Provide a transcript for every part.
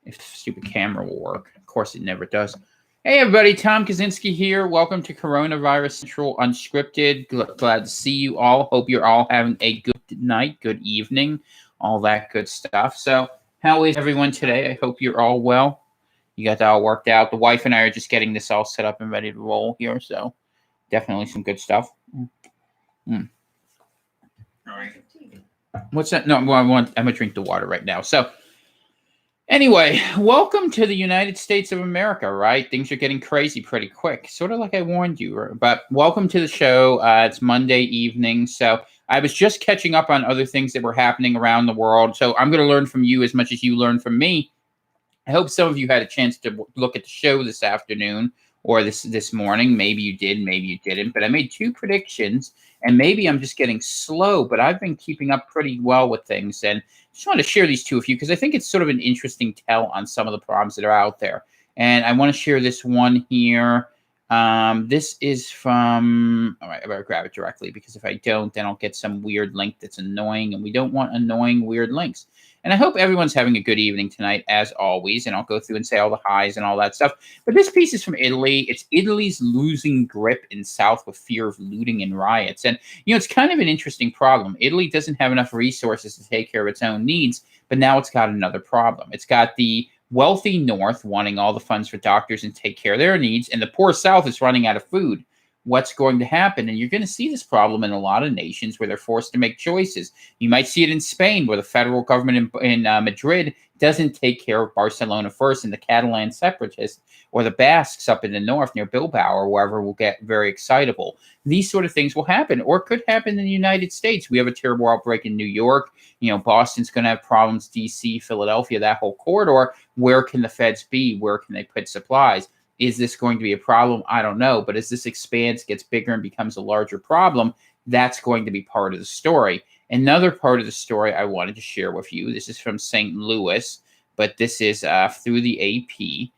if the stupid camera will work. Of course, it never does. Hey, everybody. Tom Kaczynski here. Welcome to Coronavirus Central Unscripted. Glad to see you all. Hope you're all having a good night, good evening, all that good stuff. So, how is everyone today? I hope you're all well. You got that all worked out. The wife and I are just getting this all set up and ready to roll here. So, definitely some good stuff. Mm. All right. What's that? No, I'm gonna drink the water right now. So, anyway, welcome to the United States of America, right? Things are getting crazy pretty quick, sort of like I warned you. But welcome to the show. It's Monday evening, so I was just catching up on other things that were happening around the world. So I'm going to learn from you as much as you learn from me. I hope some of you had a chance to look at the show this afternoon or this morning. Maybe you did, maybe you didn't. But I made two predictions, and maybe I'm just getting slow, but I've been keeping up pretty well with things. And just want to share these two with you because I think it's sort of an interesting tell on some of the problems that are out there. And I want to share this one here. This is from, all right, I better grab it directly because if I don't, then I'll get some weird link that's annoying, and we don't want annoying, weird links. And I hope everyone's having a good evening tonight, as always, and I'll go through and say all the highs and all that stuff. But this piece is from Italy. It's Italy's losing grip in South with fear of looting and riots. And, you know, it's kind of an interesting problem. Italy doesn't have enough resources to take care of its own needs, but now it's got another problem. It's got the wealthy North wanting all the funds for doctors and take care of their needs, and the poor South is running out of food. What's going to happen? And you're going to see this problem in a lot of nations where they're forced to make choices. You might see it in Spain, where the federal government in Madrid doesn't take care of Barcelona first, and the Catalan separatists or the Basques up in the north near Bilbao or wherever will get very excitable. These sort of things will happen, or could happen in the United States. We have a terrible outbreak in New York. You know, Boston's going to have problems, D.C., Philadelphia, that whole corridor. Where can the feds be? Where can they put supplies? Is this going to be a problem? I don't know. But as this expands, gets bigger, and becomes a larger problem, that's going to be part of the story. Another part of the story I wanted to share with you, this is from St. Louis, but this is through the AP.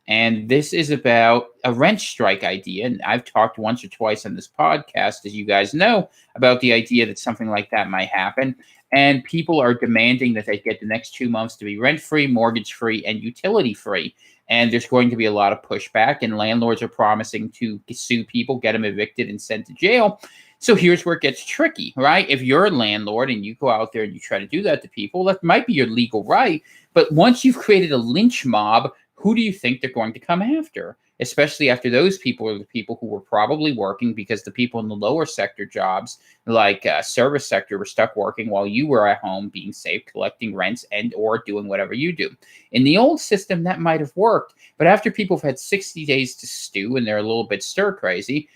And this is about a rent strike idea. And I've talked once or twice on this podcast, as you guys know, about the idea that something like that might happen. And people are demanding that they get the next 2 months to be rent-free, mortgage-free, and utility-free. And there's going to be a lot of pushback, and landlords are promising to sue people, get them evicted, and sent to jail. So here's where it gets tricky, right? If you're a landlord and you go out there and you try to do that to people, that might be your legal right. But once you've created a lynch mob, who do you think they're going to come after? Especially after those people are the people who were probably working, because the people in the lower sector jobs, like service sector, were stuck working while you were at home being safe, collecting rents and or doing whatever you do. In the old system, that might have worked. But after people have had 60 days to stew and they're a little bit stir crazy,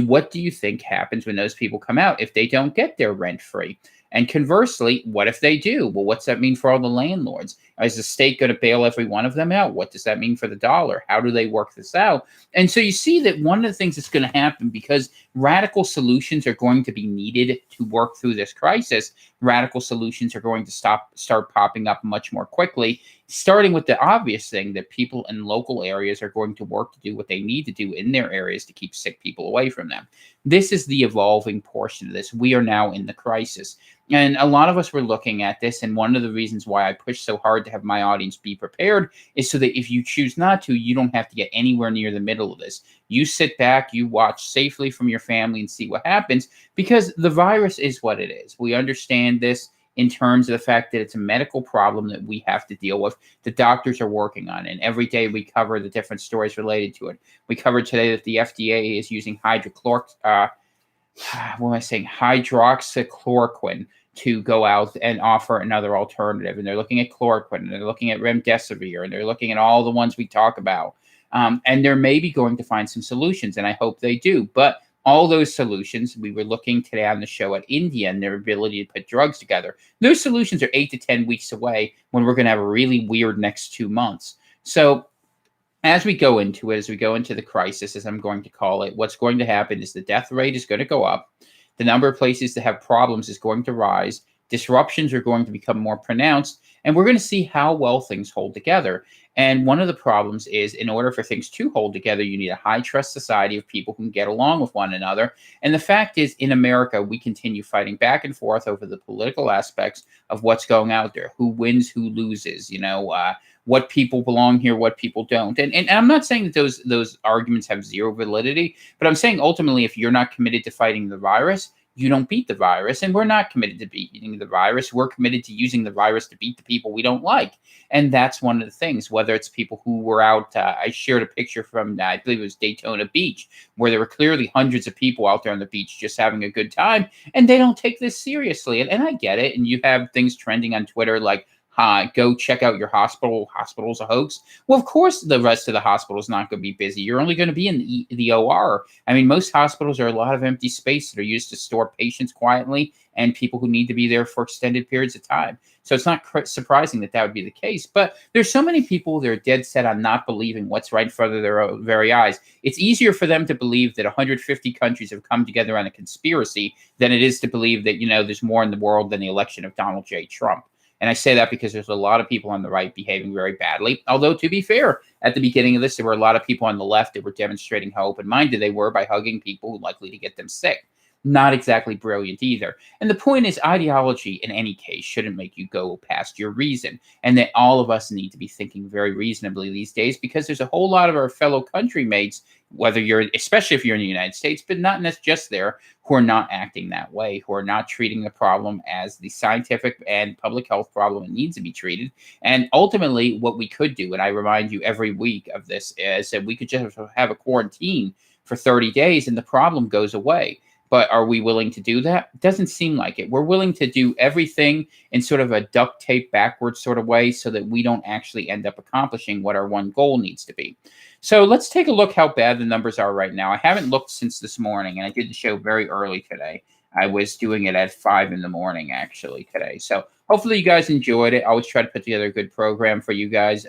what do you think happens when those people come out if they don't get their rent free? And conversely, what if they do? Well, what's that mean for all the landlords? Is the state going to bail every one of them out? What does that mean for the dollar? How do they work this out? And so you see that one of the things that's going to happen, because radical solutions are going to be needed to work through this crisis, radical solutions are going to start popping up much more quickly, starting with the obvious thing that people in local areas are going to work to do what they need to do in their areas to keep sick people away from them. This is the evolving portion of this. We are now in the crisis. And a lot of us were looking at this, and one of the reasons why I push so hard to have my audience be prepared is so that if you choose not to, you don't have to get anywhere near the middle of this. You sit back, you watch safely from your family and see what happens, because the virus is what it is. We understand this in terms of the fact that it's a medical problem that we have to deal with. The doctors are working on it, and every day we cover the different stories related to it. We covered today that the FDA is using hydroxychloroquine to go out and offer another alternative. And they're looking at chloroquine, and they're looking at remdesivir, and they're looking at all the ones we talk about. And they're maybe going to find some solutions, and I hope they do. But all those solutions, we were looking today on the show at India and their ability to put drugs together. Those solutions are 8 to 10 weeks away, when we're going to have a really weird next 2 months. So as we go into it, as we go into the crisis, as I'm going to call it, what's going to happen is the death rate is going to go up. The number of places that have problems is going to rise. Disruptions are going to become more pronounced, and we're going to see how well things hold together. And one of the problems is, in order for things to hold together, you need a high-trust society of people who can get along with one another. And the fact is, in America, we continue fighting back and forth over the political aspects of what's going out there, who wins, who loses, what people belong here, what people don't. And I'm not saying that those arguments have zero validity, but I'm saying ultimately, if you're not committed to fighting the virus, you don't beat the virus. And we're not committed to beating the virus. We're committed to using the virus to beat the people we don't like. And that's one of the things, whether it's people who were out. I shared a picture from, I believe it was Daytona Beach, where there were clearly hundreds of people out there on the beach just having a good time. And they don't take this seriously. And I get it. And you have things trending on Twitter like, go check out your hospital. Hospital's a hoax. Well, of course, the rest of the hospital is not going to be busy. You're only going to be in the OR. I mean, most hospitals are a lot of empty space that are used to store patients quietly and people who need to be there for extended periods of time. So it's not surprising that would be the case. But there's so many people that are dead set on not believing what's right in front of their very eyes. It's easier for them to believe that 150 countries have come together on a conspiracy than it is to believe that, there's more in the world than the election of Donald J. Trump. And I say that because there's a lot of people on the right behaving very badly. Although, to be fair, at the beginning of this, there were a lot of people on the left that were demonstrating how open-minded they were by hugging people likely to get them sick. Not exactly brilliant either. And the point is, ideology in any case shouldn't make you go past your reason. And that all of us need to be thinking very reasonably these days, because there's a whole lot of our fellow country mates, especially if you're in the United States, but not just there, who are not acting that way, who are not treating the problem as the scientific and public health problem it needs to be treated. And ultimately, what we could do, and I remind you every week of this, is that we could just have a quarantine for 30 days and the problem goes away. But are we willing to do that? It doesn't seem like it. We're willing to do everything in sort of a duct tape backwards sort of way so that we don't actually end up accomplishing what our one goal needs to be. So let's take a look how bad the numbers are right now. I haven't looked since this morning, and I did the show very early today. I was doing it at 5 in the morning, actually, today. So hopefully you guys enjoyed it. I always try to put together a good program for you guys.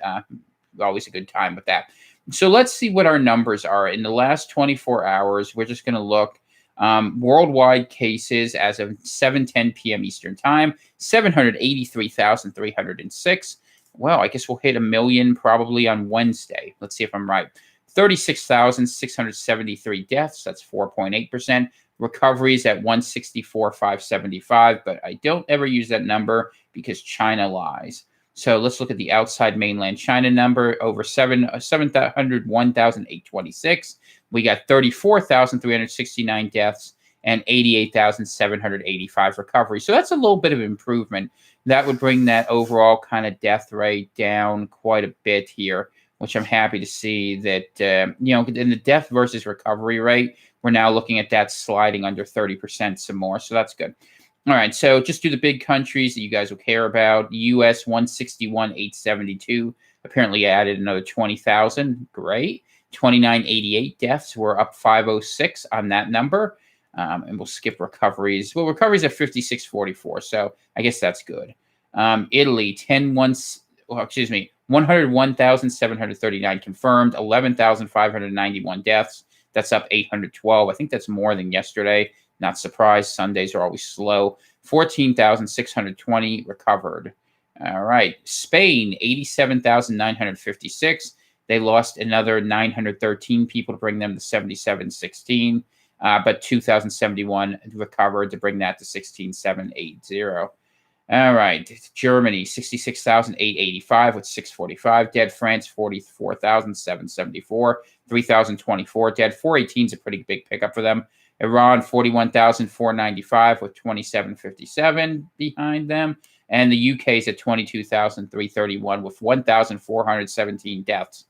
Always a good time with that. So let's see what our numbers are. In the last 24 hours, we're just going to look. Worldwide cases as of 7:10 p.m. Eastern Time, 783,306. Well, I guess we'll hit 1 million probably on Wednesday. Let's see if I'm right. 36,673 deaths. That's 4.8%. Recoveries at 164,575, but I don't ever use that number because China lies. So let's look at the outside mainland China number, over 701,826. We got 34,369 deaths and 88,785 recoveries. So that's a little bit of improvement. That would bring that overall kind of death rate down quite a bit here, which I'm happy to see that, in the death versus recovery rate, we're now looking at that sliding under 30% some more. So that's good. All right, so just do the big countries that you guys will care about. U.S. 161,872. Apparently added another 20,000. Great. 2988 deaths. We're up 506 on that number. And we'll skip recoveries. Well, recoveries are 5644, so I guess that's good. Italy, 101,739 confirmed. 11,591 deaths. That's up 812. I think that's more than yesterday. Not surprised. Sundays are always slow. 14,620 recovered. All right. Spain, 87,956. They lost another 913 people to bring them to 7,716. But 2,071 recovered to bring that to 16,780. All right. Germany, 66,885 with 645 dead. France, 44,774. 3,024 dead. 418 is a pretty big pickup for them. Iran, 41,495 with 2,757 behind them. And the UK is at 22,331 with 1,417 deaths.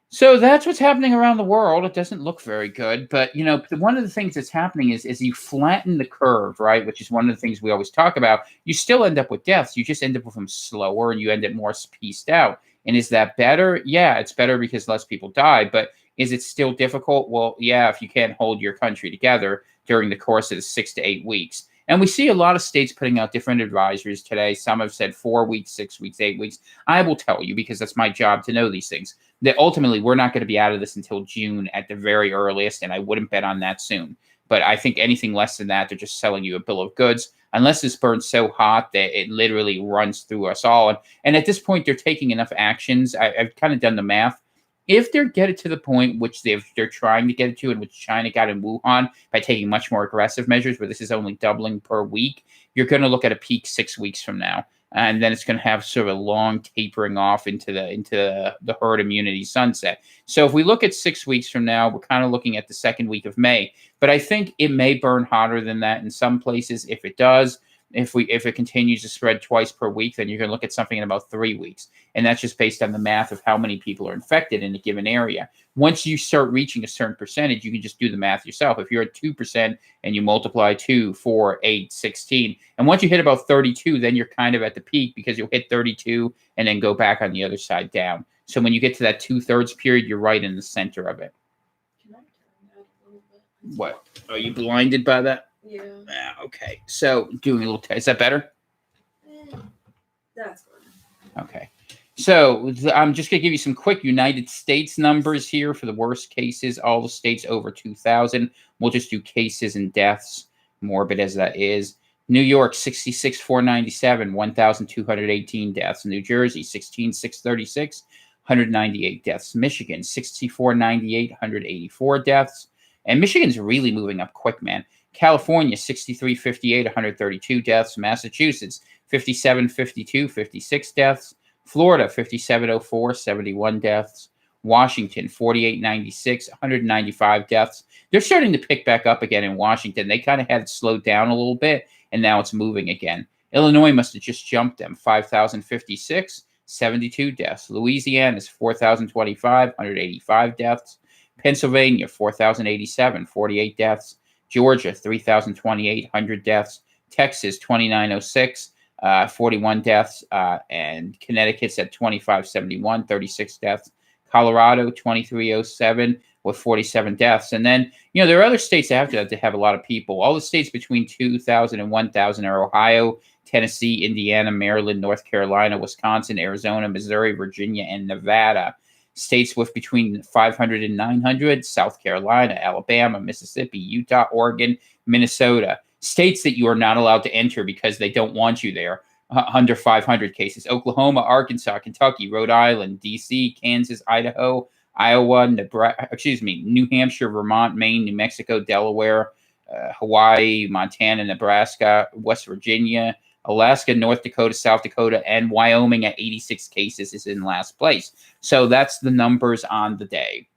So that's what's happening around the world. It doesn't look very good. But, one of the things that's happening is you flatten the curve, right, which is one of the things we always talk about. You still end up with deaths. You just end up with them slower and you end up more pieced out. And is that better? Yeah, it's better because less people die. But is it still difficult? Well, yeah, if you can't hold your country together during the course of the 6 to 8 weeks. And we see a lot of states putting out different advisories today. Some have said 4 weeks, 6 weeks, 8 weeks. I will tell you, because that's my job to know these things, that ultimately we're not going to be out of this until June at the very earliest, and I wouldn't bet on that soon. But I think anything less than that, they're just selling you a bill of goods, unless this burns so hot that it literally runs through us all. And at this point, they're taking enough actions. I've kind of done the math. If they get it to the point which they're trying to get it to, and which China got in Wuhan by taking much more aggressive measures, where this is only doubling per week, you're going to look at a peak 6 weeks from now. and then it's going to have sort of a long tapering off into the herd immunity sunset. So if we look at 6 weeks from now, we're kind of looking at the second week of May. But I think it may burn hotter than that in some places. If it does, if it continues to spread twice per week, then you're going to look at something in about 3 weeks. And that's just based on the math of how many people are infected in a given area. Once you start reaching a certain percentage, you can just do the math yourself. If you're at 2% and you multiply 2, 4, 8, 16, and once you hit about 32, then you're kind of at the peak because you'll hit 32 and then go back on the other side down. So when you get to that 2/3 period, you're right in the center of it. Can I turn that a little bit? What? Are you blinded by that? Yeah. Okay. So doing a little test. Is that better? That's good. Okay. So I'm just going to give you some quick United States numbers here for the worst cases. All the states over 2,000. We'll just do cases and deaths, morbid as that is. New York, 66,497, 1,218 deaths. New Jersey, 16,636, 198 deaths. Michigan, 64,98, 184 deaths. And Michigan's really moving up quick, man. California, 63,58, 132 deaths. Massachusetts, 57,52, 56 deaths. Florida, 57,04, 71 deaths. Washington, 48,96, 195 deaths. They're starting to pick back up again in Washington. They kind of had it slowed down a little bit, and now it's moving again. Illinois must have just jumped them, 5,056, 72 deaths. Louisiana is 4,025, 185 deaths. Pennsylvania, 4,087, 48 deaths. Georgia, 3,028, 100 deaths. Texas, 2,906, 41 deaths. And Connecticut's at 2,571, 36 deaths. Colorado, 2,307 with 47 deaths. And then, there are other states that have a lot of people. All the states between 2,000 and 1,000 are Ohio, Tennessee, Indiana, Maryland, North Carolina, Wisconsin, Arizona, Missouri, Virginia, and Nevada. States with between 500 and 900, South Carolina, Alabama, Mississippi, Utah, Oregon, Minnesota. States that you are not allowed to enter because they don't want you there. Under 500 cases. Oklahoma, Arkansas, Kentucky, Rhode Island, D.C., Kansas, Idaho, Iowa, New Hampshire, Vermont, Maine, New Mexico, Delaware, Hawaii, Montana, Nebraska, West Virginia, Alaska, North Dakota, South Dakota, and Wyoming at 86 cases is in last place. So that's the numbers on the day.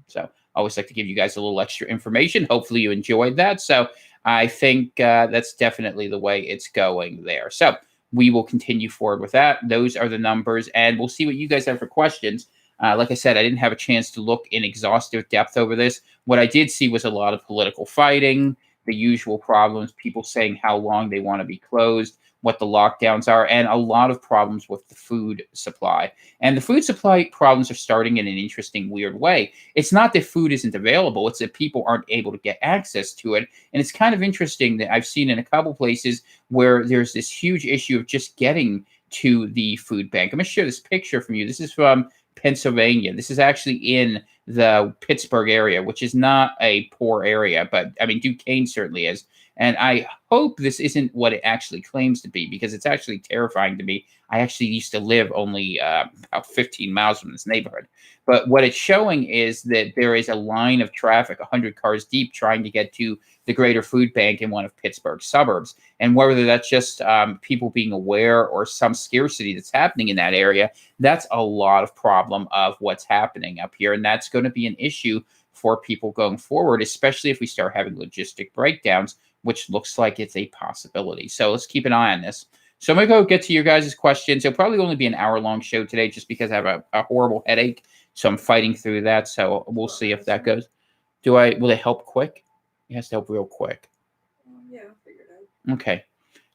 So I always like to give you guys a little extra information. Hopefully you enjoyed that. So I think that's definitely the way it's going there. So we will continue forward with that. Those are the numbers, and we'll see what you guys have for questions. Like I said, I didn't have a chance to look in exhaustive depth over this. What I did see was a lot of political fighting, the usual problems, people saying how long they want to be closed, what the lockdowns are, and a lot of problems with the food supply. And the food supply problems are starting in an interesting, weird way. It's not that food isn't available, it's that people aren't able to get access to it. And it's kind of interesting that I've seen in a couple places where there's this huge issue of just getting to the food bank. I'm going to share this picture from you. This is from Pennsylvania. This is actually in the Pittsburgh area, which is not a poor area, but I mean, Duquesne certainly is. And I hope this isn't what it actually claims to be, because it's actually terrifying to me. I actually used to live only about 15 miles from this neighborhood. But what it's showing is that there is a line of traffic, 100 cars deep, trying to get to the greater food bank in one of Pittsburgh's suburbs. And whether that's just people being aware or some scarcity that's happening in that area, that's a lot of problem of what's happening up here. And that's going to be an issue for people going forward, especially if we start having logistic breakdowns, which looks like it's a possibility. So let's keep an eye on this. So I'm going to go get to your guys' questions. It'll probably only be an hour-long show today just because I have a horrible headache. So I'm fighting through that. So we'll see if that goes. Will it help quick? It has to help real quick. Yeah, I'll figure it out. Okay.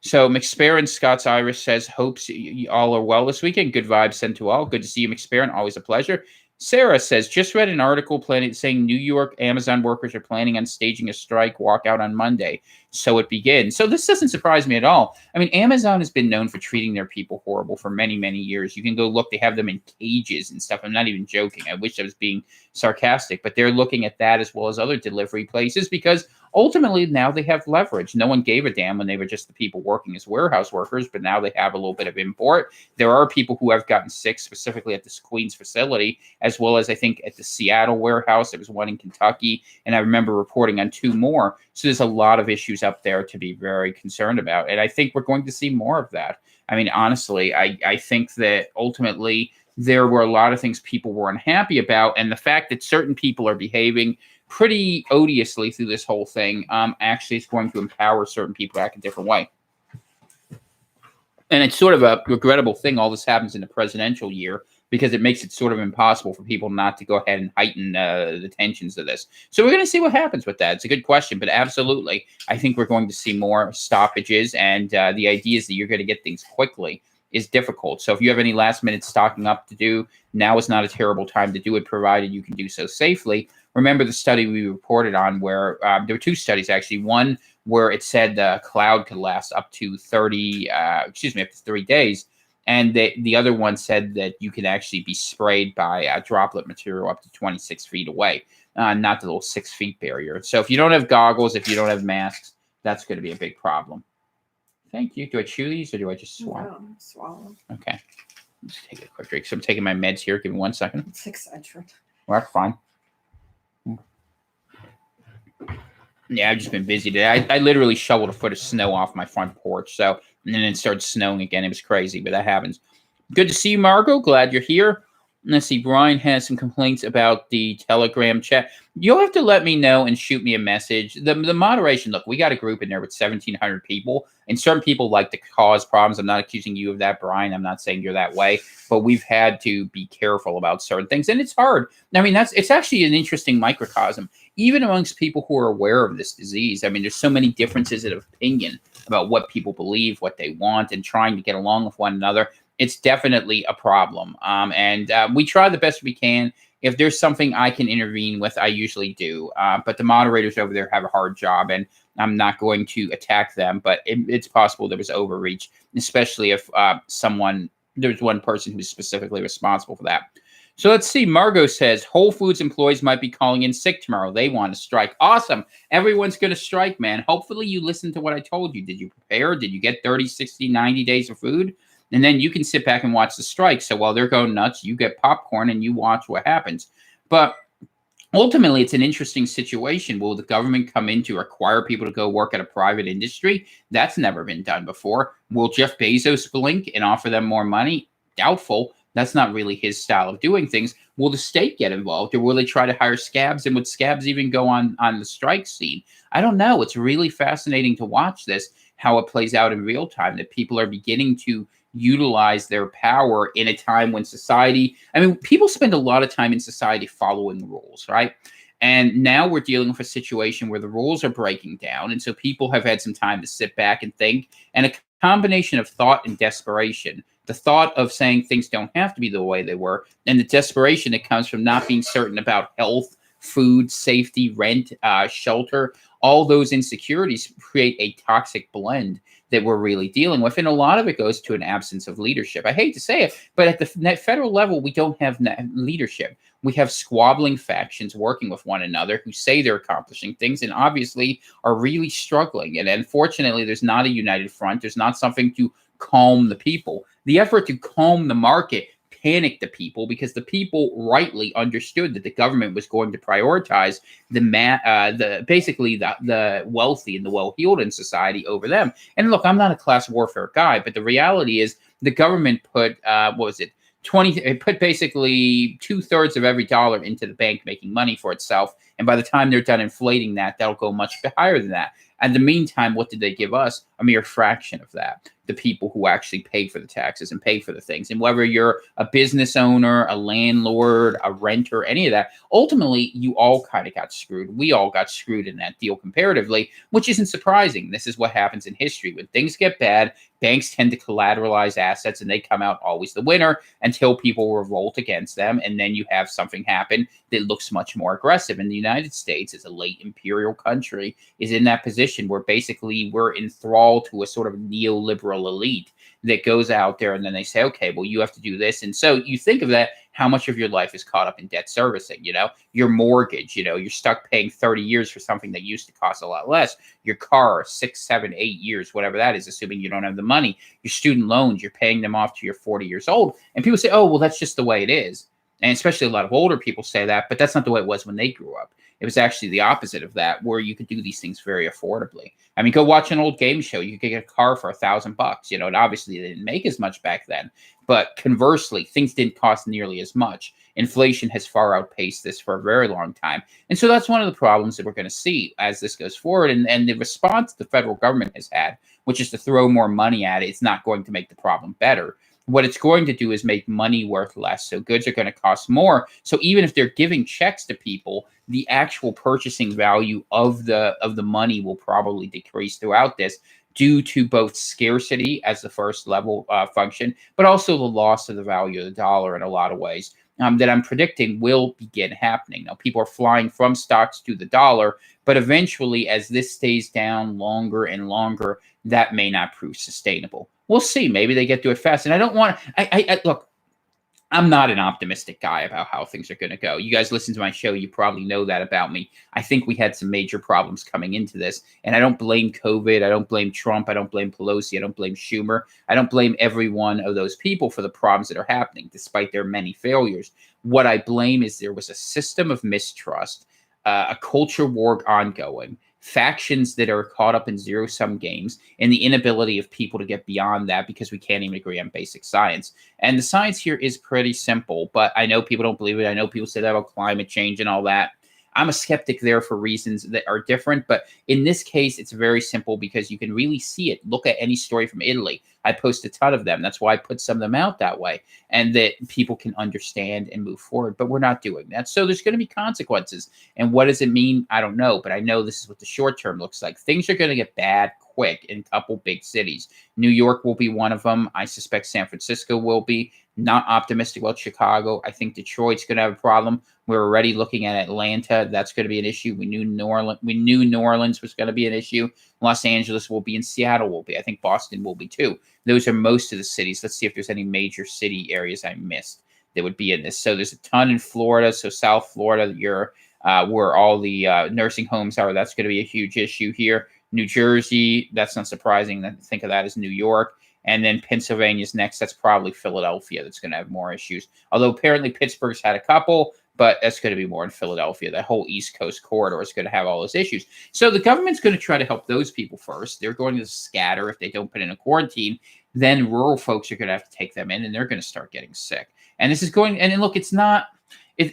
So McSparron Scott's Iris says, hopes you all are well this weekend. Good vibes sent to all. Good to see you, McSparron. Always a pleasure. Sarah says, just read an article saying New York Amazon workers are planning on staging a strike walkout on Monday. So it begins. So this doesn't surprise me at all. I mean, Amazon has been known for treating their people horrible for many, many years. You can go look. They have them in cages and stuff. I'm not even joking. I wish I was being sarcastic, but they're looking at that as well as other delivery places because ultimately now they have leverage. No one gave a damn when they were just the people working as warehouse workers, but now they have a little bit of import. There are people who have gotten sick specifically at this Queens facility, as well as I think at the Seattle warehouse. There was one in Kentucky, and I remember reporting on 2 more. So there's a lot of issues up there to be very concerned about. And I think we're going to see more of that. I mean, honestly, I think that ultimately there were a lot of things people were unhappy about, and the fact that certain people are behaving pretty odiously through this whole thing actually is going to empower certain people to act a different way. And it's sort of a regrettable thing all this happens in a presidential year because it makes it sort of impossible for people not to go ahead and heighten the tensions of this. So we're going to see what happens with that. It's a good question, but absolutely, I think we're going to see more stoppages, and the idea is that you're going to get things quickly is difficult. So if you have any last minute stocking up to do, now is not a terrible time to do it, provided you can do so safely. Remember the study we reported on where there were two studies, actually. One where it said the cloud could last up to up to 3 days. And the other one said that you can actually be sprayed by droplet material up to 26 feet away, not the little 6 feet barrier. So if you don't have goggles, if you don't have masks, that's going to be a big problem. Thank you. Do I chew these or do I just swallow? No, swallow. Okay. Let's take a quick drink. So I'm taking my meds here. Give me 1 second. It's Excedrin. Well, that's fine. Yeah, I've just been busy today. I literally shoveled a foot of snow off my front porch. So, and then it started snowing again. It was crazy, but that happens. Good to see you, Margot. Glad you're here. Let's see. Brian has some complaints about the Telegram chat. You'll have to let me know and shoot me a message. The moderation, look, we got a group in there with 1,700 people, and certain people like to cause problems. I'm not accusing you of that, Brian. I'm not saying you're that way, but we've had to be careful about certain things, and it's hard. I mean, it's actually an interesting microcosm, even amongst people who are aware of this disease. I mean, there's so many differences of opinion about what people believe, what they want, and trying to get along with one another. It's definitely a problem. And we try the best we can. If there's something I can intervene with, I usually do. But the moderators over there have a hard job, and I'm not going to attack them. But it's possible there was overreach, especially if there's one person who's specifically responsible for that. So let's see. Margot says Whole Foods employees might be calling in sick tomorrow. They want to strike. Awesome. Everyone's going to strike, man. Hopefully you listened to what I told you. Did you prepare? Did you get 30, 60, 90 days of food? And then you can sit back and watch the strike. So while they're going nuts, you get popcorn and you watch what happens. But ultimately, it's an interesting situation. Will the government come in to require people to go work at a private industry? That's never been done before. Will Jeff Bezos blink and offer them more money? Doubtful. That's not really his style of doing things. Will the state get involved, or will they try to hire scabs? And would scabs even go on the strike scene? I don't know. It's really fascinating to watch this, how it plays out in real time, that people are beginning to utilize their power in a time when society, I mean, people spend a lot of time in society following rules, right? And now we're dealing with a situation where the rules are breaking down. And so people have had some time to sit back and think, and a combination of thought and desperation. The thought of saying things don't have to be the way they were, and the desperation that comes from not being certain about health, food, safety, rent, shelter. All those insecurities create a toxic blend that we're really dealing with. And a lot of it goes to an absence of leadership. I hate to say it, but at the federal level, we don't have leadership. We have squabbling factions working with one another who say they're accomplishing things and obviously are really struggling. And unfortunately, there's not a united front. There's not something to calm the people. The effort to calm the market panicked the people because the people rightly understood that the government was going to prioritize basically the wealthy and the well-heeled in society over them. And look, I'm not a class warfare guy, but the reality is the government put it put basically 2/3 of every dollar into the bank, making money for itself. And by the time they're done inflating that, that'll go much higher than that. In the meantime, what did they give us? A mere fraction of that. The people who actually pay for the taxes and pay for the things. And whether you're a business owner, a landlord, a renter, any of that, ultimately, you all kind of got screwed. We all got screwed in that deal comparatively, which isn't surprising. This is what happens in history. When things get bad, banks tend to collateralize assets and they come out always the winner until people revolt against them. And then you have something happen that looks much more aggressive. And the United States, as a late imperial country, is in that position where basically we're enthralled to a sort of neoliberal elite that goes out there and then they say, okay, well, you have to do this. And so you think of that, how much of your life is caught up in debt servicing, your mortgage, you're stuck paying 30 years for something that used to cost a lot less, your car, 6, 7, 8 years, whatever that is, assuming you don't have the money, your student loans, you're paying them off till you're 40 years old. And people say, oh, well, that's just the way it is. And especially a lot of older people say that, but that's not the way it was when they grew up. It was actually the opposite of that, where you could do these things very affordably. I mean, go watch an old game show. You could get a car for $1,000. And obviously they didn't make as much back then. But conversely, things didn't cost nearly as much. Inflation has far outpaced this for a very long time. And so that's one of the problems that we're going to see as this goes forward. And the response the federal government has had, which is to throw more money at it, it's not going to make the problem better. What it's going to do is make money worth less. So goods are going to cost more. So even if they're giving checks to people, the actual purchasing value of the money will probably decrease throughout this, due to both scarcity as the first level function, but also the loss of the value of the dollar in a lot of ways that I'm predicting will begin happening. Now, people are flying from stocks to the dollar, but eventually, as this stays down longer and longer, that may not prove sustainable. We'll see. Maybe they get to it fast. And I don't want to, look, I'm not an optimistic guy about how things are going to go. You guys listen to my show, you probably know that about me. I think we had some major problems coming into this, and I don't blame COVID. I don't blame Trump. I don't blame Pelosi. I don't blame Schumer. I don't blame every one of those people for the problems that are happening, despite their many failures. What I blame is there was a system of mistrust, a culture war ongoing, factions that are caught up in zero-sum games, and the inability of people to get beyond that because we can't even agree on basic science. And the science here is pretty simple, but I know people don't believe it. I know people say that about climate change and all that. I'm a skeptic there for reasons that are different, but in this case, it's very simple because you can really see it. Look at any story from Italy. I post a ton of them. That's why I put some of them out that way, and that people can understand and move forward, but we're not doing that. So there's going to be consequences. And what does it mean? I don't know, but I know this is what the short term looks like. Things are going to get bad quick in a couple big cities. New York will be one of them. I suspect San Francisco will be. Not optimistic about Chicago. I think Detroit's going to have a problem. We're already looking at Atlanta. That's going to be an issue. We knew New Orleans was going to be an issue. Los Angeles will be, and Seattle will be. I think Boston will be too. Those are most of the cities. Let's see if there's any major city areas I missed that would be in this. So there's a ton in Florida. So South Florida, where all the nursing homes are. That's going to be a huge issue here. New Jersey, that's not surprising. Think of that as New York. And then Pennsylvania's next. That's probably Philadelphia that's going to have more issues. Although apparently Pittsburgh's had a couple, but that's going to be more in Philadelphia. That whole East Coast corridor is going to have all those issues. So the government's going to try to help those people first. They're going to scatter if they don't put in a quarantine. Then rural folks are going to have to take them in, and they're going to start getting sick. And this is going, and look, it's not,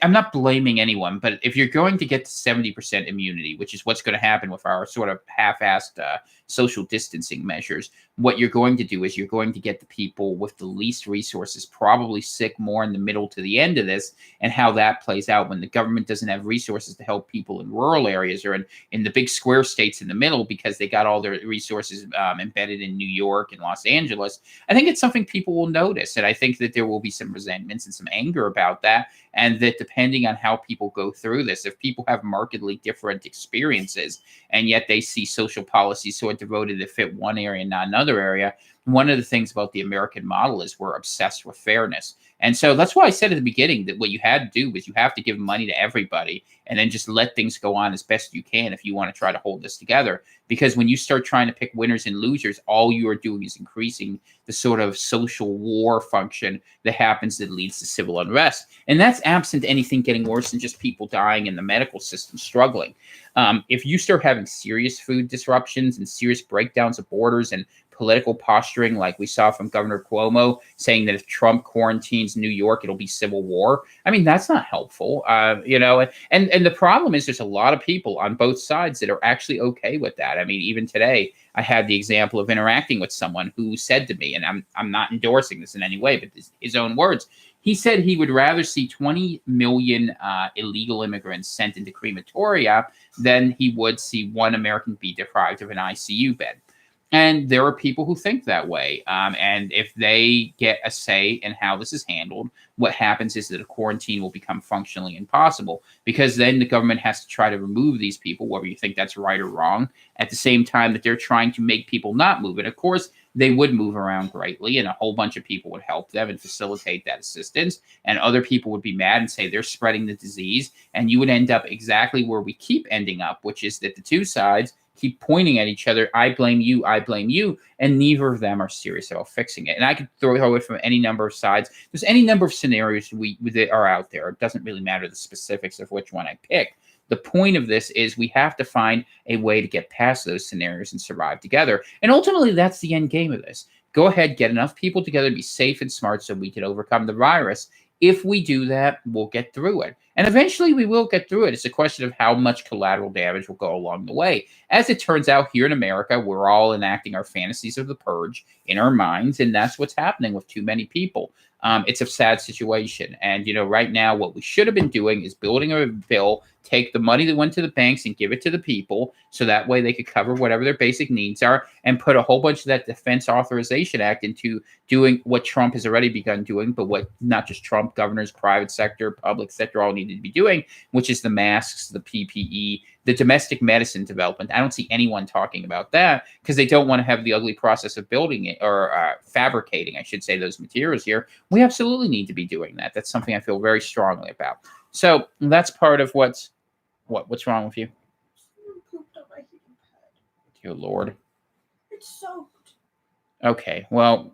I'm not blaming anyone, but if you're going to get to 70% immunity, which is what's going to happen with our sort of half-assed social distancing measures, what you're going to do is you're going to get the people with the least resources probably sick more in the middle to the end of this, and how that plays out when the government doesn't have resources to help people in rural areas or in the big square states in the middle because they got all their resources embedded in New York and Los Angeles. I think it's something people will notice, and I think that there will be some resentments and some anger about that, and that depending on how people go through this, if people have markedly different experiences and yet they see social policies so devoted to fit one area and not another area, one of the things about the American model is we're obsessed with fairness. And so that's why I said at the beginning that what you had to do was you have to give money to everybody and then just let things go on as best you can if you want to try to hold this together. Because when you start trying to pick winners and losers, all you are doing is increasing the sort of social war function that happens that leads to civil unrest. And that's absent anything getting worse than just people dying and the medical system struggling. If you start having serious food disruptions and serious breakdowns of borders and political posturing, like we saw from Governor Cuomo saying that if Trump quarantines New York, it'll be civil war. I mean, that's not helpful, and the problem is there's a lot of people on both sides that are actually okay with that. I mean, even today, I had the example of interacting with someone who said to me, and I'm not endorsing this in any way, but his own words, he said he would rather see 20 million illegal immigrants sent into crematoria than he would see one American be deprived of an ICU bed. And there are people who think that way. And if they get a say in how this is handled, what happens is that a quarantine will become functionally impossible, because then the government has to try to remove these people, whether you think that's right or wrong, at the same time that they're trying to make people not move. And of course, they would move around greatly, and a whole bunch of people would help them and facilitate that assistance. And other people would be mad and say they're spreading the disease. And you would end up exactly where we keep ending up, which is that the two sides keep pointing at each other. I blame you. And neither of them are serious about fixing it. And I could throw it from any number of sides. There's any number of scenarios that are out there. It doesn't really matter the specifics of which one I pick. The point of this is we have to find a way to get past those scenarios and survive together. And ultimately, that's the end game of this. Go ahead, get enough people together, be safe and smart so we can overcome the virus. If we do that, we'll get through it. And eventually we will get through it. It's a question of how much collateral damage will go along the way. As it turns out, here in America, we're all enacting our fantasies of the purge in our minds, and that's what's happening with too many people. It's a sad situation. And, right now, what we should have been doing is building a bill, take the money that went to the banks and give it to the people so that way they could cover whatever their basic needs are, and put a whole bunch of that Defense Authorization Act into doing what Trump has already begun doing, but what not just Trump, governors, private sector, public sector all needed to be doing, which is the masks, the PPE, the domestic medicine development. I don't see anyone talking about that because they don't want to have the ugly process of building it or fabricating, I should say, those materials here. We absolutely need to be doing that. That's something I feel very strongly about. So that's part of what's wrong with you? Someone pooped on my heating pad. Dear Lord. It's soaked. Okay, well,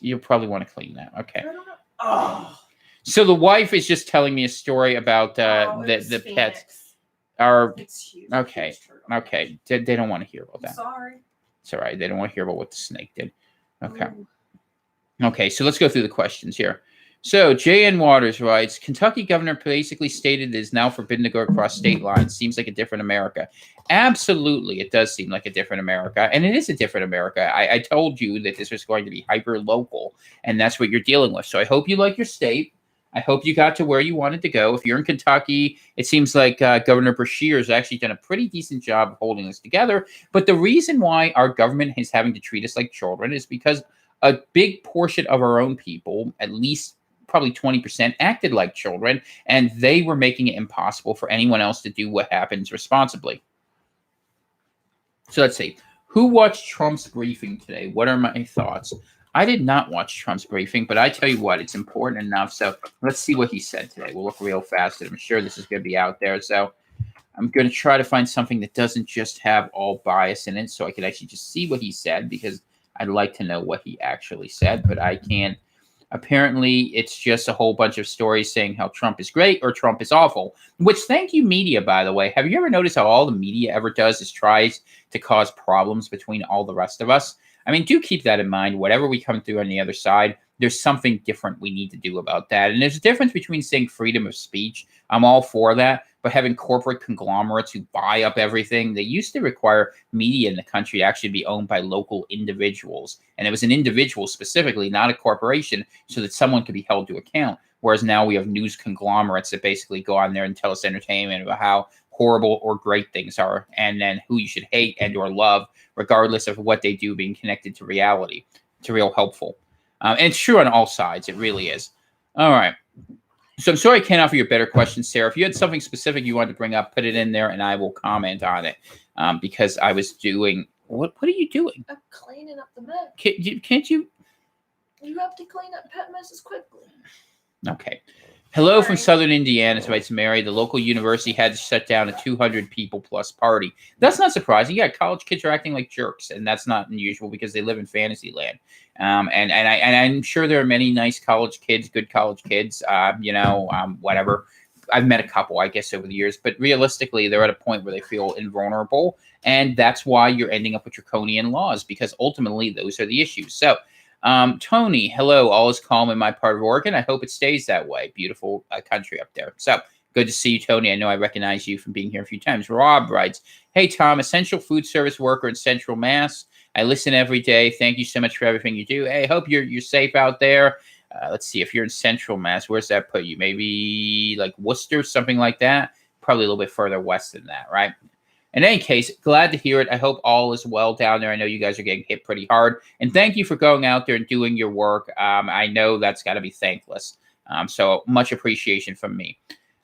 you'll probably want to clean that. Okay. I don't know. Oh. So the wife is just telling me a story about the pets. It's huge. Okay. Huge turtle. Okay. They don't want to hear about I'm that. sorry. It's all right. They don't want to hear about what the snake did. Okay. Ooh. Okay, so let's go through the questions here. So J.N. Waters writes, Kentucky governor basically stated it is now forbidden to go across state lines. Seems like a different America. Absolutely, it does seem like a different America. And it is a different America. I told you that this was going to be hyper-local, and that's what you're dealing with. So I hope you like your state. I hope you got to where you wanted to go. If you're in Kentucky, it seems like Governor Beshear has actually done a pretty decent job of holding us together. But the reason why our government is having to treat us like children is because a big portion of our own people, at least probably 20%, acted like children, and they were making it impossible for anyone else to do what happens responsibly. So let's see. Who watched Trump's briefing today? What are my thoughts? I did not watch Trump's briefing, but I tell you what, it's important enough. So let's see what he said today. We'll look real fast, and I'm sure this is going to be out there. So I'm going to try to find something that doesn't just have all bias in it, so I can actually just see what he said, because I'd like to know what he actually said, but I can't. Apparently, it's just a whole bunch of stories saying how Trump is great or Trump is awful, which, thank you, media, by the way. Have you ever noticed how all the media ever does is tries to cause problems between all the rest of us? I mean, do keep that in mind. Whatever we come through on the other side, there's something different we need to do about that. And there's a difference between saying freedom of speech. I'm all for that. But having corporate conglomerates who buy up everything, they used to require media in the country to actually be owned by local individuals. And it was an individual specifically, not a corporation, so that someone could be held to account. Whereas now we have news conglomerates that basically go on there and tell us entertainment about how horrible or great things are, and then who you should hate and or love, regardless of what they do, being connected to reality. It's real helpful. And it's true on all sides. It really is. All right. So I'm sorry I can't offer you a better question, Sarah. If you had something specific you wanted to bring up, put it in there, and I will comment on it. Because I was doing what are you doing? I'm cleaning up the mess. Can't you? You have to clean up pet messes quickly. Okay. Hello from Sorry. Southern Indiana, writes Mary. The local university had to shut down a 200 people plus party. That's not surprising. Yeah, college kids are acting like jerks, and that's not unusual because they live in fantasy land. And I'm sure there are many nice college kids, good college kids. Whatever. I've met a couple, I guess, over the years, but realistically, they're at a point where they feel invulnerable, and that's why you're ending up with draconian laws, because ultimately those are the issues. So. Tony, hello. All is calm in my part of Oregon. I hope it stays that way. Beautiful country up there. So good to see you, Tony. I know I recognize you from being here a few times. Rob writes, hey, Tom, essential food service worker in Central Mass. I listen every day. Thank you so much for everything you do. Hey, hope you're safe out there. Let's see. If you're in Central Mass, where's that put you? Maybe like Worcester, something like that. Probably a little bit further west than that, right? In any case, glad to hear it. I hope all is well down there. I know you guys are getting hit pretty hard. And thank you for going out there and doing your work. I know that's got to be thankless. So much appreciation from me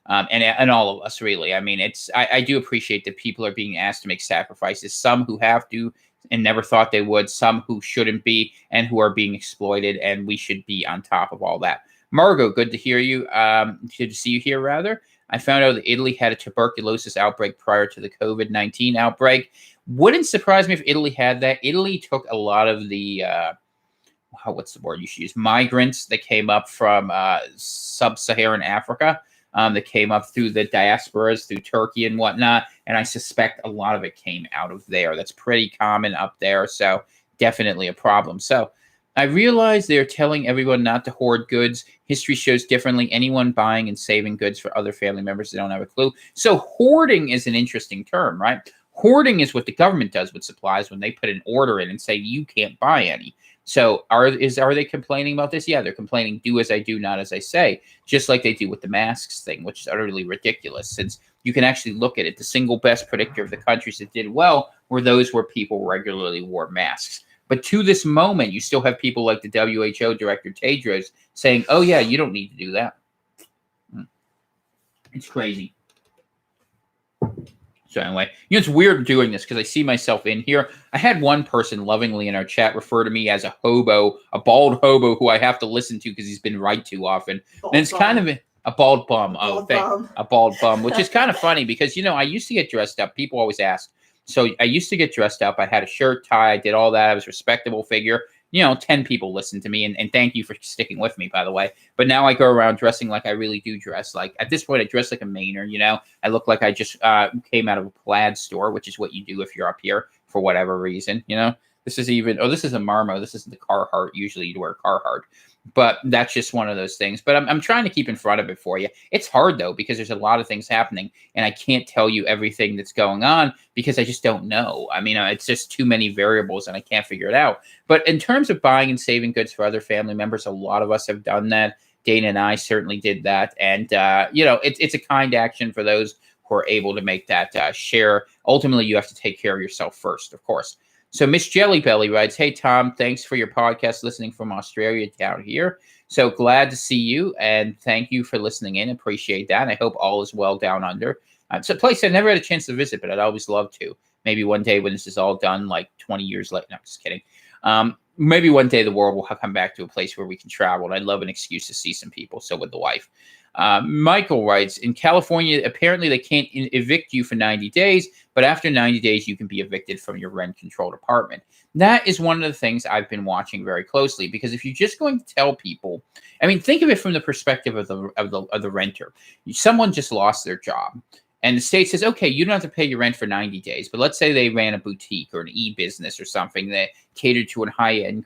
and all of us, really. I mean, I do appreciate that people are being asked to make sacrifices. Some who have to and never thought they would. Some who shouldn't be and who are being exploited. And we should be on top of all that. Margot, good to hear you. Good to see you here, rather. I found out that Italy had a tuberculosis outbreak prior to the COVID-19 outbreak. Wouldn't surprise me if Italy had that. Italy took a lot of the, what's the word you should use? Migrants that came up from sub-Saharan Africa. that came up through the diasporas, through Turkey and whatnot. And I suspect a lot of it came out of there. That's pretty common up there. So definitely a problem. So I realize they're telling everyone not to hoard goods. History shows differently. Anyone buying and saving goods for other family members, they don't have a clue. So hoarding is an interesting term, right? Hoarding is what the government does with supplies when they put an order in and say you can't buy any. So are they complaining about this? Yeah, they're complaining, do as I do, not as I say, just like they do with the masks thing, which is utterly ridiculous since you can actually look at it. The single best predictor of the countries that did well were those where people regularly wore masks. But to this moment, you still have people like the WHO director Tedros saying, oh, yeah, you don't need to do that. It's crazy. So anyway, it's weird doing this because I see myself in here. I had one person lovingly in our chat refer to me as a hobo, a bald hobo who I have to listen to because he's been right too often. Bald and it's bum. kind of a bald bum. A bald bum, which is kind of funny because, I used to get dressed up. People always ask. So I used to get dressed up. I had a shirt, tie. I did all that. I was a respectable figure. 10 people listened to me. And thank you for sticking with me, by the way. But now I go around dressing like I really do dress. Like at this point, I dress like a Mainer, I look like I just came out of a plaid store, which is what you do if you're up here for whatever reason, This is this is a Marmo. This isn't the Carhartt. Usually you'd wear Carhartt. But that's just one of those things. But I'm trying to keep in front of it for you. It's hard, though, because there's a lot of things happening. And I can't tell you everything that's going on because I just don't know. I mean, it's just too many variables and I can't figure it out. But in terms of buying and saving goods for other family members, a lot of us have done that. Dana and I certainly did that. And, it's a kind action for those who are able to make that share. Ultimately, you have to take care of yourself first, of course. So Miss Jellybelly writes, hey, Tom, thanks for your podcast, listening from Australia down here. So glad to see you, and thank you for listening in. Appreciate that. I hope all is well down under. It's a place I never had a chance to visit, but I'd always love to. Maybe one day when this is all done, like 20 years later. No, just kidding. Maybe one day the world will come back to a place where we can travel, and I'd love an excuse to see some people. So would the wife. Michael writes, in California, apparently they can't evict you for 90 days, but after 90 days, you can be evicted from your rent-controlled apartment. That is one of the things I've been watching very closely, because if you're just going to tell people, I mean, think of it from the perspective of the renter. Someone just lost their job. And the state says, okay, you don't have to pay your rent for 90 days. But let's say they ran a boutique or an e-business or something that catered to a high-end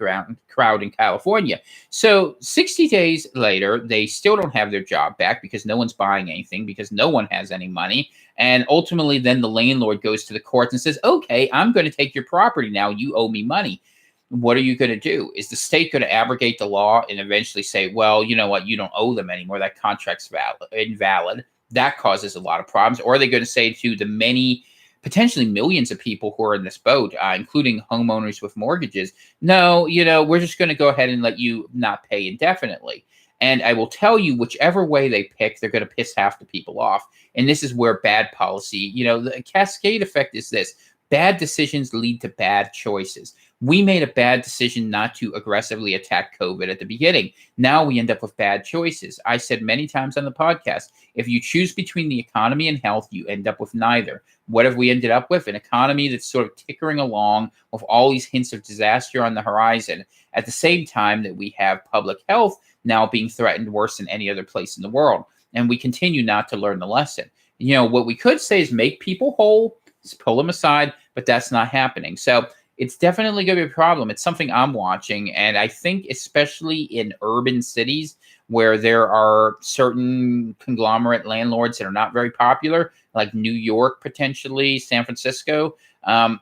crowd in California. So 60 days later, they still don't have their job back because no one's buying anything, because no one has any money. And ultimately, then the landlord goes to the courts and says, okay, I'm going to take your property now. You owe me money. What are you going to do? Is the state going to abrogate the law and eventually say, well, you know what? You don't owe them anymore. That contract's invalid. That causes a lot of problems. Or are they going to say to the many, potentially millions of people who are in this boat, including homeowners with mortgages, no, we're just going to go ahead and let you not pay indefinitely. And I will tell you, whichever way they pick, they're going to piss half the people off. And this is where bad policy, the cascade effect is this. Bad decisions lead to bad choices. We made a bad decision not to aggressively attack COVID at the beginning. Now we end up with bad choices. I said many times on the podcast, if you choose between the economy and health, you end up with neither. What have we ended up with? An economy that's sort of tickering along with all these hints of disaster on the horizon, at the same time that we have public health now being threatened worse than any other place in the world. And we continue not to learn the lesson. What we could say is make people whole, pull them aside, but that's not happening. So it's definitely going to be a problem. It's something I'm watching. And I think especially in urban cities where there are certain conglomerate landlords that are not very popular, like New York, potentially, San Francisco,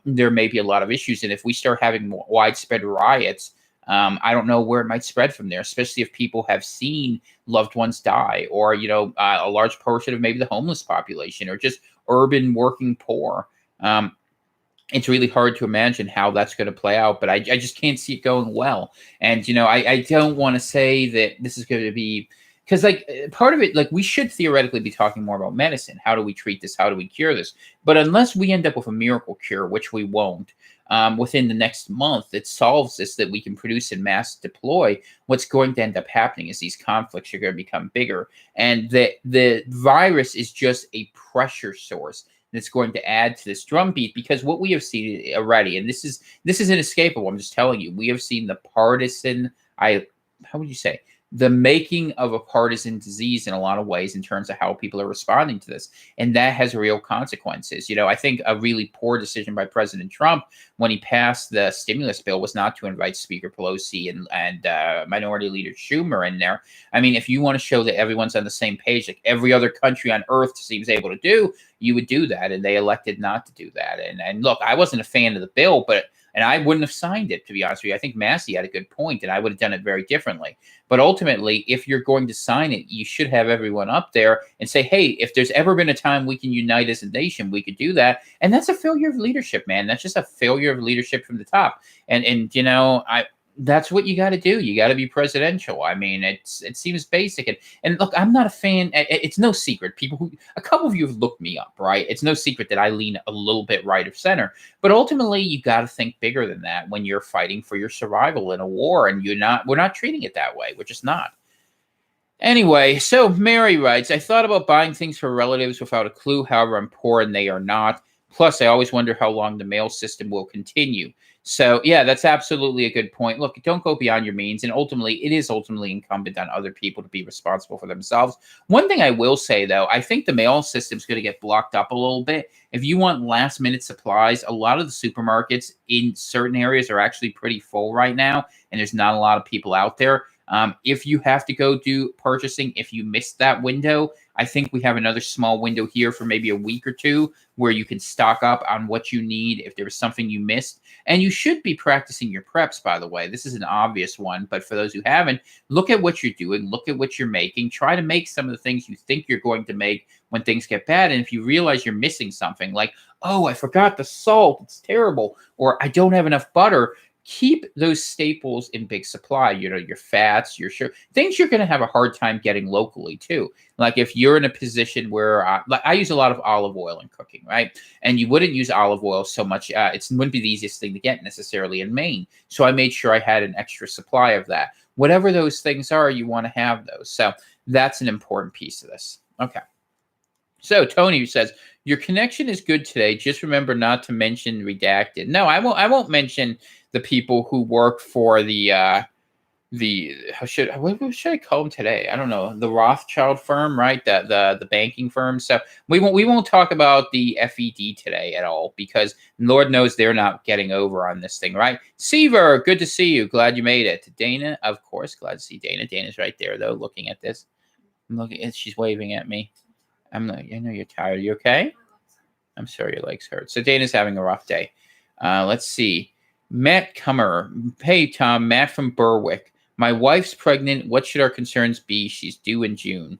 there may be a lot of issues. And if we start having more widespread riots, I don't know where it might spread from there, especially if people have seen loved ones die, or, a large portion of maybe the homeless population, or just urban working poor. It's really hard to imagine how that's going to play out, but I just can't see it going well. And, I don't want to say that this is going to be, because part of it, we should theoretically be talking more about medicine. How do we treat this? How do we cure this? But unless we end up with a miracle cure, which we won't, within the next month that solves this, that we can produce and mass deploy, what's going to end up happening is these conflicts are going to become bigger. And the virus is just a pressure source that's going to add to this drumbeat, because what we have seen already, and this is inescapable, I'm just telling you, we have seen the partisan, how would you say, the making of a partisan disease in a lot of ways in terms of how people are responding to this. And that has real consequences. I think a really poor decision by President Trump when he passed the stimulus bill was not to invite Speaker Pelosi and Minority Leader Schumer in there. I mean, if you want to show that everyone's on the same page, like every other country on earth seems able to do, you would do that. And they elected not to do that. And look, I wasn't a fan of the bill, and I wouldn't have signed it, to be honest with you. I think Massey had a good point, and I would have done it very differently. But ultimately, if you're going to sign it, you should have everyone up there and say, hey, if there's ever been a time we can unite as a nation, we could do that. And that's a failure of leadership, man. That's just a failure of leadership from the top. And that's what you got to do. You got to be presidential. I mean, it seems basic. And look, I'm not a fan. It's no secret. A couple of you have looked me up, right? It's no secret that I lean a little bit right of center. But ultimately, you got to think bigger than that when you're fighting for your survival in a war. And we're not treating it that way. We're just not. Anyway, so Mary writes, I thought about buying things for relatives without a clue. However, I'm poor and they are not. Plus, I always wonder how long the mail system will continue. So, yeah, that's absolutely a good point. Look, don't go beyond your means. And it is ultimately incumbent on other people to be responsible for themselves. One thing I will say, though, I think the mail system is going to get blocked up a little bit. If you want last minute supplies, a lot of the supermarkets in certain areas are actually pretty full right now. And there's not a lot of people out there. If you have to go do purchasing, if you missed that window, I think we have another small window here for maybe a week or two where you can stock up on what you need if there was something you missed. And you should be practicing your preps, by the way. This is an obvious one, but for those who haven't, look at what you're doing, look at what you're making, try to make some of the things you think you're going to make when things get bad. And if you realize you're missing something like, oh, I forgot the salt, it's terrible, or I don't have enough butter, keep those staples in big supply, your fats, your sugar, things you're going to have a hard time getting locally too. Like if you're in a position where I use a lot of olive oil in cooking, right? And you wouldn't use olive oil so much. It wouldn't be the easiest thing to get necessarily in Maine. So I made sure I had an extra supply of that. Whatever those things are, you want to have those. So that's an important piece of this. Okay. So Tony says, your connection is good today. Just remember not to mention redacted. No, I won't mention the people who work for what should I call them today? I don't know. The Rothschild firm, right? The banking firm. So we won't talk about the FED today at all because Lord knows they're not getting over on this thing, right? Seaver, good to see you. Glad you made it. Dana, of course, glad to see Dana. Dana's right there though, looking at this. I'm looking at. She's waving at me. I know you're tired. Are you okay? I'm sorry your legs hurt. So Dana's having a rough day. Let's see. Matt Kummer. Hey, Tom. Matt from Berwick. My wife's pregnant. What should our concerns be? She's due in June.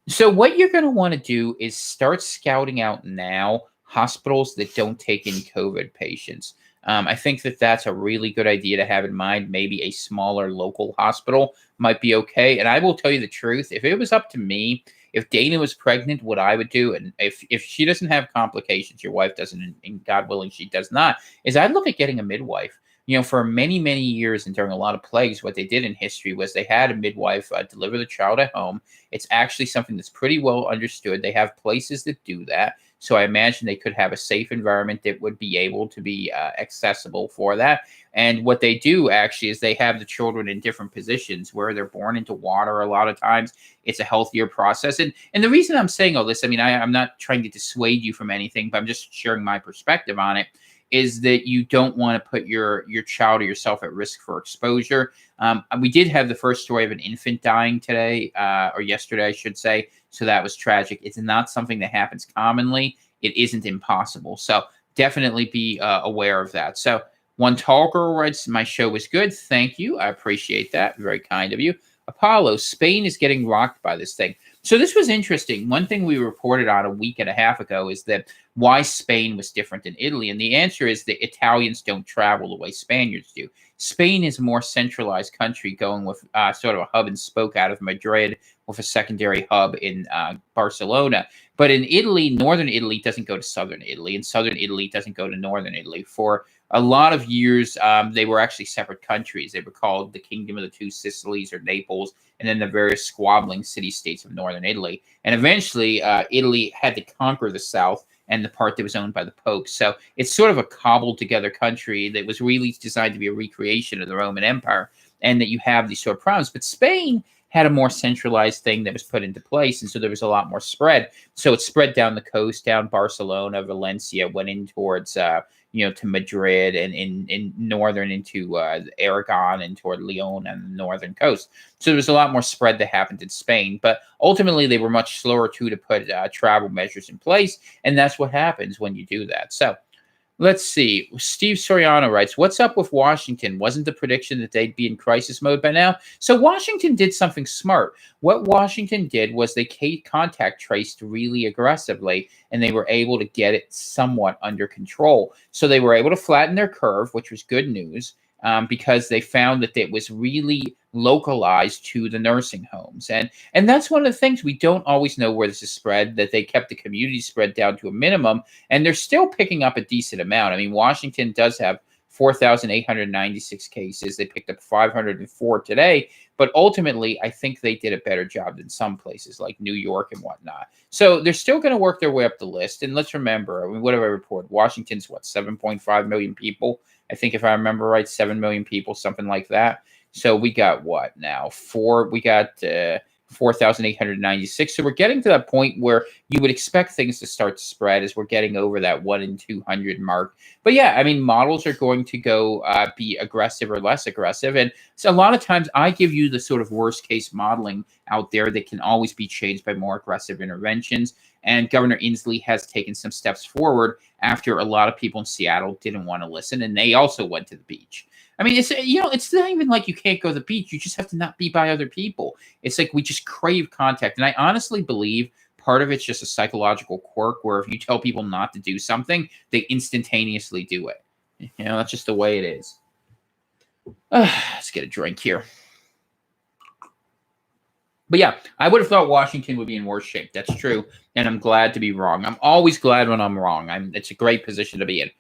So what you're going to want to do is start scouting out now hospitals that don't take in COVID patients. I think that's a really good idea to have in mind. Maybe a smaller local hospital might be okay. And I will tell you the truth. If it was up to me, if Dana was pregnant, what I would do, and if she doesn't have complications, your wife doesn't, and God willing she does not, is I'd look at getting a midwife. For many, many years and during a lot of plagues, what they did in history was they had a midwife deliver the child at home. It's actually something that's pretty well understood. They have places that do that. So I imagine they could have a safe environment that would be able to be accessible for that. And what they do actually is they have the children in different positions where they're born into water a lot of times. It's a healthier process. And the reason I'm saying all this, I mean, I'm not trying to dissuade you from anything, but I'm just sharing my perspective on it, is that you don't want to put your child or yourself at risk for exposure. We did have the first story of an infant dying today, or yesterday, I should say. So that was tragic. It's not something that happens commonly. It isn't impossible. So definitely be aware of that. So one talker writes, my show was good. Thank you. I appreciate that. Very kind of you. Apollo, Spain is getting rocked by this thing. So this was interesting. One thing we reported on a week and a half ago is that why Spain was different than Italy. And the answer is that Italians don't travel the way Spaniards do. Spain is a more centralized country, going with sort of a hub and spoke out of Madrid with a secondary hub in Barcelona. But in Italy, northern Italy doesn't go to southern Italy, and southern Italy doesn't go to northern Italy. For a lot of years, they were actually separate countries. They were called the Kingdom of the Two Sicilies or Naples, and then the various squabbling city-states of northern Italy. And eventually, Italy had to conquer the south and the part that was owned by the Pope. So it's sort of a cobbled together country that was really designed to be a recreation of the Roman Empire. and that you have these sort of problems. But Spain had a more centralized thing that was put into place, and so there was a lot more spread. So it spread down the coast, down Barcelona, Valencia, went in towards to Madrid, and in northern into Aragon and toward Leon and the northern coast. So there was a lot more spread that happened in Spain, but ultimately they were much slower to put travel measures in place, and that's what happens when you do that. So let's see. Steve Soriano writes, "What's up with Washington? Wasn't the prediction that they'd be in crisis mode by now?" So Washington did something smart. What Washington did was they contact traced really aggressively, and they were able to get it somewhat under control. So they were able to flatten their curve, which was good news, because they found that it was really localized to the nursing homes. And that's one of the things we don't always know where this is spread, that they kept the community spread down to a minimum, and they're still picking up a decent amount. I mean, Washington does have 4,896 cases. They picked up 504 today, but ultimately, I think they did a better job than some places like New York and whatnot. So they're still going to work their way up the list. And let's remember, I mean, what have I reported? Washington's 7.5 million people? I think if I remember right, 7 million people, something like that. So we got what now? 4,896. So we're getting to that point where you would expect things to start to spread as we're getting over that 1 in 200 mark. But yeah, I mean, models are going to go be aggressive or less aggressive. And so a lot of times I give you the sort of worst case modeling out there that can always be changed by more aggressive interventions. And Governor Inslee has taken some steps forward after a lot of people in Seattle didn't want to listen, and they also went to the beach. I mean, it's not even like you can't go to the beach. You just have to not be by other people. It's like we just crave contact. And I honestly believe part of it's just a psychological quirk where if you tell people not to do something, they instantaneously do it. That's just the way it is. Let's get a drink here. But yeah, I would have thought Washington would be in worse shape. That's true. And I'm glad to be wrong. I'm always glad when I'm wrong. It's a great position to be in.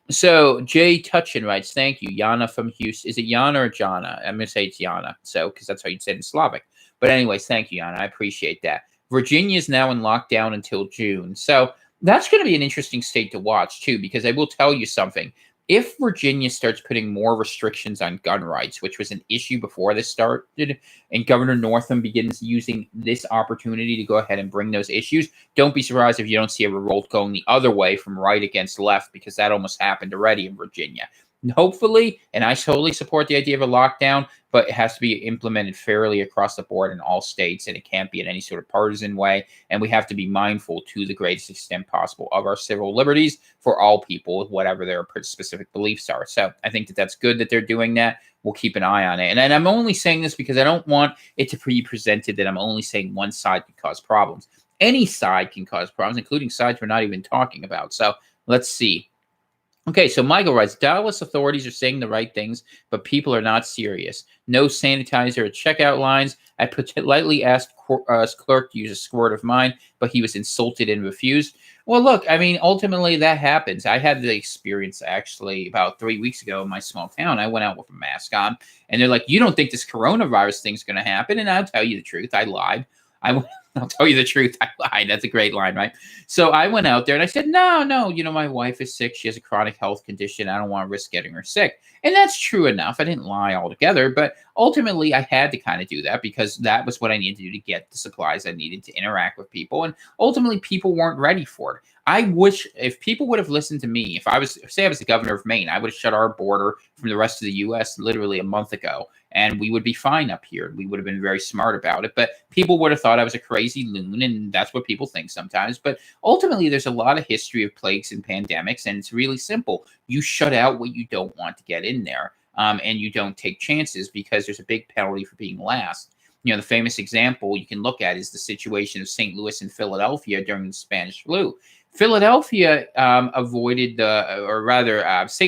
So Jay Tutchin writes, "Thank you, Yana from Houston." Is it Yana or Jana? I'm gonna say it's Yana, so because that's how you'd say it in Slavic. But anyways, thank you, Yana. I appreciate that. Virginia is now in lockdown until June, so that's going to be an interesting state to watch too. Because I will tell you something: if Virginia starts putting more restrictions on gun rights, which was an issue before this started, and Governor Northam begins using this opportunity to go ahead and bring those issues, don't be surprised if you don't see a revolt going the other way from right against left, because that almost happened already in Virginia. And hopefully, and I totally support the idea of a lockdown, but it has to be implemented fairly across the board in all states, and it can't be in any sort of partisan way. And we have to be mindful to the greatest extent possible of our civil liberties for all people, whatever their specific beliefs are. So I think that that's good that they're doing that. We'll keep an eye on it. And I'm only saying this because I don't want it to be presented that I'm only saying one side can cause problems. Any side can cause problems, including sides we're not even talking about. So let's see. Okay, so Michael writes, "Dallas authorities are saying the right things, but people are not serious. No sanitizer at checkout lines. I politely asked clerk to use a squirt of mine, but he was insulted and refused." Well, look, I mean, ultimately that happens. I had the experience actually about 3 weeks ago in my small town. I went out with a mask on, and they're like, "You don't think this coronavirus thing's going to happen?" And I'll tell you the truth. I lied. I'll tell you the truth. I lied. That's a great line, right? So I went out there and I said, no, my wife is sick. She has a chronic health condition. I don't want to risk getting her sick. And that's true enough. I didn't lie altogether, but ultimately I had to kind of do that because that was what I needed to do to get the supplies I needed to interact with people. And ultimately people weren't ready for it. I wish if people would have listened to me, if I was the governor of Maine, I would have shut our border from the rest of the U.S. literally a month ago, and we would be fine up here. We would have been very smart about it, but people would have thought I was a crazy loon, and that's what people think sometimes. But ultimately, there's a lot of history of plagues and pandemics, and it's really simple. You shut out what you don't want to get in there, and you don't take chances because there's a big penalty for being last. The famous example you can look at is the situation of St. Louis and Philadelphia during the Spanish flu. Philadelphia St.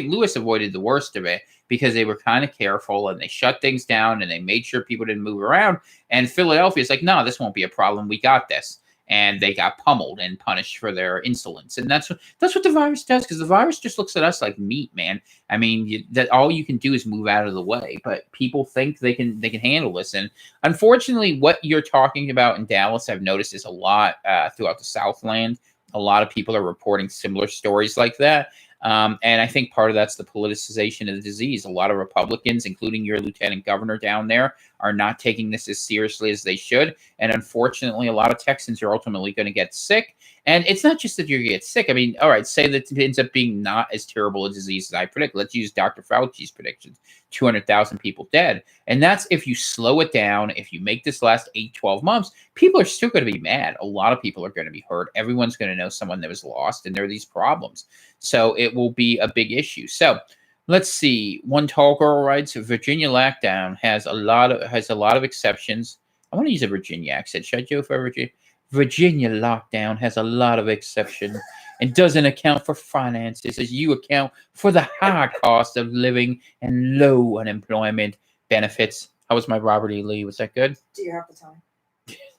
Louis avoided the worst of it because they were kind of careful and they shut things down and they made sure people didn't move around. And Philadelphia is like, no, this won't be a problem. We got this. And they got pummeled and punished for their insolence. And that's what the virus does, because the virus just looks at us like meat, man. I mean, that all you can do is move out of the way, but people think they can handle this. And unfortunately, what you're talking about in Dallas, I've noticed is a lot throughout the Southland. A lot of people are reporting similar stories like that. And I think part of that's the politicization of the disease. A lot of Republicans, including your lieutenant governor down there, are not taking this as seriously as they should. And unfortunately, a lot of Texans are ultimately going to get sick. And it's not just that you're going to get sick. I mean, all right, say that it ends up being not as terrible a disease as I predict. Let's use Dr. Fauci's predictions, 200,000 people dead. And that's if you slow it down, if you make this last 8, 12 months, people are still going to be mad. A lot of people are going to be hurt. Everyone's going to know someone that was lost, and there are these problems. So it will be a big issue. So let's see. One tall girl writes, Virginia lockdown has a lot of exceptions. I want to use a Virginia accent. Should I do it for Virginia? Virginia lockdown has a lot of exceptions and doesn't account for finances as you account for the high cost of living and low unemployment benefits. How was my Robert E. Lee? Was that good? Do you have the time?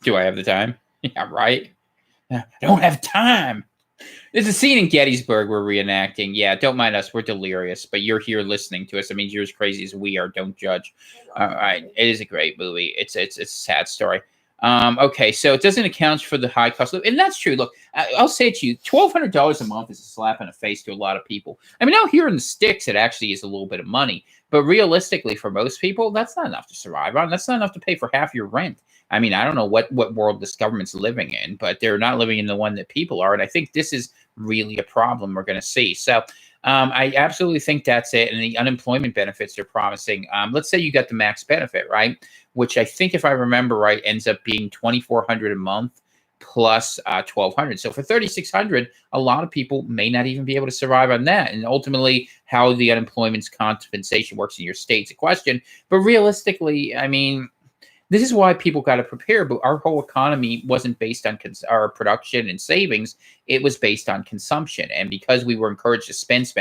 Do I have the time? Yeah, right. I don't have time. There's a scene in Gettysburg we're reenacting. Yeah, don't mind us. We're delirious, but you're here listening to us. That means you're as crazy as we are. Don't judge. All right. It is a great movie. It's a sad story. Okay, so it doesn't account for the high cost of, and that's true. Look, I'll say it to you, $1,200 a month is a slap in the face to a lot of people. I mean, out here in the sticks, it actually is a little bit of money, but realistically, for most people, that's not enough to survive on. That's not enough to pay for half your rent. I mean, I don't know what world this government's living in, but they're not living in the one that people are, and I think this is really a problem we're going to see. So I absolutely think that's it, and the unemployment benefits they're promising. Let's say you got the max benefit, right? Which I think, if I remember right, ends up being $2,400 a month plus $1,200. So for $3,600, a lot of people may not even be able to survive on that. And ultimately, how the unemployment compensation works in your state's a question. But realistically, I mean, this is why people got to prepare, but our whole economy wasn't based on our production and savings. It was based on consumption. And because we were encouraged to spend,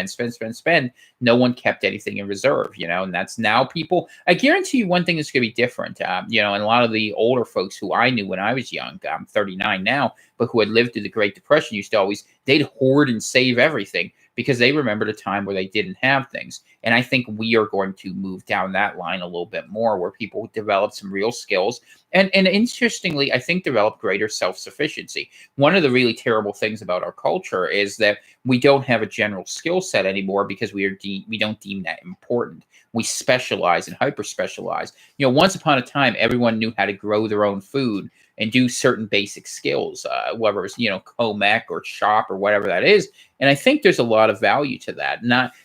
no one kept anything in reserve, and that's now people. I guarantee you one thing is going to be different, and a lot of the older folks who I knew when I was young, I'm 39 now, but who had lived through the Great Depression used to they'd hoard and save everything because they remembered a time where they didn't have things. And I think we are going to move down that line a little bit more, where people develop some real skills and interestingly, I think develop greater self-sufficiency. One of the really terrible things about our culture is that we don't have a general skill set anymore because we don't deem that important. We specialize and hyper specialize. Once upon a time, everyone knew how to grow their own food and do certain basic skills, whether it's, comb or chop or whatever that is. And I think there's a lot of value to that.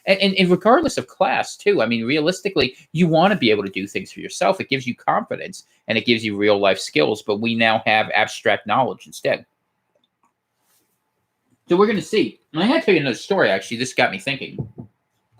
And regardless of class too. I mean, realistically, you want to be able to do things for yourself. It gives you confidence and it gives you real life skills, but we now have abstract knowledge instead. So we're going to see. And I had to tell you another story, actually. This got me thinking.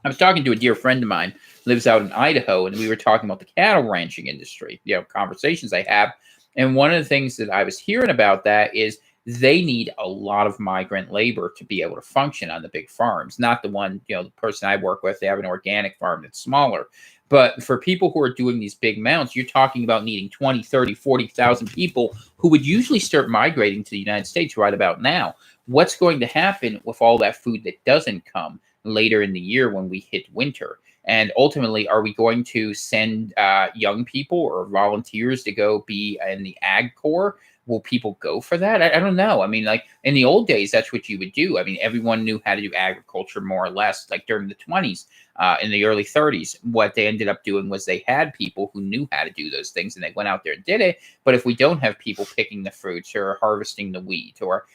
I was talking to a dear friend of mine, lives out in Idaho, and we were talking about the cattle ranching industry, conversations I have. And one of the things that I was hearing about that is they need a lot of migrant labor to be able to function on the big farms. Not the one, the person I work with, they have an organic farm that's smaller. But for people who are doing these big mounts, you're talking about needing 20, 30, 40,000 people who would usually start migrating to the United States right about now. What's going to happen with all that food that doesn't come later in the year when we hit winter? And ultimately, are we going to send young people or volunteers to go be in the Ag Corps? Will people go for that? I don't know. I mean, like in the old days, that's what you would do. I mean, everyone knew how to do agriculture more or less, like during the 20s, in the early 30s. What they ended up doing was they had people who knew how to do those things and they went out there and did it. But if we don't have people picking the fruits or harvesting the wheat or,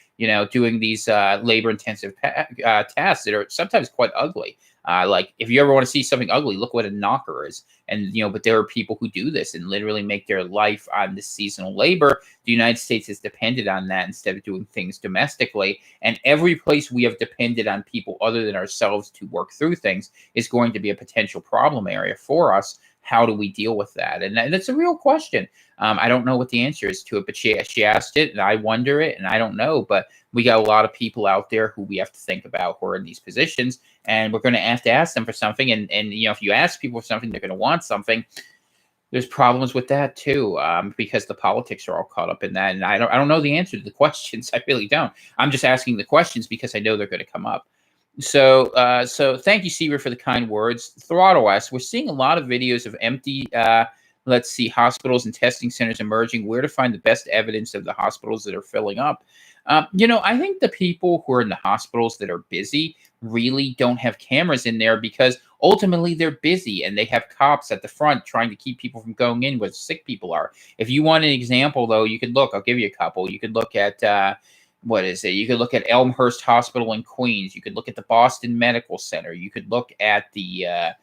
doing these labor intensive tasks that are sometimes quite ugly. Like if you ever want to see something ugly, look what a knocker is. And, but there are people who do this and literally make their life on this seasonal labor. The United States has depended on that instead of doing things domestically. And every place we have depended on people other than ourselves to work through things is going to be a potential problem area for us. How do we deal with that? And that's a real question. I don't know what the answer is to it, but she asked it and I wonder it and I don't know. But we got a lot of people out there who we have to think about who are in these positions. And we're going to have to ask them for something. And if you ask people for something, they're going to want something. There's problems with that too, because the politics are all caught up in that. And I don't know the answer to the questions. I really don't. I'm just asking the questions because I know they're going to come up. So thank you, Seaver, for the kind words. Throttle us. We're seeing a lot of videos of empty Let's see, hospitals and testing centers emerging. Where to find the best evidence of the hospitals that are filling up? I think the people who are in the hospitals that are busy really don't have cameras in there because ultimately they're busy and they have cops at the front trying to keep people from going in where sick people are. If you want an example, though, you could look. I'll give you a couple. You could look at what is it? You could look at Elmhurst Hospital in Queens. You could look at the Boston Medical Center. You could look at the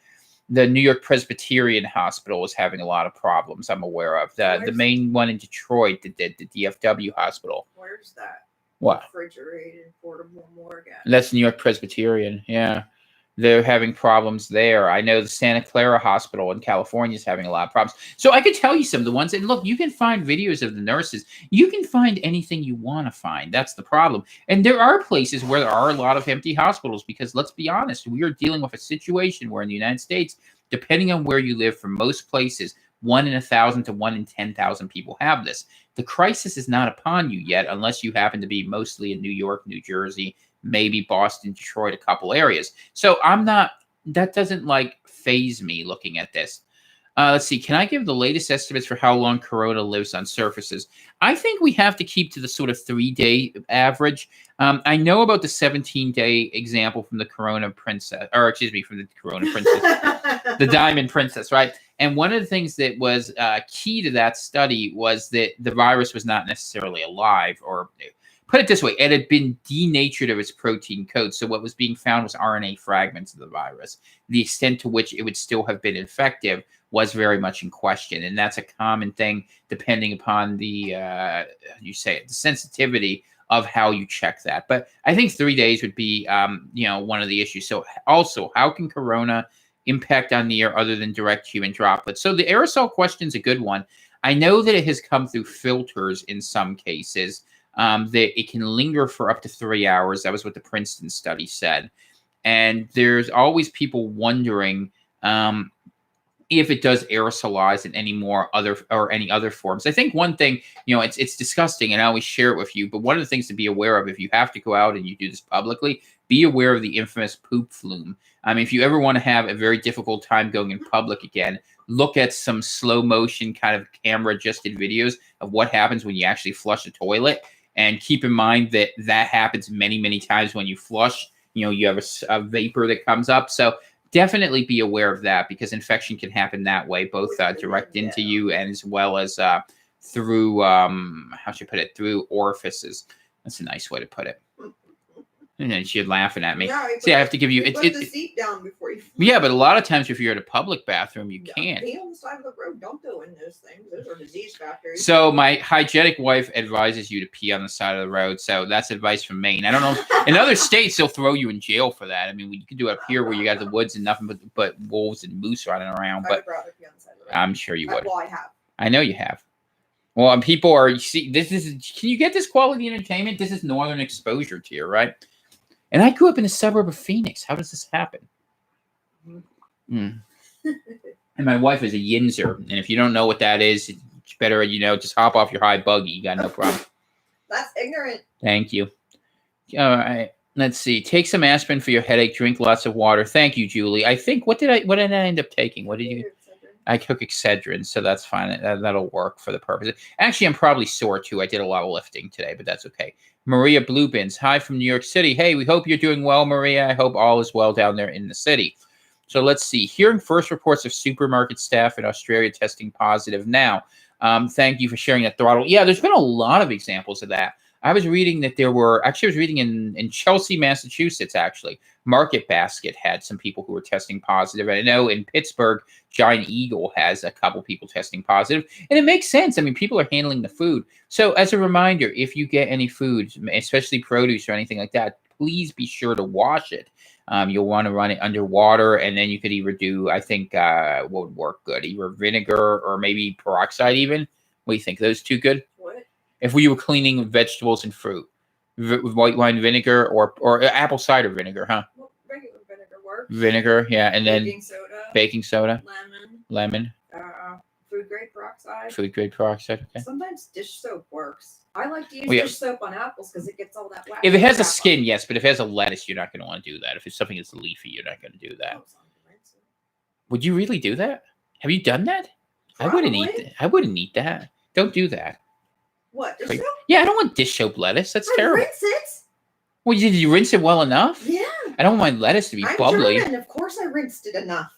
New York Presbyterian Hospital is having a lot of problems. I'm aware of the main one in Detroit, the DFW Hospital. Where's that? What? Refrigerated portable morgue. That's New York Presbyterian. Yeah. They're having problems there. I know the Santa Clara Hospital in California is having a lot of problems. So I could tell you some of the ones. And look, you can find videos of the nurses. You can find anything you want to find. That's the problem. And there are places where there are a lot of empty hospitals because let's be honest, we are dealing with a situation where in the United States, depending on where you live, for most places, 1 in 1,000 to 1 in 10,000 people have this. The crisis is not upon you yet unless you happen to be mostly in New York, New Jersey, maybe Boston, Detroit, a couple areas. So that doesn't like phase me looking at this. Let's see. Can I give the latest estimates for how long corona lives on surfaces? I think we have to keep to the sort of 3-day average. I know about the 17-day example from the Corona Princess, or excuse me, from the Corona Princess, the Diamond Princess, right? And one of the things that was key to that study was that the virus was not necessarily alive, or put it this way, it had been denatured of its protein code. So what was being found was RNA fragments of the virus. The extent to which it would still have been effective was very much in question. And that's a common thing depending upon the sensitivity of how you check that. But I think 3 days would be, one of the issues. So also, how can corona impact on the air other than direct human droplets? So the aerosol question is a good one. I know that it has come through filters in some cases. That it can linger for up to 3 hours. That was what the Princeton study said. And there's always people wondering if it does aerosolize in any other forms. I think one thing, it's disgusting, and I always share it with you, but one of the things to be aware of if you have to go out and you do this publicly, be aware of the infamous poop flume. If you ever want to have a very difficult time going in public again, look at some slow motion kind of camera adjusted videos of what happens when you actually flush a toilet. And keep in mind that happens many, many times when you flush. You have a vapor that comes up. So definitely be aware of that because infection can happen that way, both direct into you and as well as through, through orifices. That's a nice way to put it. And then she's laughing at me. Yeah, see, I have to give you. Put the seat down before you. Yeah, but a lot of times if you're at a public bathroom, you can't. Be on the side of the road. Don't go in those things. Those are disease factors. So my hygienic wife advises you to pee on the side of the road. So that's advice from Maine. I don't know. In other states, they'll throw you in jail for that. I mean, you can do it up here where you got the woods and nothing but wolves and moose running around. But I'm sure you would. Well, I have. I know you have. Well, and people are. You see, this is. Can you get this quality entertainment? This is northern exposure tier, right? And I grew up in a suburb of Phoenix. How does this happen? And my wife is a Yinzer. And if you don't know what that is, it's better, just hop off your high buggy. You got no problem. That's ignorant. Thank you. All right. Let's see. Take some aspirin for your headache. Drink lots of water. Thank you, Julie. I think, what did I end up taking? What did you? I took Excedrin, so that's fine. That'll work for the purpose. Actually, I'm probably sore, too. I did a lot of lifting today, but that's okay. Maria Bluebins, hi from New York City. Hey, we hope you're doing well, Maria. I hope all is well down there in the city. So let's see. Hearing first reports of supermarket staff in Australia testing positive now. Thank you for sharing that throttle. Yeah, there's been a lot of examples of that. I was reading that I was reading in Chelsea, Massachusetts, actually. Market Basket had some people who were testing positive. And I know in Pittsburgh, Giant Eagle has a couple people testing positive. And it makes sense. I mean, people are handling the food. So as a reminder, if you get any food, especially produce or anything like that, please be sure to wash it. You'll want to run it under water, and then you could either do, I think, what would work good? Either vinegar or maybe peroxide even. What do you think? Those two good? What? If we were cleaning vegetables and fruit, with white wine vinegar or apple cider vinegar, huh? Well, regular vinegar works. Vinegar, yeah, and then baking soda, lemon, food grade peroxide. Food grade peroxide. Okay. Sometimes dish soap works. I like to use dish soap on apples because it gets all that wax. If it has a skin, yes, but if it has a lettuce, you're not going to want to do that. If it's something that's leafy, you're not going to do that. Would you really do that? Have you done that? I wouldn't eat. I wouldn't eat that. Don't do that. What? Dish Like, soap? yeah, I don't want dish soap lettuce. That's I terrible. rinse it. Well, did you rinse it well enough? Yeah. I don't want my lettuce to be I'm bubbly. German. Of course I rinsed it enough.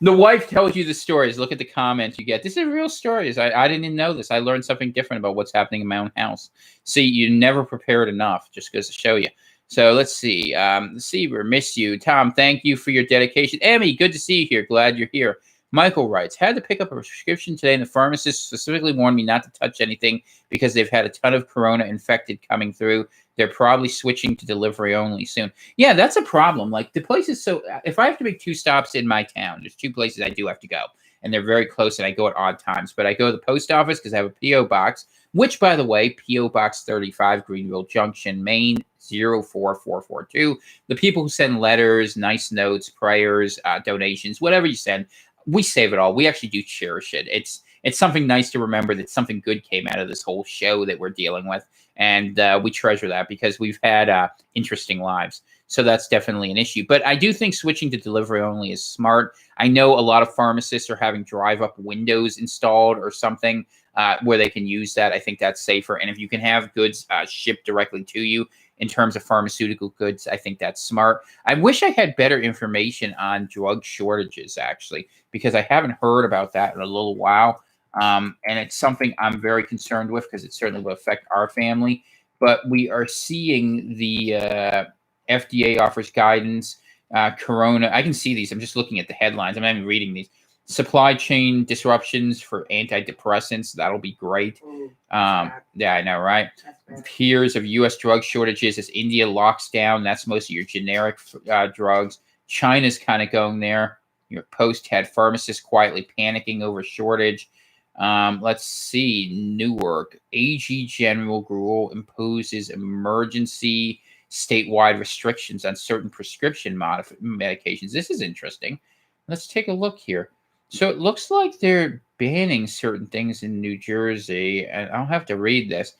The wife tells you the stories. Look at the comments you get. This is real stories. I didn't even know this. I learned something different about what's happening in my own house. See, you never prepared enough. Just goes to show you. So let's see. Seaver, miss you. Tom, thank you for your dedication. Emmy, good to see you here. Glad you're here. Michael writes, had to pick up a prescription today, and the pharmacist specifically warned me not to touch anything because they've had a ton of corona infected coming through. They're probably switching to delivery only soon. Yeah, that's a problem. Like the places. So if I have to make 2 stops in my town, there's 2 places I do have to go, and they're very close, and I go at odd times. But I go to the post office because I have a P.O. box, which, by the way, P.O. Box 35, Greenville Junction, Maine, 04442. The people who send letters, nice notes, prayers, donations, whatever you send, we save it all. We actually do cherish it. It's something nice to remember that something good came out of this whole show that we're dealing with. And we treasure that because we've had interesting lives. So that's definitely an issue. But I do think switching to delivery only is smart. I know a lot of pharmacists are having drive-up windows installed or something where they can use that. I think that's safer. And if you can have goods shipped directly to you in terms of pharmaceutical goods, I think that's smart. I wish I had better information on drug shortages, actually, because I haven't heard about that in a little while. And it's something I'm very concerned with because it certainly will affect our family. But we are seeing the FDA offers guidance. Corona, I can see these. I'm just looking at the headlines. I'm not even reading these. Supply chain disruptions for antidepressants. That'll be great. Yeah, I know, right? Fears of U.S. drug shortages as India locks down. That's most of your generic drugs. China's kind of going there. Your Post had pharmacists quietly panicking over shortage. Let's see. Newark. AG General Gruel imposes emergency statewide restrictions on certain prescription medications. This is interesting. Let's take a look here. So it looks like they're banning certain things in New Jersey, and I'll have to read this.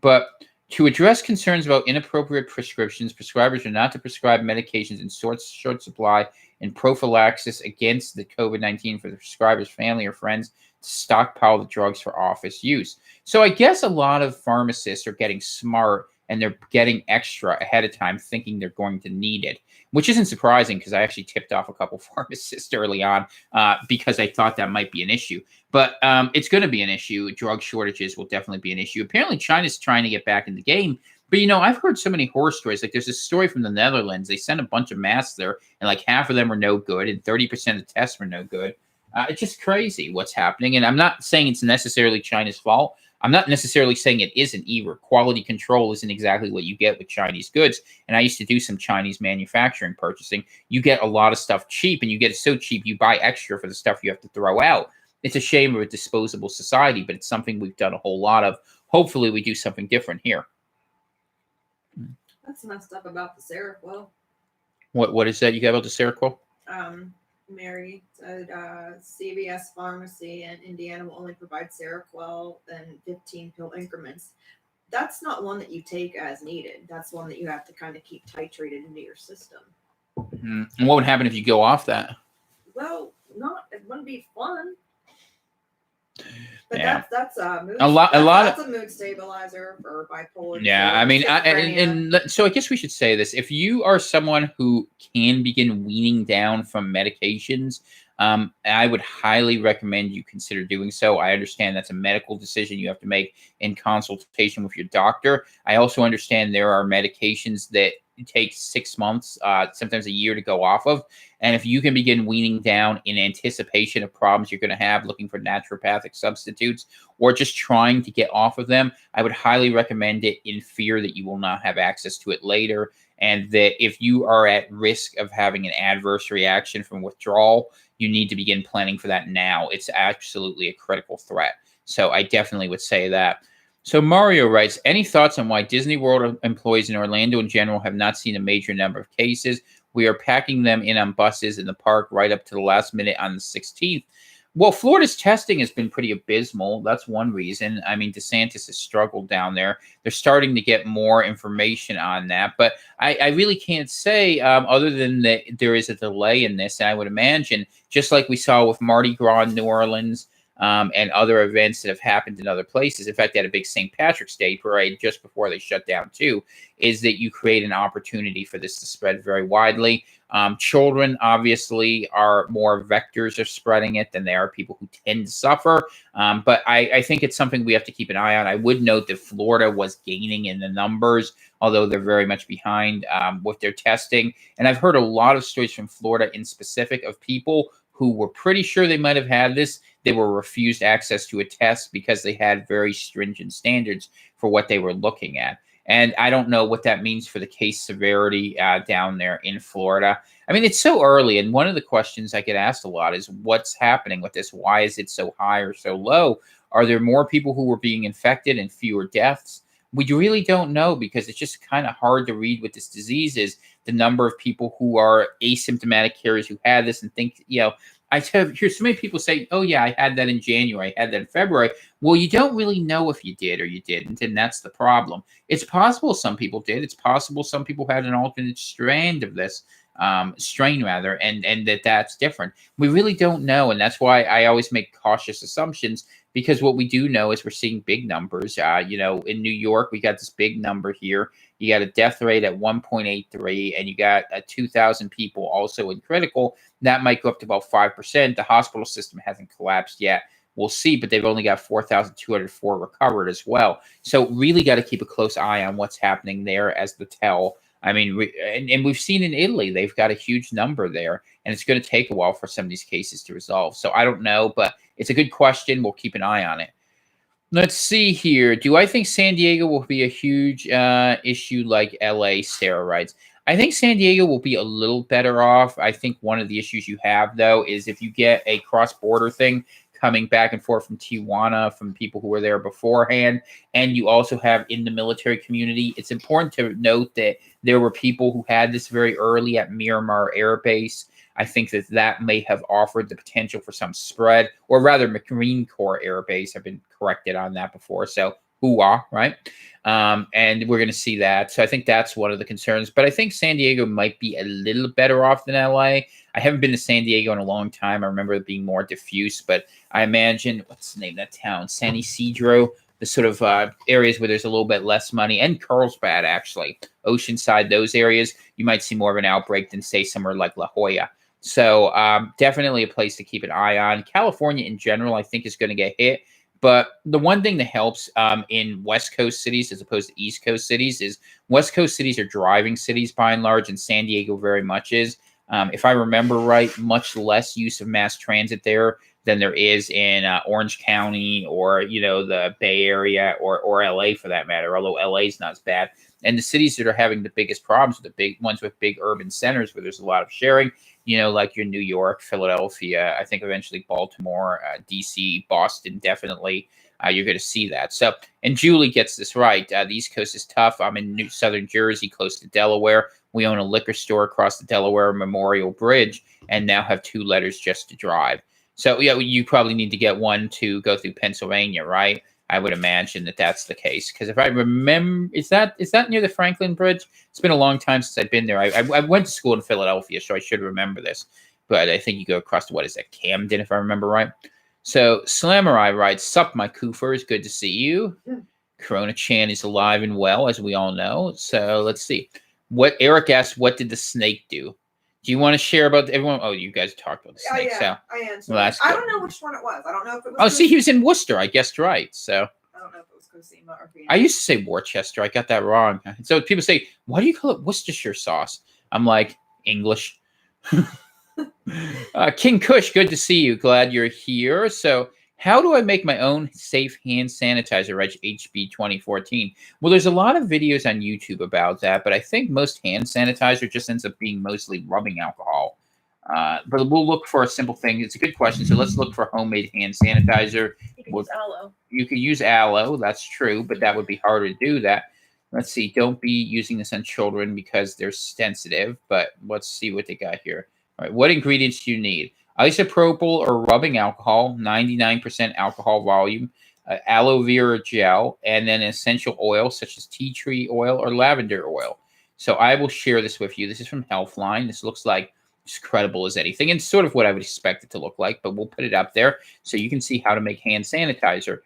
But to address concerns about inappropriate prescriptions, prescribers are not to prescribe medications in short supply and prophylaxis against the COVID-19 for the prescriber's family or friends to stockpile the drugs for office use. So I guess a lot of pharmacists are getting smart and they're getting extra ahead of time thinking they're going to need it, which isn't surprising because I actually tipped off a couple pharmacists early on because I thought that might be an issue. But it's going to be an issue. Drug shortages will definitely be an issue. Apparently, China's trying to get back in the game. But, I've heard so many horror stories. Like there's a story from the Netherlands. They sent a bunch of masks there, and like half of them were no good, and 30% of the tests were no good. It's just crazy what's happening. And I'm not saying it's necessarily China's fault. I'm not necessarily saying it isn't either. Quality control isn't exactly what you get with Chinese goods. And I used to do some Chinese manufacturing purchasing. You get a lot of stuff cheap, and you get it so cheap you buy extra for the stuff you have to throw out. It's a shame of a disposable society, but it's something we've done a whole lot of. Hopefully we do something different here. That's messed up about the Seroquel. What is that you got about the Seroquel? Mary said CVS Pharmacy in Indiana will only provide Seroquel in 15 pill increments. That's not one that you take as needed. That's one that you have to kind of keep titrated into your system. Mm-hmm. And what would happen if you go off that? Well, it wouldn't be fun. But yeah. that's a mood. That's a mood stabilizer for bipolar. Yeah, I mean, and so I guess we should say this: if you are someone who can begin weaning down from medications, I would highly recommend you consider doing so. I understand that's a medical decision you have to make in consultation with your doctor. I also understand there are medications that take 6 months, sometimes a year to go off of. And if you can begin weaning down in anticipation of problems you're going to have, looking for naturopathic substitutes, or just trying to get off of them, I would highly recommend it in fear that you will not have access to it later. And that if you are at risk of having an adverse reaction from withdrawal, you need to begin planning for that now. It's absolutely a critical threat. So I definitely would say that. So Mario writes, any thoughts on why Disney World employees in Orlando in general have not seen a major number of cases? We are packing them in on buses in the park right up to the last minute on the 16th. Well, Florida's testing has been pretty abysmal. That's one reason. I mean, DeSantis has struggled down there. They're starting to get more information on that, but I really can't say other than that there is a delay in this. And I would imagine, just like we saw with Mardi Gras in New Orleans and other events that have happened in other places. In fact, they had a big St. Patrick's Day parade just before they shut down too, is that you create an opportunity for this to spread very widely. Children obviously are more vectors of spreading it than they are people who tend to suffer. But I think it's something we have to keep an eye on. I would note that Florida was gaining in the numbers, although they're very much behind with their testing. And I've heard a lot of stories from Florida in specific of people who were pretty sure they might have had this. They were refused access to a test because they had very stringent standards for what they were looking at. And I don't know what that means for the case severity down there in Florida. I mean, it's so early. And one of the questions I get asked a lot is what's happening with this? Why is it so high or so low? Are there more people who were being infected and fewer deaths? We really don't know because it's just kind of hard to read what this disease is. The number of people who are asymptomatic carriers who had this and think, I hear so many people say, oh, yeah, I had that in January. I had that in February. Well, you don't really know if you did or you didn't, and that's the problem. It's possible some people did. It's possible some people had an alternate strain of this, and that's different. We really don't know, and that's why I always make cautious assumptions because what we do know is we're seeing big numbers. In New York, we got this big number here. You got a death rate at 1.83, and you got 2,000 people also in critical. That might go up to about 5%. The hospital system hasn't collapsed yet. We'll see, but they've only got 4,204 recovered as well. So really got to keep a close eye on what's happening there as the tell. I mean, and we've seen in Italy, they've got a huge number there, and it's going to take a while for some of these cases to resolve. So I don't know, but it's a good question. We'll keep an eye on it. Let's see here. Do I think San Diego will be a huge issue like LA, Sarah writes? I think San Diego will be a little better off. I think one of the issues you have, though, is if you get a cross-border thing coming back and forth from Tijuana, from people who were there beforehand, and you also have in the military community, it's important to note that there were people who had this very early at Miramar Air Base. I think that may have offered the potential for some spread, or rather Marine Corps Air Base. I've been corrected on that before. So, hoo-ah, right? And we're going to see that. So I think that's one of the concerns. But I think San Diego might be a little better off than LA. I haven't been to San Diego in a long time. I remember it being more diffuse. But I imagine, what's the name of that town? San Isidro, the sort of areas where there's a little bit less money, and Carlsbad, actually. Oceanside, those areas, you might see more of an outbreak than, say, somewhere like La Jolla. So definitely a place to keep an eye on. California in general, I think, is going to get hit. But the one thing that helps in West Coast cities as opposed to East Coast cities is West Coast cities are driving cities by and large, and San Diego very much is. If I remember right, much less use of mass transit there than there is in Orange County or, the Bay Area or LA for that matter, although LA is not as bad. And the cities that are having the biggest problems are the big ones with big urban centers where there's a lot of sharing, like your New York, Philadelphia, I think eventually Baltimore, DC, Boston, definitely. You're going to see that. So, and Julie gets this right. The East Coast is tough. I'm in southern Jersey, close to Delaware. We own a liquor store across the Delaware Memorial Bridge and now have 2 letters just to drive. So, yeah, you probably need to get one to go through Pennsylvania, right? I would imagine that that's the case. Because if I remember, is that near the Franklin Bridge? It's been a long time since I've been there. I went to school in Philadelphia, so I should remember this. But I think you go across to, what is that, Camden, if I remember right? So Slamurai writes, sup, my Koofers, good to see you. Yeah. Corona Chan is alive and well, as we all know. So let's see. What Eric asked, what did the snake do? Do you want to share about everyone? Oh, you guys talked about the snake. Yeah, so I answered. Well, I don't know which one it was. I don't know if it was. Oh, see, he was in Worcester. I guessed right. So I don't know if it was Cosima or Phoenix. I used to say Worcester. I got that wrong. So people say, why do you call it Worcestershire sauce? I'm like, English. King Kush, good to see you. Glad you're here. So how do I make my own safe hand sanitizer, Reg HB 2014? Well, there's a lot of videos on YouTube about that, but I think most hand sanitizer just ends up being mostly rubbing alcohol. But we'll look for a simple thing. It's a good question. So let's look for homemade hand sanitizer. You can use aloe. You could use aloe. That's true, but that would be harder to do that. Let's see. Don't be using this on children because they're sensitive, but let's see what they got here. All right. What ingredients do you need? isopropyl or rubbing alcohol, 99% alcohol volume, aloe vera gel, and then essential oils such as tea tree oil or lavender oil. So I will share this with you. This is from Healthline. This looks like as credible as anything, and sort of what I would expect it to look like, but we'll put it up there so you can see how to make hand sanitizer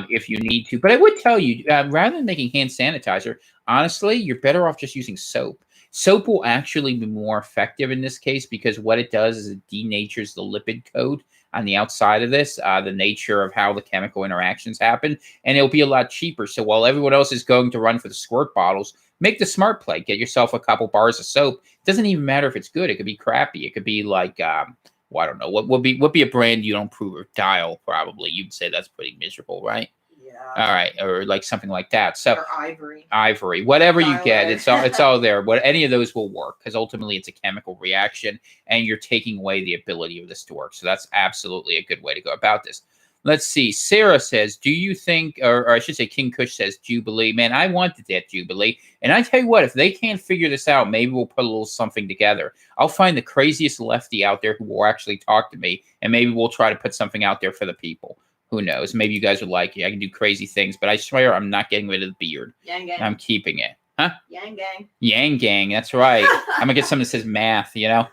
if you need to. But I would tell you, rather than making hand sanitizer, honestly, you're better off just using soap. Soap will actually be more effective in this case because what it does is it denatures the lipid coat on the outside of this, the nature of how the chemical interactions happen, and it'll be a lot cheaper. So while everyone else is going to run for the squirt bottles, make the smart play. Get yourself a couple bars of soap. It doesn't even matter if it's good. It could be crappy. It could be like, well, I don't know. What would be a brand you don't approve of? Dial, probably. You'd say that's pretty miserable, right? Yeah. All right, or like something like that. So Or ivory. Ivory, whatever you Dial get, it. it's all there. What any of those will work because ultimately it's a chemical reaction, and you're taking away the ability of this to work. So that's absolutely a good way to go about this. Let's see. Sarah says, "Do you think, or I should say, King Kush says, Jubilee. Man, I wanted that Jubilee, and I tell you what, if they can't figure this out, maybe we'll put a little something together. I'll find the craziest lefty out there who will actually talk to me, and maybe we'll try to put something out there for the people." Who knows? Maybe you guys would like it. I can do crazy things, but I swear I'm not getting rid of the beard. Yang gang. I'm keeping it. Huh? Yang gang. Yang gang. That's right. I'm going to get something that says math, you know?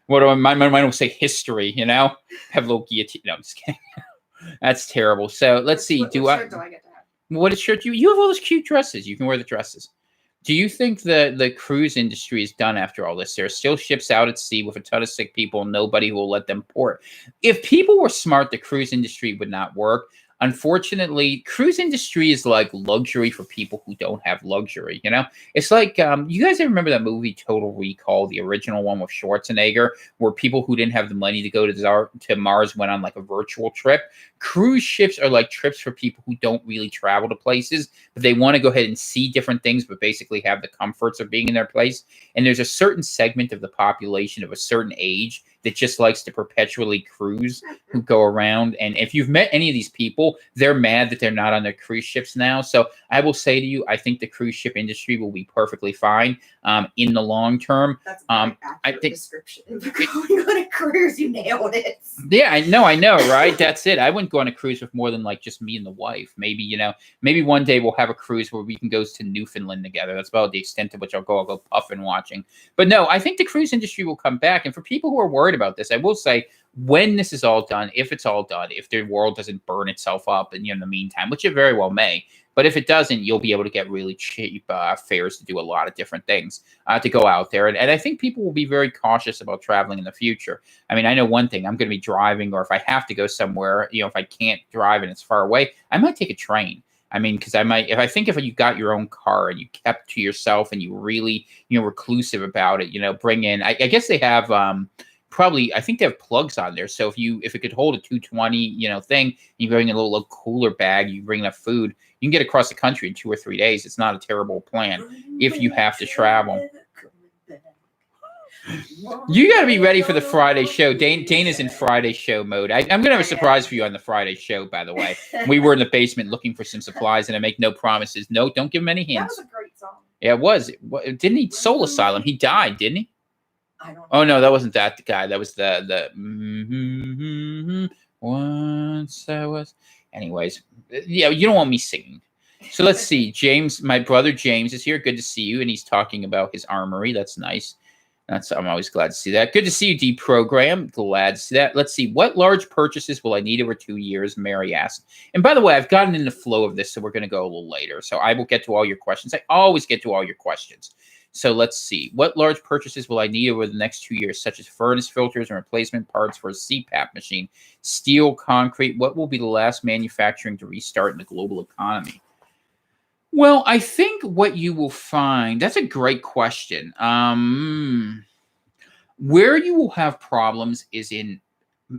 What do my mind will say history, you know? Have a little guillotine. No, I'm just kidding. That's terrible. So let's see. What shirt do I get to have? What shirt do you have all those cute dresses. You can wear the dresses. Do you think the cruise industry is done after all this? There are still ships out at sea with a ton of sick people, and nobody will let them port. If people were smart, the cruise industry would not work. Unfortunately, cruise industry is like luxury for people who don't have luxury, you know? It's like, you guys ever remember that movie Total Recall, the original one with Schwarzenegger, where people who didn't have the money to go to Mars went on like a virtual trip? Cruise ships are like trips for people who don't really travel to places, but they want to go ahead and see different things, but basically have the comforts of being in their place. And there's a certain segment of the population of a certain age that just likes to perpetually cruise, who go around. And if you've met any of these people, they're mad that they're not on their cruise ships now. So I will say to you, I think the cruise ship industry will be perfectly fine in the long term. That's a very accurate description. Going on a cruise, you nailed it. Yeah, I know, right? That's it. I wouldn't go on a cruise with more than like just me and the wife. Maybe, you know, maybe one day we'll have a cruise where we can go to Newfoundland together. That's about the extent to which I'll go puffin watching. But no, I think the cruise industry will come back. And for people who are worried about this, I will say, when this is all done, if it's all done, if the world doesn't burn itself up in the meantime, which it very well may, but if it doesn't, you'll be able to get really cheap fares to do a lot of different things to go out there. And I think people will be very cautious about traveling in the future. I mean, I know one thing, I'm going to be driving, or if I have to go somewhere, if I can't drive and it's far away, I might take a train. I mean, because if you got your own car and you kept to yourself and you really, reclusive about it, bring in, I guess they have, probably, I think they have plugs on there. So if it could hold a 220, thing, you bring a little cooler bag, you bring enough food, you can get across the country in 2 or 3 days. It's not a terrible plan if you have to travel. You got to be ready for the Friday show. Dana's in Friday show mode. I'm going to have a surprise for you on the Friday show, by the way. We were in the basement looking for some supplies, and I make no promises. No, don't give him any hints. That was a great song. Yeah, it was. Didn't he? Soul Asylum. He died, didn't he? I don't know. Oh, no, that wasn't that guy. That was the once I was. Anyways, yeah, you don't want me singing. So let's see. James, my brother James is here. Good to see you. And he's talking about his armory. That's nice. I'm always glad to see that. Good to see you, Deprogram. Glad to see that. Let's see. What large purchases will I need over 2 years? Mary asked. And by the way, I've gotten in the flow of this, so we're going to go a little later. So I will get to all your questions. I always get to all your questions. So let's see. What large purchases will I need over the next 2 years, such as furnace filters and replacement parts for a CPAP machine? Steel, concrete. What will be the last manufacturing to restart in the global economy? Well, I think what you will find, that's a great question. Where you will have problems is in,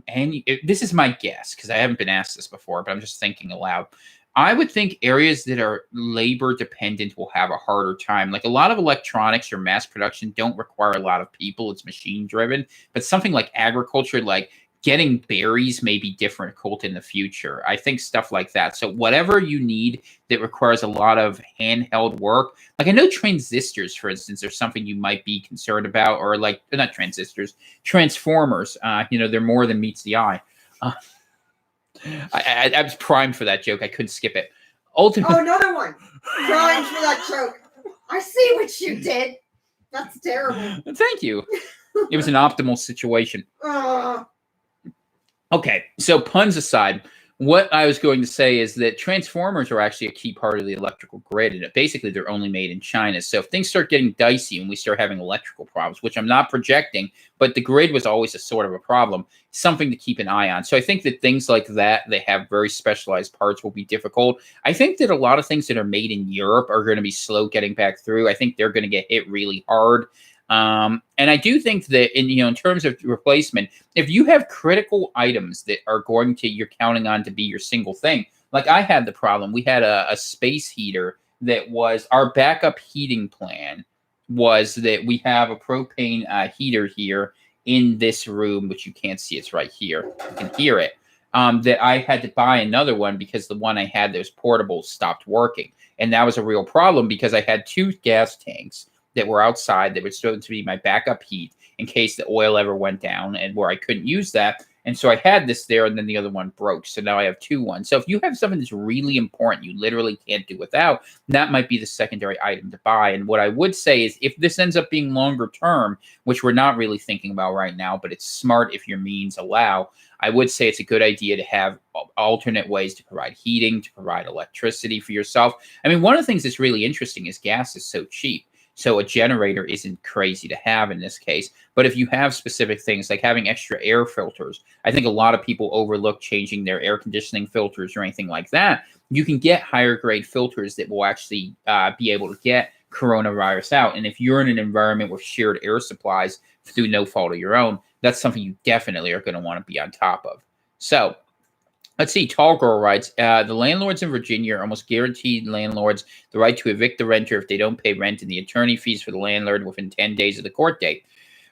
and this is my guess, because I haven't been asked this before, but I'm just thinking aloud. I would think areas that are labor dependent will have a harder time. Like a lot of electronics or mass production don't require a lot of people. It's machine driven. But something like agriculture, like getting berries may be difficult in the future. I think stuff like that. So whatever you need that requires a lot of handheld work, like I know transistors, for instance, are something you might be concerned about, or like not transistors, transformers. They're more than meets the eye. Uh, I was primed for that joke. I couldn't skip it. Ultimately, Oh, another one. Crying for that joke. I see what you did. That's terrible. thank you. It was an optimal situation. Uh, Okay, so puns aside, what I was going to say is that transformers are actually a key part of the electrical grid, and basically they're only made in China. So if things start getting dicey and we start having electrical problems, which I'm not projecting, but the grid was always a sort of a problem, something to keep an eye on. So I think that things like that, they have very specialized parts, will be difficult. I think that a lot of things that are made in Europe are going to be slow getting back through. I think they're going to get hit really hard. And I do think that in terms of replacement, if you have critical items that are you're counting on to be your single thing, like I had the problem, we had a space heater that was our backup heating plan was that we have a propane heater here in this room, which you can't see, it's right here. You can hear it. That I had to buy another one because the one I had that was portable stopped working. And that was a real problem because I had 2 gas tanks that were outside that were supposed to be my backup heat in case the oil ever went down and where I couldn't use that. And so I had this there and then the other one broke. So now I have 2 ones. So if you have something that's really important, you literally can't do without, that might be the secondary item to buy. And what I would say is if this ends up being longer term, which we're not really thinking about right now, but it's smart if your means allow, I would say it's a good idea to have alternate ways to provide heating, to provide electricity for yourself. I mean, one of the things that's really interesting is gas is so cheap. So a generator isn't crazy to have in this case. But if you have specific things like having extra air filters, I think a lot of people overlook changing their air conditioning filters or anything like that. You can get higher grade filters that will actually be able to get coronavirus out. And if you're in an environment with shared air supplies through no fault of your own, that's something you definitely are going to want to be on top of. So let's see. Tall Girl writes, the landlords in Virginia are almost guaranteed landlords the right to evict the renter if they don't pay rent and the attorney fees for the landlord within 10 days of the court date.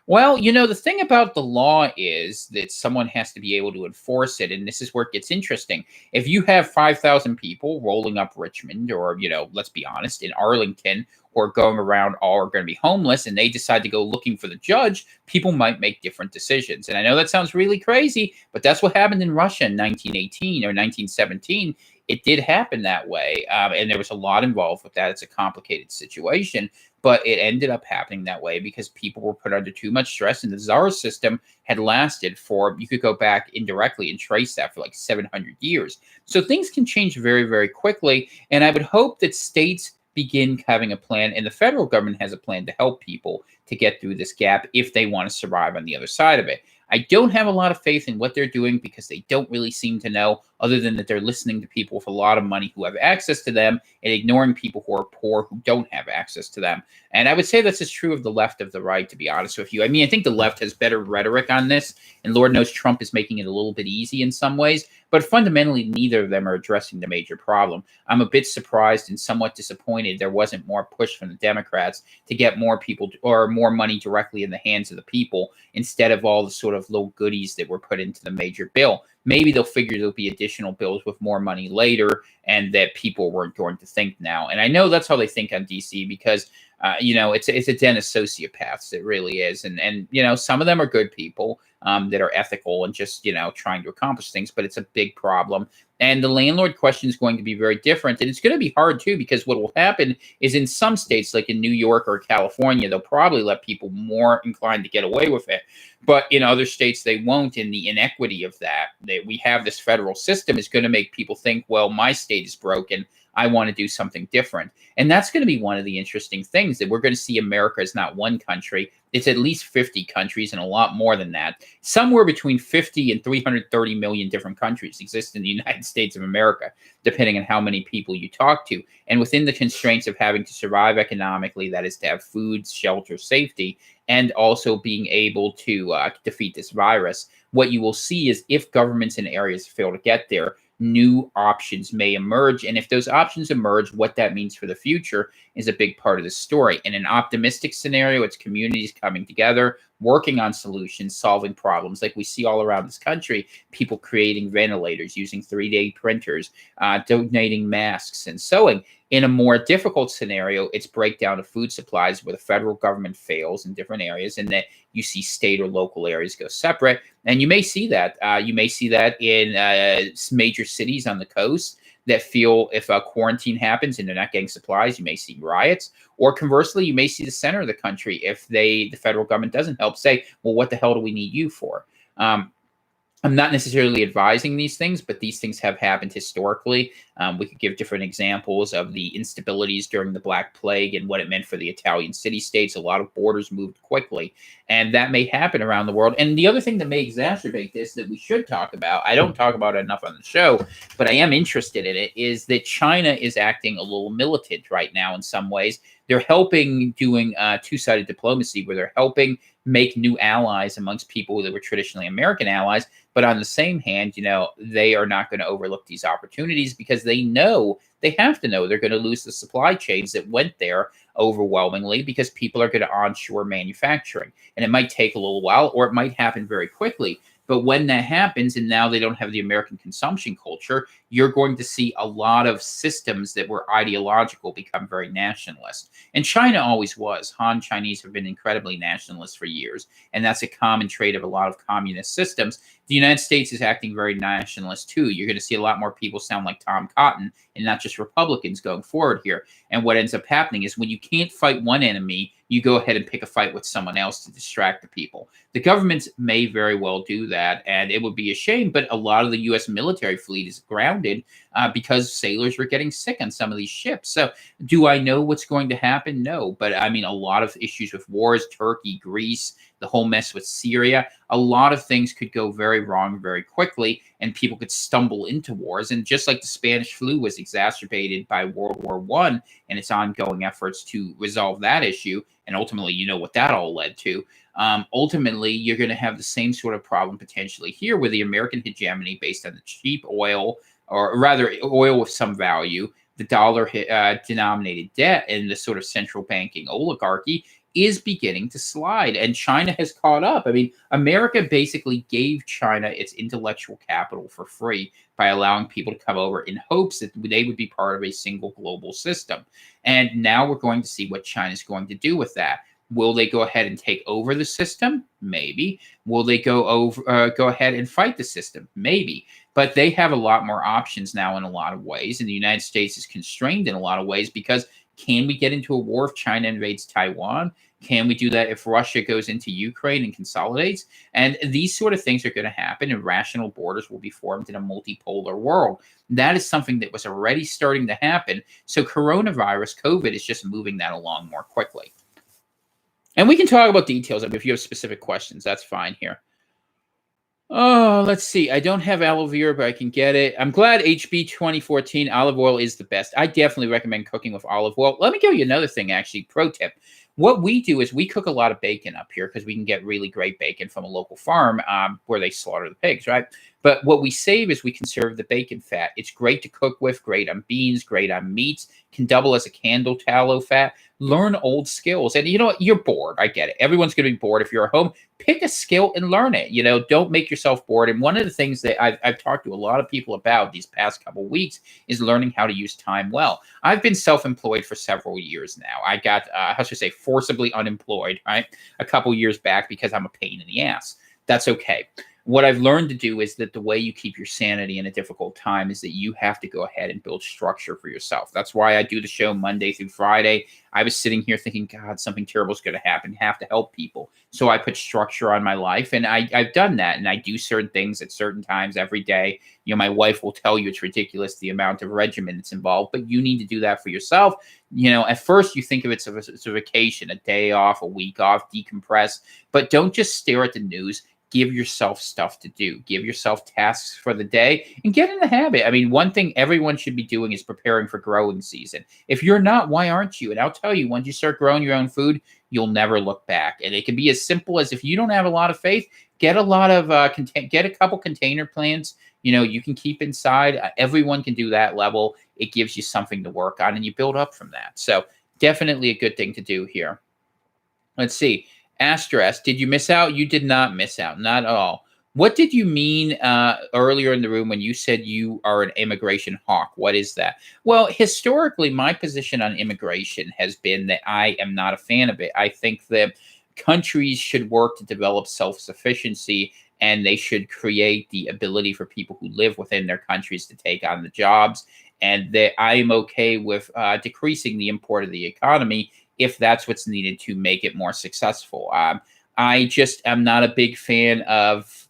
Well, the thing about the law is that someone has to be able to enforce it. And this is where it gets interesting. If you have 5,000 people rolling up Richmond or, let's be honest, in Arlington, or going around all are going to be homeless and they decide to go looking for the judge, people might make different decisions. And I know that sounds really crazy, but that's what happened in Russia in 1918 or 1917. It did happen that way. And there was a lot involved with that. It's a complicated situation, but it ended up happening that way because people were put under too much stress. And the Tsar system had lasted you could go back indirectly and trace that for like 700 years. So things can change very, very quickly. And I would hope that states begin having a plan, and the federal government has a plan to help people to get through this gap if they want to survive on the other side of it. I don't have a lot of faith in what they're doing because they don't really seem to know, other than that they're listening to people with a lot of money who have access to them and ignoring people who are poor who don't have access to them. And I would say that's as true of the left of the right, to be honest with you. I mean, I think the left has better rhetoric on this, and Lord knows Trump is making it a little bit easy in some ways, but fundamentally, neither of them are addressing the major problem. I'm a bit surprised and somewhat disappointed there wasn't more push from the Democrats to get more people or more money directly in the hands of the people instead of all the sort of little goodies that were put into the major bill. Maybe they'll figure there'll be additional bills with more money later and that people weren't going to think now. And I know that's how they think on DC because, it's a den of sociopaths. It really is. And some of them are good people that are ethical and just, trying to accomplish things, but it's a big problem. And the landlord question is going to be very different. And it's going to be hard, too, because what will happen is in some states, like in New York or California, they'll probably let people more inclined to get away with it. But in other states, they won't. And the inequity of that we have this federal system is going to make people think, well, my state is broken. I want to do something different. And that's going to be one of the interesting things, that we're going to see America as not one country. It's at least 50 countries and a lot more than that. Somewhere between 50 and 330 million different countries exist in the United States of America, depending on how many people you talk to. And within the constraints of having to survive economically, that is to have food, shelter, safety, and also being able to defeat this virus, what you will see is if governments in areas fail to get there, new options may emerge. And if those options emerge, what that means for the future is a big part of the story. In an optimistic scenario, it's communities coming together, working on solutions, solving problems like we see all around this country, people creating ventilators, using 3D printers, donating masks and sewing. In a more difficult scenario, it's breakdown of food supplies where the federal government fails in different areas and that you see state or local areas go separate. And you may see that. You may see that in major cities on the coast that feel if a quarantine happens and they're not getting supplies, you may see riots. Or conversely, you may see the center of the country if the federal government doesn't help say, well, what the hell do we need you for? I'm not necessarily advising these things, but these things have happened historically. We could give different examples of the instabilities during the Black Plague and what it meant for the Italian city-states. A lot of borders moved quickly, and that may happen around the world. And the other thing that may exacerbate this that we should talk about, I don't talk about it enough on the show, but I am interested in it, is that China is acting a little militant right now in some ways. They're helping doing two-sided diplomacy where they're helping make new allies amongst people that were traditionally American allies. But on the same hand, they are not going to overlook these opportunities because they have to know they're going to lose the supply chains that went there overwhelmingly because people are going to onshore manufacturing. And it might take a little while or it might happen very quickly. But when that happens, and now they don't have the American consumption culture, you're going to see a lot of systems that were ideological become very nationalist. And China always was. Han Chinese have been incredibly nationalist for years. And that's a common trait of a lot of communist systems. The United States is acting very nationalist too. You're going to see a lot more people sound like Tom Cotton and not just Republicans going forward here. And what ends up happening is when you can't fight one enemy, you go ahead and pick a fight with someone else to distract the people. The governments may very well do that, and it would be a shame, but a lot of the U.S. military fleet is grounded because sailors were getting sick on some of these ships. So do I know what's going to happen? No, but I mean, a lot of issues with wars, Turkey, Greece, the whole mess with Syria, a lot of things could go very wrong very quickly, and people could stumble into wars. And just like the Spanish flu was exacerbated by World War I and its ongoing efforts to resolve that issue, and ultimately, you know what that all led to. Ultimately, you're going to have the same sort of problem potentially here with the American hegemony based on the cheap oil, or rather oil with some value, the dollar denominated debt, and the sort of central banking oligarchy is beginning to slide, and China has caught up. I mean, America basically gave China its intellectual capital for free by allowing people to come over in hopes that they would be part of a single global system. And now we're going to see what China's going to do with that. Will they go ahead and take over the system? Maybe. Will they go ahead and fight the system? Maybe. But they have a lot more options now in a lot of ways, and the United States is constrained in a lot of ways because can we get into a war if China invades Taiwan? Can we do that if Russia goes into Ukraine and consolidates? And these sort of things are going to happen, and rational borders will be formed in a multipolar world. That is something that was already starting to happen. So coronavirus, COVID, is just moving that along more quickly. And we can talk about details. I mean, if you have specific questions, that's fine here. Oh, let's see. I don't have aloe vera, but I can get it. I'm glad HB 2014 olive oil is the best. I definitely recommend cooking with olive oil. Let me give you another thing, actually. Pro tip. What we do is we cook a lot of bacon up here because we can get really great bacon from a local farm where they slaughter the pigs, right? But what we save is we conserve the bacon fat. It's great to cook with, great on beans, great on meats, can double as a candle tallow fat. Learn old skills. And you know what? You're bored. I get it. Everyone's going to be bored if you're at home. Pick a skill and learn it. Don't make yourself bored. And one of the things that I've talked to a lot of people about these past couple of weeks is learning how to use time well. I've been self-employed for several years now. I got, forcibly unemployed, right? A couple years back because I'm a pain in the ass. That's okay. What I've learned to do is that the way you keep your sanity in a difficult time is that you have to go ahead and build structure for yourself. That's why I do the show Monday through Friday. I was sitting here thinking, God, something terrible is going to happen. I have to help people. So I put structure on my life, and I've done that. And I do certain things at certain times every day. My wife will tell you it's ridiculous the amount of regimen that's involved, but you need to do that for yourself. At first you think of it as a vacation, a day off, a week off, decompress, but don't just stare at the news. Give yourself stuff to do. Give yourself tasks for the day and get in the habit. I mean, one thing everyone should be doing is preparing for growing season. If you're not, why aren't you? And I'll tell you, once you start growing your own food, you'll never look back. And it can be as simple as if you don't have a lot of faith, get a lot of get a couple container plants. You can keep inside. Everyone can do that level. It gives you something to work on, and you build up from that. So definitely a good thing to do here. Let's see. Asterisk, did you miss out? You did not miss out, not at all. What did you mean earlier in the room when you said you are an immigration hawk? What is that? Well, historically, my position on immigration has been that I am not a fan of it. I think that countries should work to develop self sufficiency, and they should create the ability for people who live within their countries to take on the jobs. And that I am okay with decreasing the import of the economy if that's what's needed to make it more successful. I just am not a big fan of.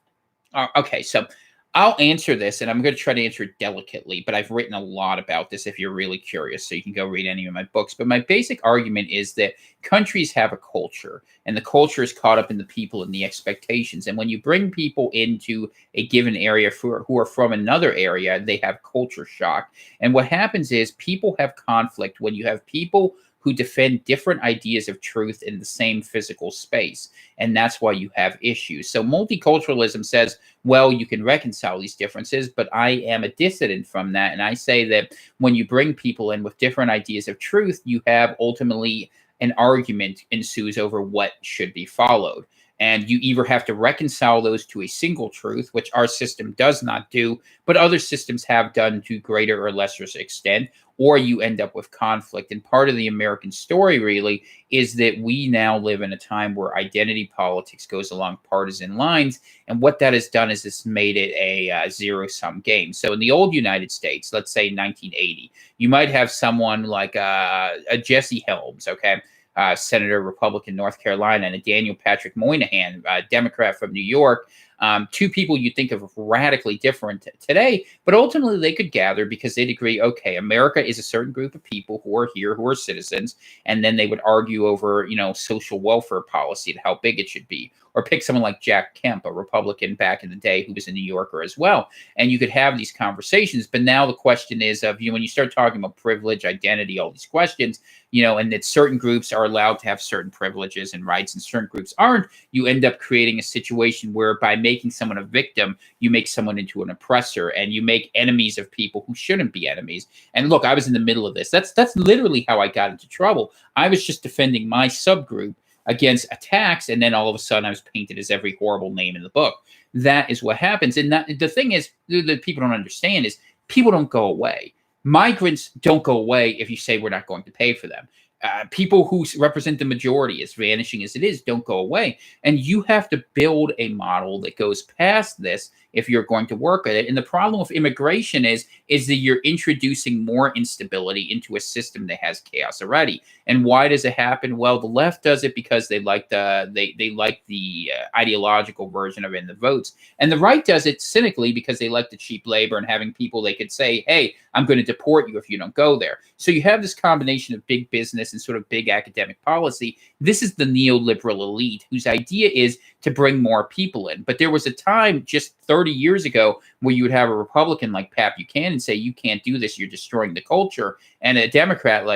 Okay, so I'll answer this, and I'm going to try to answer it delicately, but I've written a lot about this if you're really curious, so you can go read any of my books. But my basic argument is that countries have a culture, and the culture is caught up in the people and the expectations. And when you bring people into a given area who are from another area, they have culture shock. And what happens is people have conflict when you have people who defend different ideas of truth in the same physical space. And that's why you have issues. So multiculturalism says, well, you can reconcile these differences, but I am a dissident from that. And I say that when you bring people in with different ideas of truth, you have ultimately an argument ensues over what should be followed. And you either have to reconcile those to a single truth, which our system does not do, but other systems have done to greater or lesser extent, or you end up with conflict. And part of the American story really is that we now live in a time where identity politics goes along partisan lines. And what that has done is it's made it a zero-sum game. So in the old United States, let's say 1980, you might have someone like a Jesse Helms, okay? Senator, Republican, North Carolina, and a Daniel Patrick Moynihan, Democrat from New York. Two people you think of radically different today, but ultimately they could gather because they'd agree, okay, America is a certain group of people who are here, who are citizens, and then they would argue over, social welfare policy and how big it should be. Or pick someone like Jack Kemp, a Republican back in the day who was a New Yorker as well. And you could have these conversations, but now the question is of, when you start talking about privilege, identity, all these questions, and that certain groups are allowed to have certain privileges and rights and certain groups aren't, you end up creating a situation where by making someone a victim, you make someone into an oppressor and you make enemies of people who shouldn't be enemies. And look, I was in the middle of this. That's literally how I got into trouble. I was just defending my subgroup against attacks, and then all of a sudden I was painted as every horrible name in the book. That is what happens. And the thing is that people don't understand is people don't go away. Migrants don't go away if you say we're not going to pay for them. People who represent the majority, as vanishing as it is, don't go away. And you have to build a model that goes past this if you're going to work at it. And the problem with immigration is that you're introducing more instability into a system that has chaos already. And why does it happen? Well, the left does it because they like the ideological version of it in the votes. And the right does it cynically because they like the cheap labor and having people they could say, hey, I'm going to deport you if you don't go there. So you have this combination of big business and sort of big academic policy. This is the neoliberal elite whose idea is to bring more people in. But there was a time just 30 years ago where you would have a Republican like Pat Buchanan say, you can't do this, you're destroying the culture. And a Democrat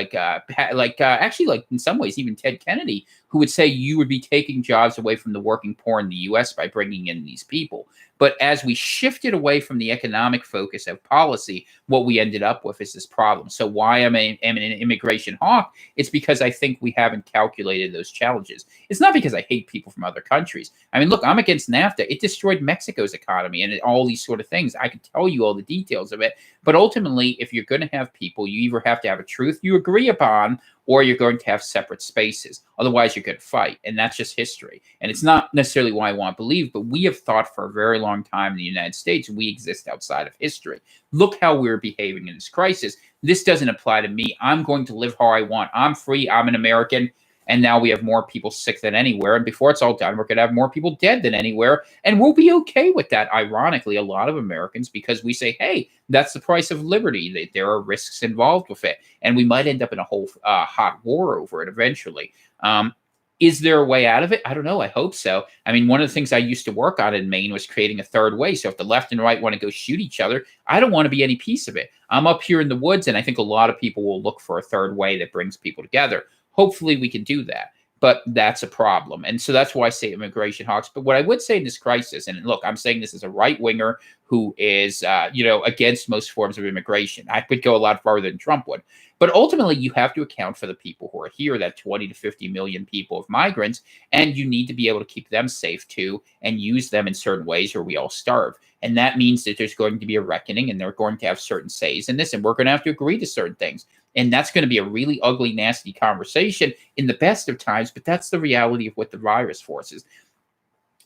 actually in some ways, even Ted Kennedy, who would say you would be taking jobs away from the working poor in the U.S. by bringing in these people. But as we shifted away from the economic focus of policy, what we ended up with is this problem. So why am I an immigration hawk? It's because I think we haven't calculated those challenges. It's not because I hate people from other countries. I mean, look, I'm against NAFTA. It destroyed Mexico's economy and all these sort of things. I could tell you all the details of it. But ultimately, if you're going to have people, you either have to have a truth you agree upon, or you're going to have separate spaces. Otherwise, you're going to fight. And that's just history. And it's not necessarily why I want to believe, but we have thought for a very long time in the United States, we exist outside of history. Look how we're behaving in this crisis. This doesn't apply to me. I'm going to live how I want. I'm free. I'm an American. And now we have more people sick than anywhere. And before it's all done, we're going to have more people dead than anywhere. And we'll be okay with that, ironically, a lot of Americans, because we say, hey, that's the price of liberty. There are risks involved with it. And we might end up in a whole hot war over it eventually. Is there a way out of it? I don't know. I hope so. I mean, one of the things I used to work on in Maine was creating a third way. So if the left and right want to go shoot each other, I don't want to be any piece of it. I'm up here in the woods, and I think a lot of people will look for a third way that brings people together. Hopefully we can do that. But that's a problem. And so that's why I say immigration hawks. But what I would say in this crisis, and look, I'm saying this as a right winger who is, against most forms of immigration. I could go a lot farther than Trump would. But ultimately, you have to account for the people who are here, that 20 to 50 million people of migrants, and you need to be able to keep them safe too and use them in certain ways or we all starve. And that means that there's going to be a reckoning and they're going to have certain says in this, and we're going to have to agree to certain things. And that's going to be a really ugly, nasty conversation in the best of times, but that's the reality of what the virus forces.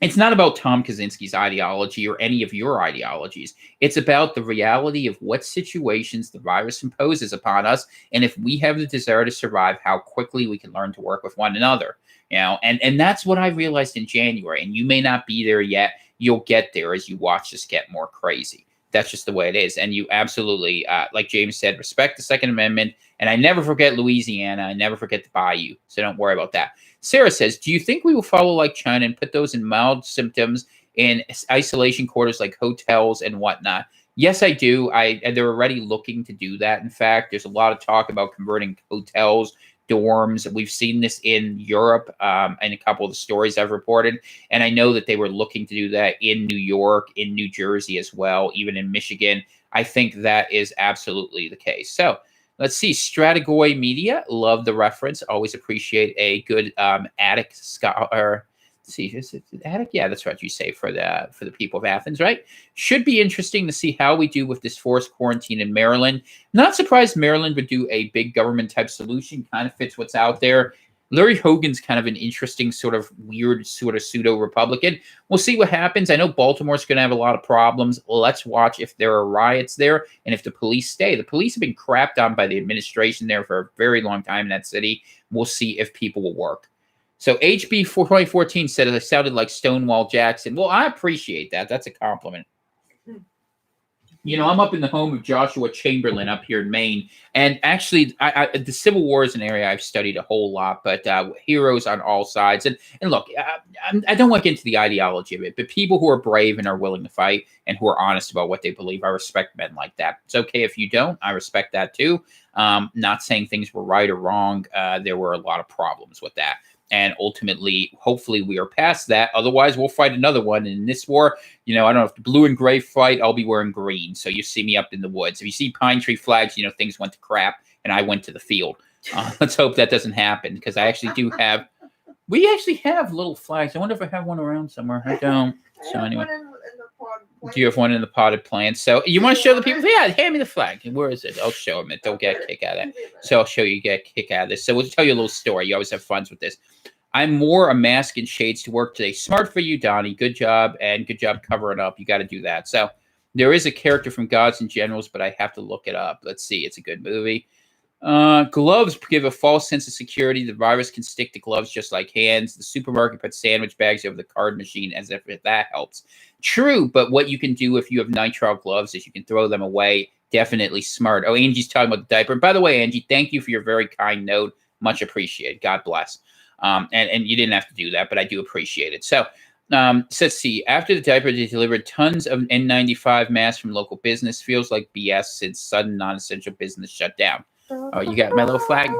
It's not about Tom Kaczynski's ideology or any of your ideologies. It's about the reality of what situations the virus imposes upon us, and if we have the desire to survive, how quickly we can learn to work with one another. And that's what I realized in January. And you may not be there yet. You'll get there as you watch this get more crazy. That's just the way it is. And you absolutely, like James said, respect the Second Amendment. And I never forget Louisiana. I never forget the Bayou. So don't worry about that. Sarah says, do you think we will follow like China and put those in mild symptoms in isolation quarters like hotels and whatnot? Yes, I do. They're already looking to do that. In fact, there's a lot of talk about converting hotels, dorms. We've seen this in Europe and a couple of the stories I've reported. And I know that they were looking to do that in New York, in New Jersey as well, even in Michigan. I think that is absolutely the case. So let's see. Stratagoy Media, love the reference. Always appreciate a good Attic scholar. Let's see, is it Attic? Yeah, that's what you say for the people of Athens, right? Should be interesting to see how we do with this forced quarantine in Maryland. Not surprised Maryland would do a big government type solution. Kind of fits what's out there. Larry Hogan's kind of an interesting sort of weird sort of pseudo-Republican. We'll see what happens. I know Baltimore's going to have a lot of problems. Let's watch if there are riots there and if the police stay. The police have been crapped on by the administration there for a very long time in that city. We'll see if people will work. So HB 2014 said I sounded like Stonewall Jackson. Well, I appreciate that. That's a compliment. I'm up in the home of Joshua Chamberlain up here in Maine. And actually, the Civil War is an area I've studied a whole lot, but heroes on all sides. And look, I don't want to get into the ideology of it, but people who are brave and are willing to fight and who are honest about what they believe, I respect men like that. It's okay if you don't. I respect that too. Not saying things were right or wrong. There were a lot of problems with that. And ultimately, hopefully, we are past that. Otherwise, we'll fight another one. And in this war, I don't know if the blue and gray fight, I'll be wearing green. So you see me up in the woods. If you see pine tree flags, things went to crap and I went to the field. Let's hope that doesn't happen because we actually have little flags. I wonder if I have one around somewhere. I don't. So anyway. Do you have one in the potted plants? So you want to show the people? Yeah, hand me the flag. Where is it? I'll show them it. Don't get a kick out of it. So I'll show you get a kick out of this. So we'll tell you a little story. You always have fun with this. I'm wore a mask and shades to work today. Smart for you, Donnie. Good job. And good job covering up. You got to do that. So there is a character from Gods and Generals, but I have to look it up. Let's see. It's a good movie. Gloves give a false sense of security. The virus can stick to gloves just like hands. The supermarket puts sandwich bags over the card machine as if that helps. True, but what you can do if you have nitrile gloves is you can throw them away. Definitely smart. Oh, Angie's talking about the diaper. And by the way, Angie, thank you for your very kind note. Much appreciated. God bless. And you didn't have to do that, but I do appreciate it. So let's see. After the diaper, they delivered tons of N95 masks from local business. Feels like BS since sudden non-essential business shut down. Oh, you got my little flag?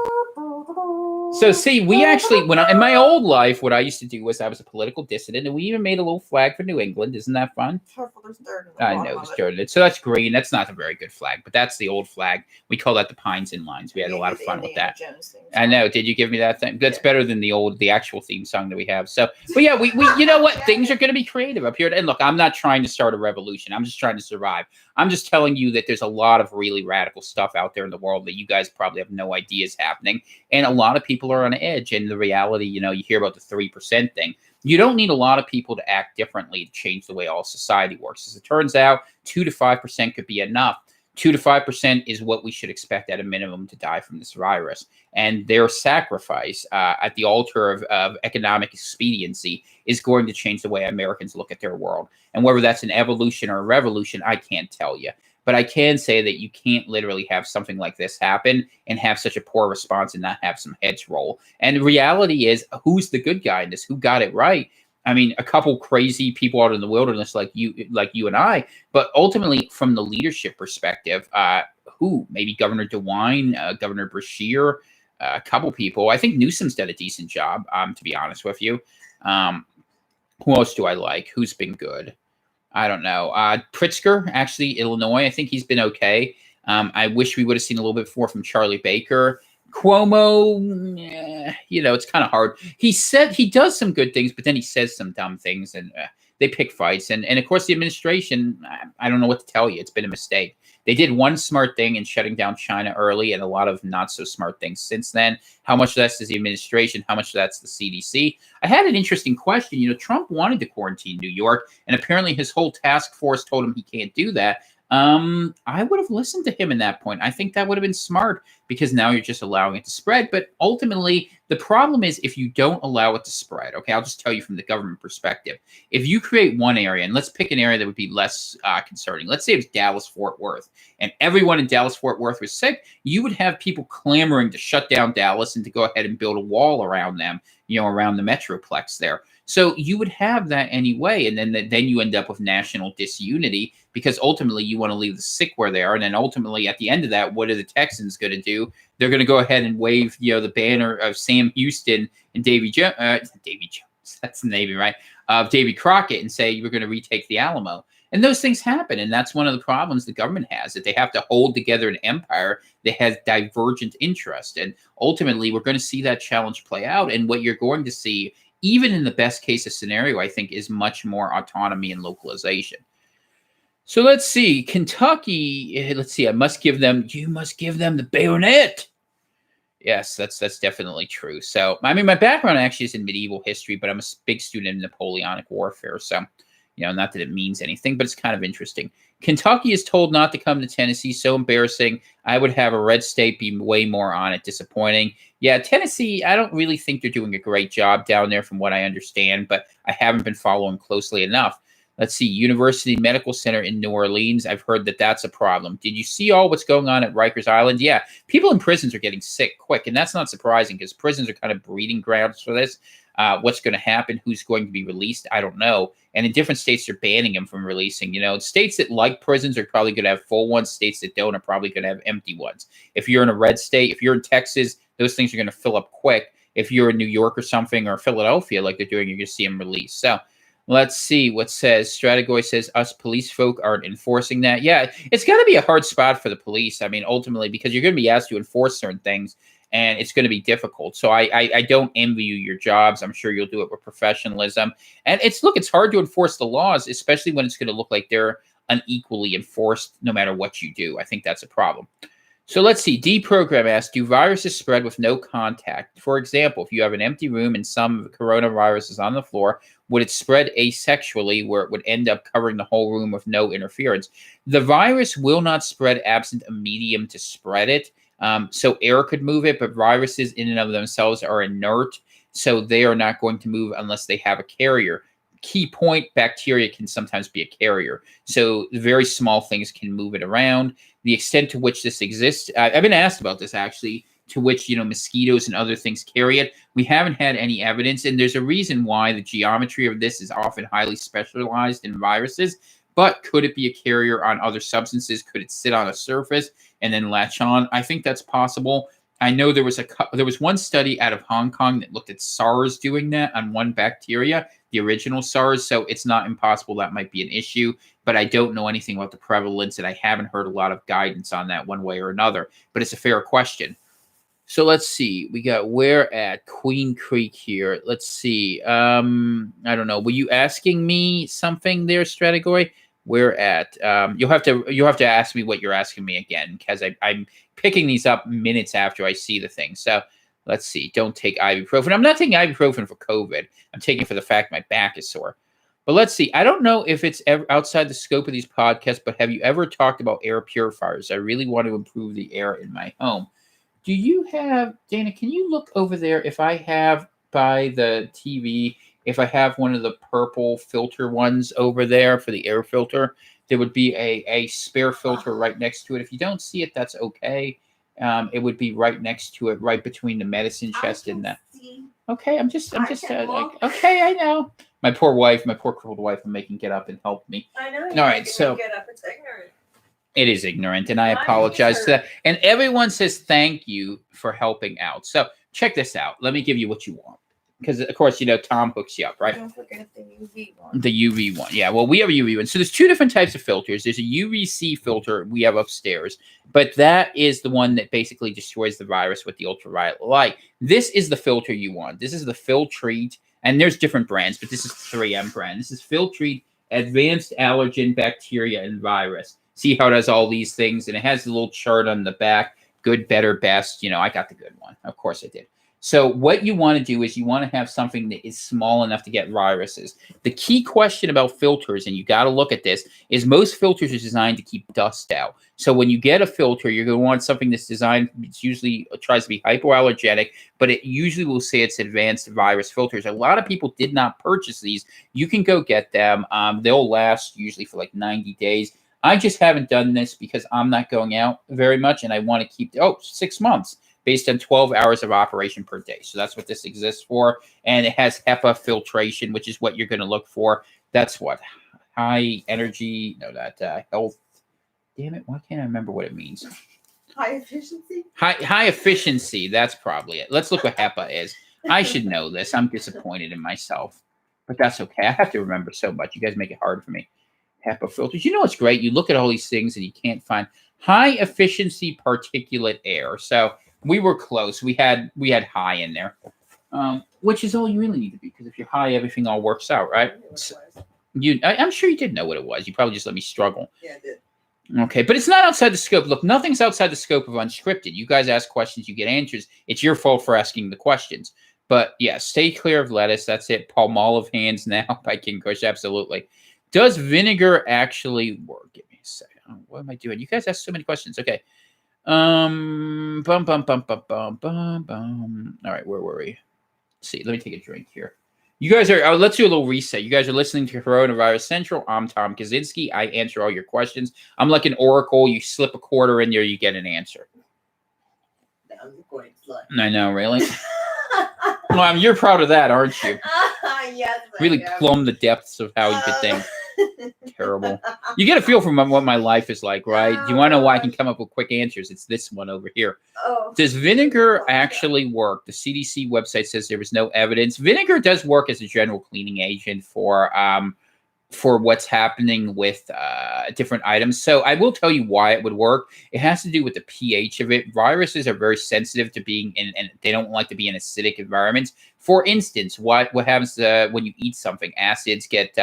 So see, we actually, in my old life, what I used to do was I was a political dissident, and we even made a little flag for New England. Isn't that fun? I know, there's dirt in it. So that's green. That's not a very good flag, but that's the old flag. We call that the Pines and Lines. We had a lot of fun with that. I know. Did you give me that thing? That's better than the actual theme song that we have. So, but yeah, we you know what? Things are going to be creative up here. And look, I'm not trying to start a revolution. I'm just trying to survive. I'm just telling you that there's a lot of really radical stuff out there in the world that you guys probably have no idea is happening. And a lot of people are on edge. And the reality, you hear about the 3% thing. You don't need a lot of people to act differently to change the way all society works. As it turns out, 2 to 5% could be enough. 2 to 5% is what we should expect at a minimum to die from this virus. And their sacrifice at the altar of economic expediency is going to change the way Americans look at their world. And whether that's an evolution or a revolution, I can't tell you. But I can say that you can't literally have something like this happen and have such a poor response and not have some heads roll. And the reality is, who's the good guy in this? Who got it right? I mean, a couple crazy people out in the wilderness like you and I, but ultimately from the leadership perspective, who? Maybe Governor DeWine, Governor Brashear, a couple people. I think Newsom's done a decent job, to be honest with you. Who else do I like? Who's been good? I don't know. Pritzker, actually, Illinois. I think he's been okay. I wish we would have seen a little bit more from Charlie Baker. Cuomo, it's kind of hard. He said he does some good things, but then he says some dumb things, and they pick fights. And of course, the administration, I don't know what to tell you. It's been a mistake. They did one smart thing in shutting down China early, and a lot of not so smart things since then. How much of that's the administration? How much of that's the CDC? I had an interesting question. Trump wanted to quarantine New York, and apparently his whole task force told him he can't do that. I would have listened to him in that point. I think that would have been smart, because now you're just allowing it to spread. But ultimately, the problem is if you don't allow it to spread. Okay, I'll just tell you from the government perspective. If you create one area, and let's pick an area that would be less concerning. Let's say it was Dallas-Fort Worth, and everyone in Dallas-Fort Worth was sick. You would have people clamoring to shut down Dallas and to go ahead and build a wall around them, around the Metroplex there. So you would have that anyway, and then you end up with national disunity, because ultimately you want to leave the sick where they are, and then ultimately at the end of that, what are the Texans going to do? They're going to go ahead and wave the banner of Sam Houston and Davy Jones. That's the Navy, right? Of Davy Crockett, and say we're going to retake the Alamo. And those things happen, and that's one of the problems the government has, that they have to hold together an empire that has divergent interest. And ultimately, we're going to see that challenge play out. And what you're going to see, even in the best case of scenario, I think, is much more autonomy and localization. So let's see. Kentucky, let's see. You must give them the bayonet. Yes, that's definitely true. So, I mean, my background actually is in medieval history, but I'm a big student in Napoleonic warfare. So, not that it means anything, but it's kind of interesting. Kentucky is told not to come to Tennessee. So embarrassing. I would have a red state be way more on it. Disappointing. Yeah, Tennessee, I don't really think they're doing a great job down there from what I understand, but I haven't been following closely enough. Let's see, University Medical Center in New Orleans. I've heard that that's a problem. Did you see all what's going on at Rikers Island? Yeah, people in prisons are getting sick quick, and that's not surprising, because prisons are kind of breeding grounds for this. What's going to happen? Who's going to be released? I don't know. And in different states, they're banning them from releasing. States that like prisons are probably going to have full ones. States that don't are probably going to have empty ones. If you're in a red state, if you're in Texas, those things are going to fill up quick. If you're in New York or something, or Philadelphia, like they're doing, you're going to see them released. So let's see what says. Stratagoy says us police folk aren't enforcing that. Yeah, it's got to be a hard spot for the police. I mean, ultimately, because you're going to be asked to enforce certain things, and it's going to be difficult. So I don't envy you your jobs. I'm sure you'll do it with professionalism. And it's hard to enforce the laws, especially when it's going to look like they're unequally enforced no matter what you do. I think that's a problem. So let's see. D-Program asks, do viruses spread with no contact? For example, if you have an empty room and some coronavirus is on the floor, would it spread asexually where it would end up covering the whole room with no interference? The virus will not spread absent a medium to spread it. So air could move it, but viruses in and of themselves are inert, so they are not going to move unless they have a carrier. Key point, bacteria can sometimes be a carrier. So very small things can move it around. The extent to which this exists, I've been asked about this actually, to which, mosquitoes and other things carry it. We haven't had any evidence, and there's a reason why. The geometry of this is often highly specialized in viruses. But could it be a carrier on other substances? Could it sit on a surface and then latch on? I think that's possible. I know there was one study out of Hong Kong that looked at SARS doing that on one bacteria, the original SARS. So it's not impossible that might be an issue, but I don't know anything about the prevalence, and I haven't heard a lot of guidance on that one way or another. But it's a fair question. So let's see. We got where at Queen Creek here. Let's see. I don't know. Were you asking me something there, Stratagoy? Where at? You'll have to ask me what you're asking me again, because I'm picking these up minutes after I see the thing. So let's see. Don't take ibuprofen. I'm not taking ibuprofen for COVID. I'm taking it for the fact my back is sore. But let's see. I don't know if it's ever outside the scope of these podcasts, but have you ever talked about air purifiers? I really want to improve the air in my home. Do you have, Dana, can you look over there if I have by the TV, if I have one of the purple filter ones over there for the air filter? There would be a spare filter right next to it. If you don't see it, that's okay. It would be right next to it, right between the medicine chest and that. Okay, I'm just like, okay, I know. My poor crippled wife, I'm making get up and help me. I know. All right, so get up. It's ignorant. It is ignorant, and I Mine apologize is to that. And everyone says thank you for helping out. So check this out. Let me give you what you want. Because, of course, Tom hooks you up, right? Don't forget the UV one. The UV one. Yeah, well, we have a UV one. So there's two different types of filters. There's a UVC filter we have upstairs, but that is the one that basically destroys the virus with the ultraviolet light. This is the filter you want. This is the Filtrete, and there's different brands, but this is 3M brand. This is Filtrete Advanced Allergen Bacteria and Virus. See how it has all these things, and it has a little chart on the back. Good, better, best. I got the good one. Of course I did. So what you want to do is you want to have something that is small enough to get viruses. The key question about filters, and you got to look at this, is most filters are designed to keep dust out. So when you get a filter, you're going to want something that's designed, it's usually tries to be hypoallergenic, but it usually will say it's advanced virus filters. A lot of people did not purchase these. You can go get them. They'll last usually for like 90 days. I just haven't done this because I'm not going out very much, and I want to keep, 6 months. Based on 12 hours of operation per day. So that's what this exists for. And it has HEPA filtration, which is what you're going to look for. That's what? High energy, health. Damn it, why can't I remember what it means? High efficiency? High efficiency, that's probably it. Let's look what HEPA is. I should know this. I'm disappointed in myself. But that's okay. I have to remember so much. You guys make it hard for me. HEPA filters. What's great? You look at all these things and you can't find high efficiency particulate air. So we were close. We had high in there, which is all you really need to be, because if you're high, everything all works out, right? I'm sure you did know what it was. You probably just let me struggle. Yeah, I did. Okay, but it's not outside the scope. Look, nothing's outside the scope of Unscripted. You guys ask questions, you get answers. It's your fault for asking the questions. But yeah, stay clear of lettuce. That's it. Palmolive hands now by King Kush. Absolutely. Does vinegar actually work? Give me a second. What am I doing? You guys ask so many questions. Okay. All right, where were we? Let's see, let me take a drink here. You guys are, let's do a little reset. You guys are listening to Coronavirus Central. I'm Tom Kaczynski. I answer all your questions. I'm like an oracle. You slip a quarter in there, you get an answer. That was a coin slut. I know, really? Well, you're proud of that, aren't you? Yes. Really plumb the depths of how you could think. Terrible. You get a feel from what my life is like, right? Do you want to know why I can come up with quick answers? It's this one over here. Does vinegar actually work? The CDC website says there was no evidence. Vinegar does work as a general cleaning agent for what's happening with different items. So I will tell you why it would work. It has to do with the pH of it. Viruses are very sensitive to being in, and they don't like to be in acidic environments. For instance, what happens when you eat something? Acids get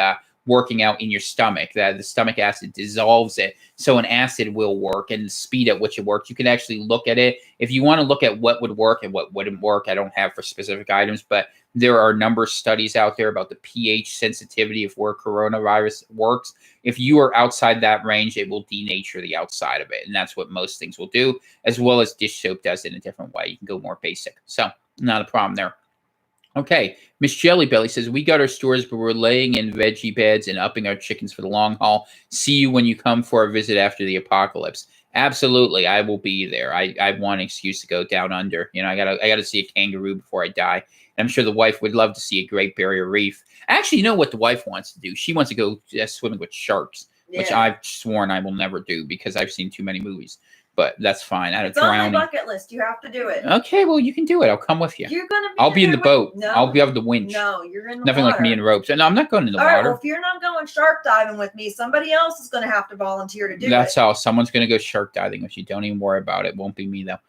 working out in your stomach. That the stomach acid dissolves it. So an acid will work, and the speed at which it works. You can actually look at it. If you want to look at what would work and what wouldn't work, I don't have for specific items, but there are a number of studies out there about the pH sensitivity of where coronavirus works. If you are outside that range, it will denature the outside of it. And that's what most things will do, as well as dish soap does it in a different way. You can go more basic. So not a problem there. Okay, Miss Jellybelly says, we got our stores, but we're laying in veggie beds and upping our chickens for the long haul. See you when you come for a visit after the apocalypse. Absolutely, I will be there. I want an excuse to go down under. I gotta see a kangaroo before I die. And I'm sure the wife would love to see a Great Barrier Reef. Actually, you know what the wife wants to do? She wants to go swimming with sharks, which I've sworn I will never do because I've seen too many movies. But that's fine. It's on my bucket list. You have to do it. Okay, well, you can do it. I'll come with you. You're gonna be. I'll be in the boat. No, I'll be able to winch. No, you're in the Nothing water. like me in ropes. No, I'm not going in the All water. right, well, if you're not going shark diving with me, somebody else is going to have to volunteer to do That's it. all. Someone's going to go shark diving with you. Don't even worry about it. Won't be me, though.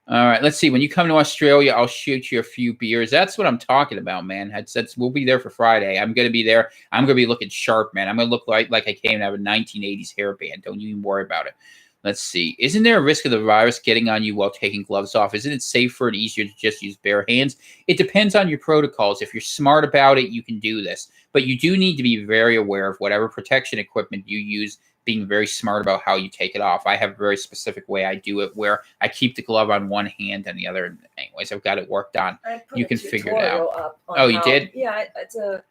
All right, let's see. When you come to Australia, I'll shoot you a few beers. That's what I'm talking about, man. We'll be there for Friday. I'm going to be there. I'm going to be looking sharp, man. I'm going to look like I came out of a 1980s hairband. Don't even worry about it. Let's see. Isn't there a risk of the virus getting on you while taking gloves off? Isn't it safer and easier to just use bare hands? It depends on your protocols. If you're smart about it, you can do this. But you do need to be very aware of whatever protection equipment you use, being very smart about how you take it off. I have a very specific way I do it where I keep the glove on one hand and the other. Anyways, I've got it worked on. You can figure it out. Oh, you did? Yeah, it's a...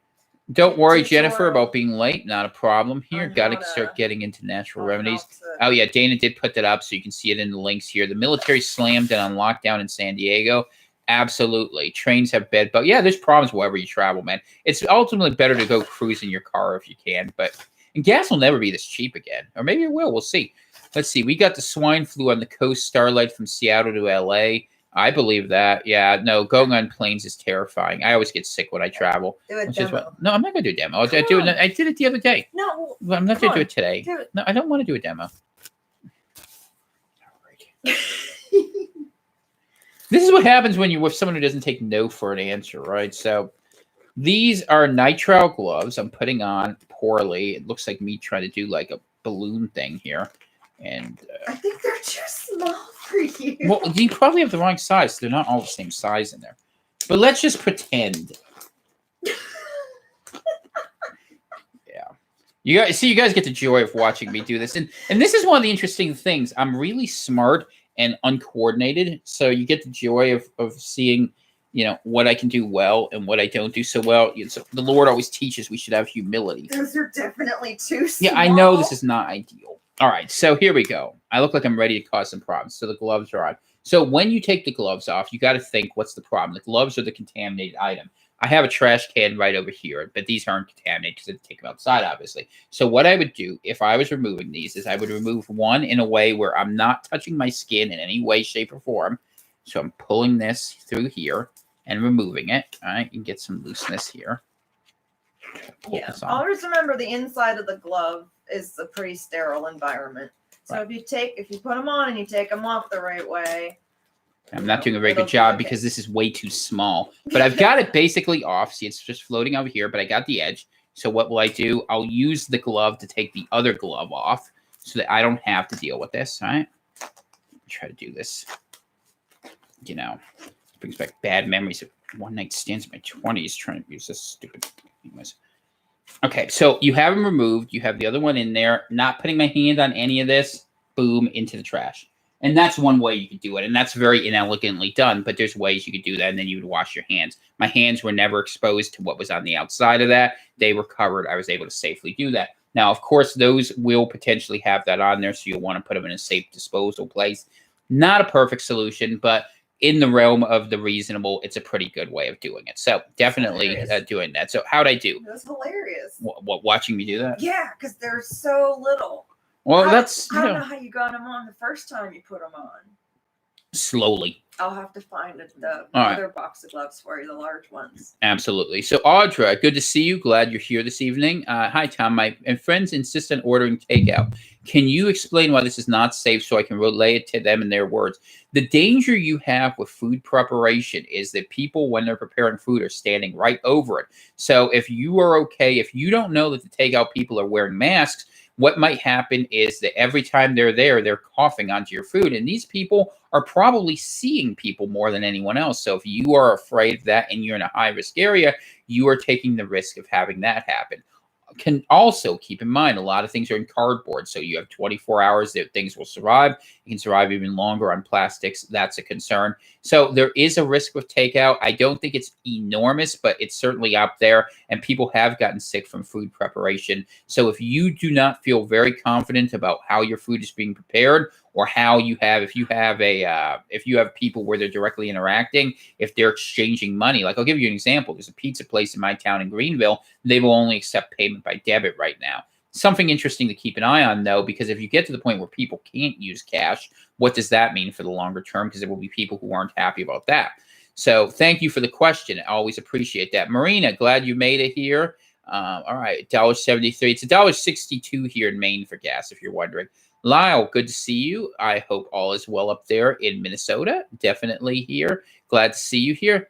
Don't worry, Jennifer, about being late. Not a problem here. Got to start getting into natural remedies. Oh, yeah, Dana did put that up, so you can see it in the links here. The military slammed it on lockdown in San Diego. Absolutely. Trains have bed bugs. Yeah, there's problems wherever you travel, man. It's ultimately better to go cruise in your car if you can, and gas will never be this cheap again. Or maybe it will. We'll see. Let's see. We got the swine flu on the coast, Starlight from Seattle to LA. I believe that. Yeah, no, going on planes is terrifying. I always get sick when I travel. Do a Which is demo. what, no, I'm not going to do a demo. I Come do it. on. I did it the other day. No. Well, I'm not Come going to do on, it today. do it. No, I don't want to do a demo. All right. This is what happens when you're with someone who doesn't take no for an answer, right? So these are nitrile gloves I'm putting on poorly. It looks like me trying to do like a balloon thing here. And I think they're too small for you. well, you probably have the wrong size. They're not all the same size in there. But let's just pretend. Yeah. You guys get the joy of watching me do this. And this is one of the interesting things. I'm really smart and uncoordinated. So you get the joy of seeing, what I can do well and what I don't do so well. So the Lord always teaches we should have humility. Those are definitely too small. Yeah, I know this is not ideal. All right, so here we go. I look like I'm ready to cause some problems. So the gloves are on. So when you take the gloves off, you got to think, what's the problem? The gloves are the contaminated item. I have a trash can right over here, but these aren't contaminated because I didn't take them outside, obviously. So what I would do if I was removing these is I would remove one in a way where I'm not touching my skin in any way, shape, or form. So I'm pulling this through here and removing it. All right, you can get some looseness here. Yeah, always remember the inside of the glove is a pretty sterile environment. So Right. if you put them on and you take them off the right way. I'm not doing a very it'll good be job okay. because this is way too small. But I've got it basically off. See, it's just floating over here, but I got the edge. So what will I do? I'll use the glove to take the other glove off so that I don't have to deal with this. All right. Try to do this. Brings back bad memories of one night stands in my 20s trying to use this stupid. Anyways. Okay, so you have them removed. You have the other one in there. Not putting my hand on any of this. Boom, into the trash. And that's one way you could do it. And that's very inelegantly done, but there's ways you could do that, and then you would wash your hands. My hands were never exposed to what was on the outside of that. They were covered. I was able to safely do that. Now, of course, those will potentially have that on there, so you'll want to put them in a safe disposal place. Not a perfect solution, but in the realm of the reasonable, it's a pretty good way of doing it. So definitely doing that. So how'd I do? It was hilarious. What watching me do that? Yeah, because they're so little. Well, I that's don't know how you got them on the first time you put them on. slowly. I'll have to find the All right. other box of gloves for you, the large ones. Absolutely. So, Audra, good to see you. Glad you're here this evening. Hi, Tom. My friends insist on ordering takeout. Can you explain why this is not safe so I can relay it to them in their words? The danger you have with food preparation is that people, when they're preparing food, are standing right over it. So if you are okay, if you don't know that the takeout people are wearing masks, what might happen is that every time they're there, they're coughing onto your food. And these people are probably seeing people more than anyone else. So if you are afraid of that and you're in a high-risk area, you are taking the risk of having that happen. Can also keep in mind, a lot of things are in cardboard. So you have 24 hours that things will survive. You can survive even longer on plastics. That's a concern. So there is a risk with takeout. I don't think it's enormous, but it's certainly up there. And people have gotten sick from food preparation. So if you do not feel very confident about how your food is being prepared, or how you have, if you have people where they're directly interacting, if they're exchanging money, like I'll give you an example. There's a pizza place in my town in Greenville. They will only accept payment by debit right now. Something interesting to keep an eye on, though, because if you get to the point where people can't use cash, what does that mean for the longer term? Because there will be people who aren't happy about that. So thank you for the question. I always appreciate that. Marina, glad you made it here. All right, $1.73. It's $1.62 here in Maine for gas, if you're wondering. Lyle, good to see you. I hope all is well up there in Minnesota. Definitely here. Glad to see you here.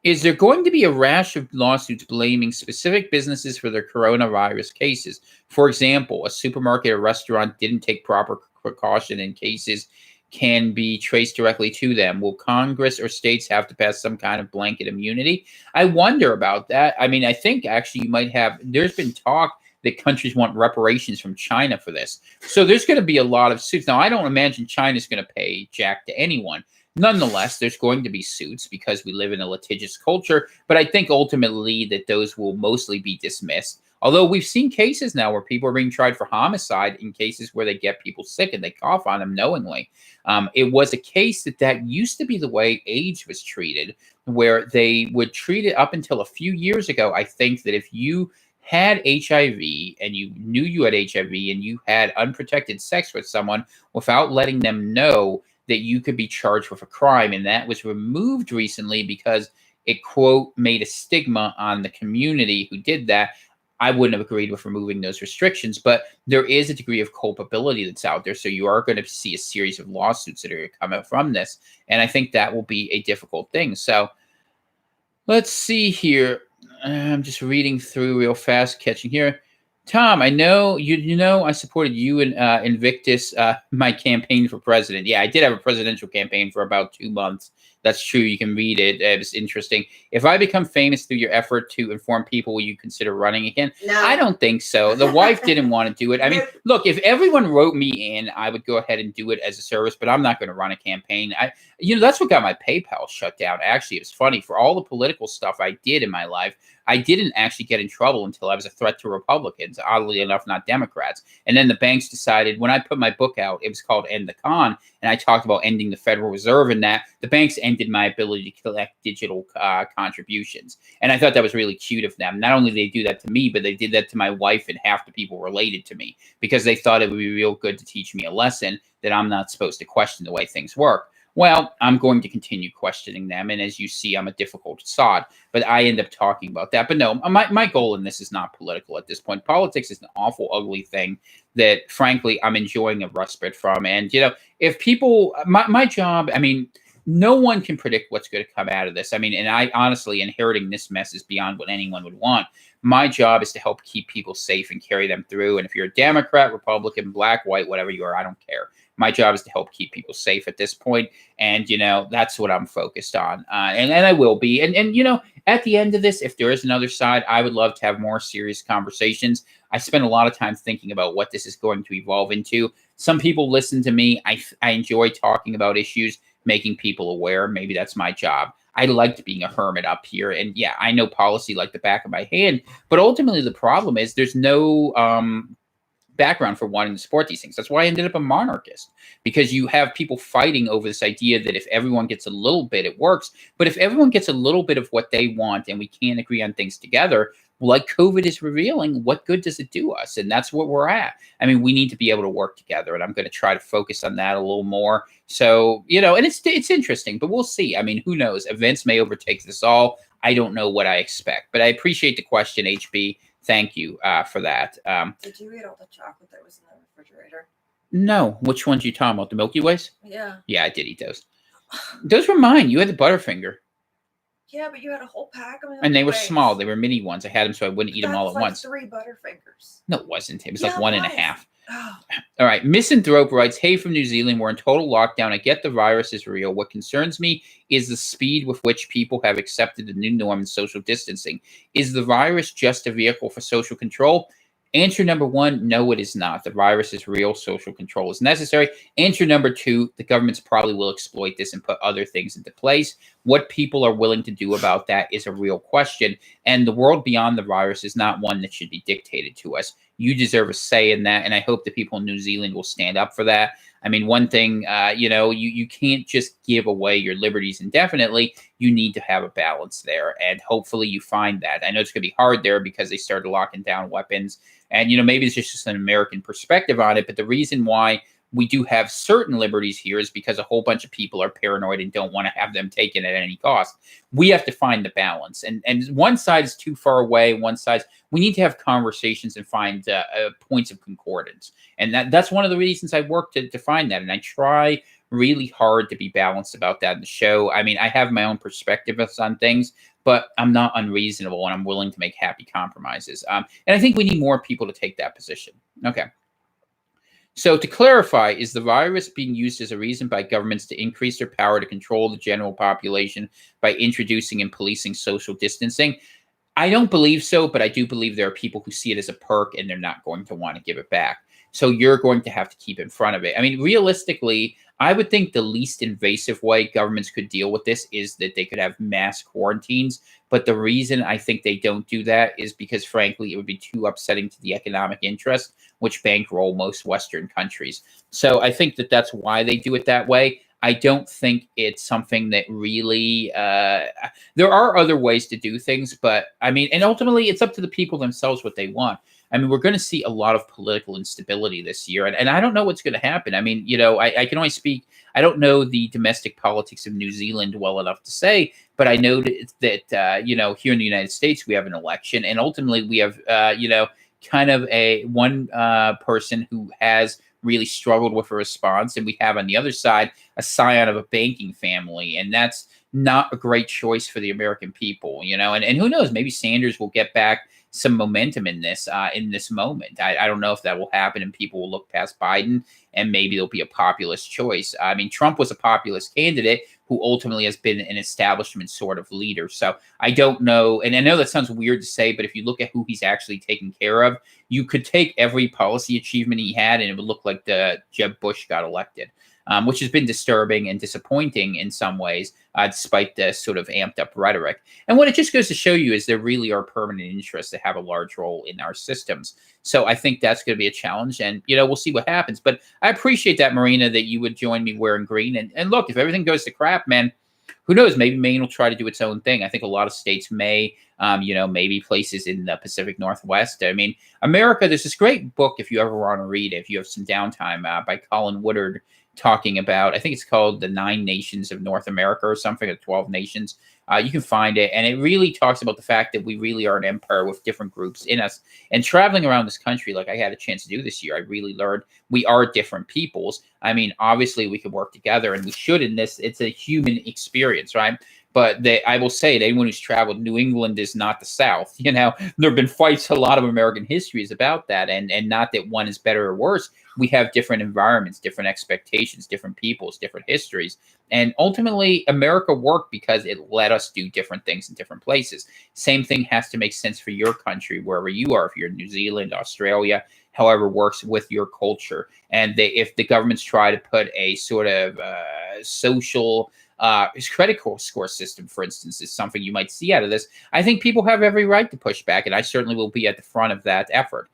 Is there going to be a rash of lawsuits blaming specific businesses for their coronavirus cases? For example, a supermarket or restaurant didn't take proper precaution and cases can be traced directly to them. Will Congress or states have to pass some kind of blanket immunity? I wonder about that. I mean, I think actually you might have, there's been talk that countries want reparations from China for this. So there's going to be a lot of suits. Now, I don't imagine China's going to pay jack to anyone. Nonetheless, there's going to be suits because we live in a litigious culture. But I think ultimately that those will mostly be dismissed. Although we've seen cases now where people are being tried for homicide in cases where they get people sick and they cough on them knowingly. It was a case that used to be the way AIDS was treated, where they would treat it up until a few years ago. I think that if you had HIV and you knew you had HIV and you had unprotected sex with someone without letting them know that you could be charged with a crime, and that was removed recently because it, quote, made a stigma on the community who did that, I wouldn't have agreed with removing those restrictions. But there is a degree of culpability that's out there. So you are going to see a series of lawsuits that are going to come out from this. And I think that will be a difficult thing. So let's see here. I'm just reading through real fast, catching here. Tom, I know you know I supported you and Invictus, my campaign for president. Yeah, I did have a presidential campaign for about 2 months. That's true. You can read it. It was interesting. If I become famous through your effort to inform people, will you consider running again? No. I don't think so. The wife didn't want to do it. I mean, look, if everyone wrote me in, I would go ahead and do it as a service, but I'm not going to run a campaign. That's what got my PayPal shut down. Actually, it was funny. For all the political stuff I did in my life, I didn't actually get in trouble until I was a threat to Republicans, oddly enough, not Democrats. And then the banks decided, when I put my book out, it was called End the Con, and I talked about ending the Federal Reserve and that, the banks ended my ability to collect digital contributions. And I thought that was really cute of them. Not only did they do that to me, but they did that to my wife and half the people related to me, because they thought it would be real good to teach me a lesson that I'm not supposed to question the way things work. Well, I'm going to continue questioning them. And as you see, I'm a difficult sod, but I end up talking about that. But no, my goal in this is not political at this point. Politics is an awful, ugly thing that, frankly, I'm enjoying a respite from. And, if people, my job, I mean, no one can predict what's going to come out of this. I mean, and I honestly, inheriting this mess is beyond what anyone would want. My job is to help keep people safe and carry them through. And if you're a Democrat, Republican, black, white, whatever you are, I don't care. My job is to help keep people safe at this point. And, that's what I'm focused on. And I will be. And, at the end of this, if there is another side, I would love to have more serious conversations. I spend a lot of time thinking about what this is going to evolve into. Some people listen to me. I enjoy talking about issues, making people aware. Maybe that's my job. I liked being a hermit up here. And yeah, I know policy like the back of my hand. But ultimately, the problem is there's no background for wanting to support these things. That's why I ended up a monarchist, because you have people fighting over this idea that if everyone gets a little bit, it works. But if everyone gets a little bit of what they want and we can't agree on things together, like COVID is revealing, what good does it do us? And that's what we're at. I mean, we need to be able to work together, and I'm going to try to focus on that a little more. So, and it's interesting, but we'll see. I mean, who knows? Events may overtake this all. I don't know what I expect, but I appreciate the question, HB. Thank you for that. Did you eat all the chocolate that was in the refrigerator? No. Which ones are you talking about? The Milky Ways? Yeah. Yeah, I did eat those. Those were mine. You had the Butterfinger. Yeah, but you had a whole pack of them. And they were small. They were mini ones. I had them so I wouldn't eat them all at once. 3 Butterfingers. No, it wasn't. It was like 1.5. Oh. All right. Misanthrope writes, hey, from New Zealand, we're in total lockdown. I get the virus is real. What concerns me is the speed with which people have accepted the new norm in social distancing. Is the virus just a vehicle for social control? Answer number 1, no, it is not. The virus is real. Social control is necessary. Answer number 2, the governments probably will exploit this and put other things into place. What people are willing to do about that is a real question. And the world beyond the virus is not one that should be dictated to us. You deserve a say in that. And I hope the people in New Zealand will stand up for that. I mean, one thing, you can't just give away your liberties indefinitely. You need to have a balance there. And hopefully you find that. I know it's going to be hard there because they started locking down weapons. And, maybe it's just an American perspective on it. But the reason why we do have certain liberties here is because a whole bunch of people are paranoid and don't want to have them taken at any cost. We have to find the balance. And one side is too far away. One side, we need to have conversations and find points of concordance. And that's one of the reasons I work to find that. And I try really hard to be balanced about that in the show. I mean, I have my own perspective on things, but I'm not unreasonable and I'm willing to make happy compromises. And I think we need more people to take that position. Okay. So to clarify, is the virus being used as a reason by governments to increase their power to control the general population by introducing and policing social distancing? I don't believe so, but I do believe there are people who see it as a perk and they're not going to want to give it back. So you're going to have to keep in front of it. I mean, realistically, I would think the least invasive way governments could deal with this is that they could have mass quarantines. But the reason I think they don't do that is because, frankly, it would be too upsetting to the economic interest, which bankroll most Western countries. So I think that that's why they do it that way. I don't think it's something that really. There are other ways to do things, but I mean, and ultimately, it's up to the people themselves what they want. I mean, we're going to see a lot of political instability this year, and I don't know what's going to happen. I mean, I can only speak. I don't know the domestic politics of New Zealand well enough to say, but I know that here in the United States we have an election, and ultimately we have kind of a one person who has really struggled with a response, and we have on the other side a scion of a banking family, and that's not a great choice for the American people, and who knows, maybe Sanders will get back some momentum in this moment. I don't know if that will happen and people will look past Biden and maybe there'll be a populist choice. I mean, Trump was a populist candidate who ultimately has been an establishment sort of leader. So I don't know. And I know that sounds weird to say, but if you look at who he's actually taken care of, you could take every policy achievement he had and it would look like Jeb Bush got elected. Which has been disturbing and disappointing in some ways, despite the sort of amped up rhetoric. And what it just goes to show you is there really are permanent interests that have a large role in our systems. So I think that's going to be a challenge, and we'll see what happens. But I appreciate that, Marina, that you would join me wearing green. And look, if everything goes to crap, man, who knows? Maybe Maine will try to do its own thing. I think a lot of states may, maybe places in the Pacific Northwest. I mean, America, there's this great book, if you ever want to read it, if you have some downtime, by Colin Woodard, talking about, I think it's called The 9 Nations of North America or something, or 12 Nations. You can find it. And it really talks about the fact that we really are an empire with different groups in us. And traveling around this country, like I had a chance to do this year, I really learned we are different peoples. I mean, obviously we can work together and we should in this. It's a human experience, right? But I will say that anyone who's traveled, New England is not the South. There have been fights, a lot of American history is about that. And not that one is better or worse. We have different environments, different expectations, different peoples, different histories. And ultimately, America worked because it let us do different things in different places. Same thing has to make sense for your country, wherever you are, if you're in New Zealand, Australia, however works with your culture. And if the governments try to put a sort of social credit score system, for instance, is something you might see out of this. I think people have every right to push back, and I certainly will be at the front of that effort,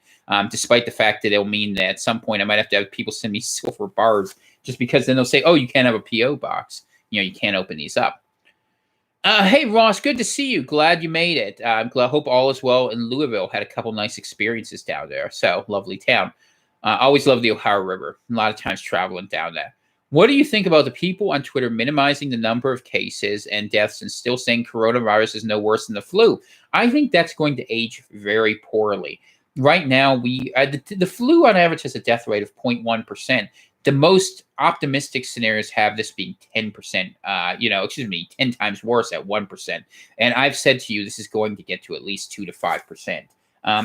despite the fact that it'll mean that at some point I might have to have people send me silver bars just because then they'll say, oh, you can't have a P.O. box. You can't open these up. Hey, Ross, good to see you. Glad you made it. Hope all is well in Louisville. Had a couple nice experiences down there. So, lovely town. Always love the Ohio River. A lot of times traveling down there. What do you think about the people on Twitter minimizing the number of cases and deaths and still saying coronavirus is no worse than the flu? I think that's going to age very poorly. Right now, the flu on average has a death rate of 0.1%. The most optimistic scenarios have this being 10%, 10 times worse at 1%. And I've said to you, this is going to get to at least 2 to 5%.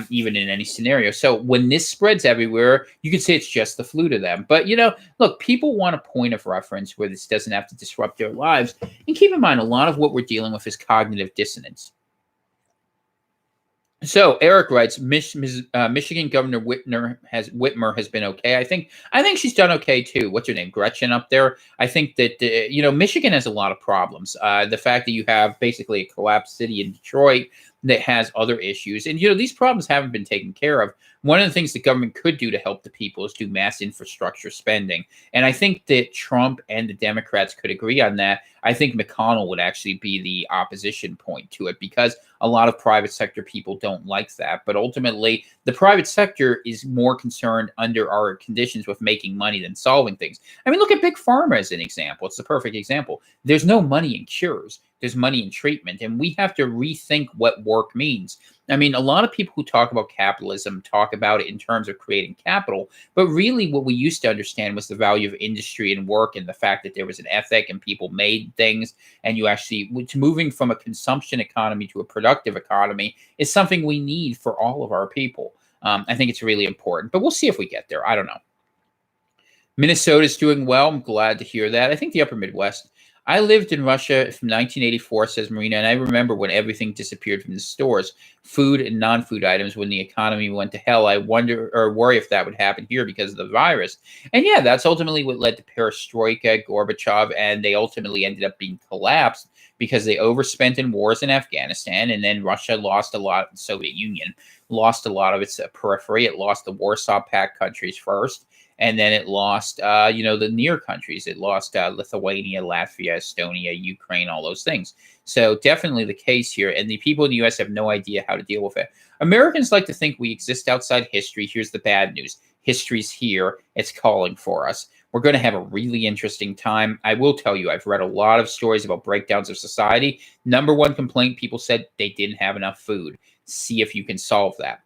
Even in any scenario. So when this spreads everywhere, you could say it's just the flu to them. But, look, people want a point of reference where this doesn't have to disrupt their lives. And keep in mind, a lot of what we're dealing with is cognitive dissonance. So Eric writes, Michigan Governor Whitmer has been okay. I think she's done okay too. What's her name? Gretchen up there. I think that Michigan has a lot of problems. The fact that you have basically a collapsed city in Detroit that has other issues, and these problems haven't been taken care of. One of the things the government could do to help the people is do mass infrastructure spending. And I think that Trump and the Democrats could agree on that. I think McConnell would actually be the opposition point to it because a lot of private sector people don't like that. But ultimately, the private sector is more concerned under our conditions with making money than solving things. I mean, look at Big Pharma as an example. It's the perfect example. There's no money in cures. There's money in treatment. And we have to rethink what work means. I mean, a lot of people who talk about capitalism talk about it in terms of creating capital, but really what we used to understand was the value of industry and work and the fact that there was an ethic and people made things, and moving from a consumption economy to a productive economy is something we need for all of our people. I think it's really important, but we'll see if we get there. I don't know. Minnesota's doing well. I'm glad to hear that. I think the upper Midwest. I lived in Russia from 1984, says Marina, and I remember when everything disappeared from the stores, food and non-food items, when the economy went to hell. I wonder or worry if that would happen here because of the virus. And yeah, that's ultimately what led to perestroika, Gorbachev, and they ultimately ended up being collapsed because they overspent in wars in Afghanistan, and then Russia lost a lot, the Soviet Union lost a lot of its periphery. It lost the Warsaw Pact countries first. And then it lost, the near countries. It lost Lithuania, Latvia, Estonia, Ukraine, all those things. So definitely the case here. And the people in the U.S. have no idea how to deal with it. Americans like to think we exist outside history. Here's the bad news. History's here. It's calling for us. We're going to have a really interesting time. I will tell you, I've read a lot of stories about breakdowns of society. Number one complaint, people said they didn't have enough food. See if you can solve that.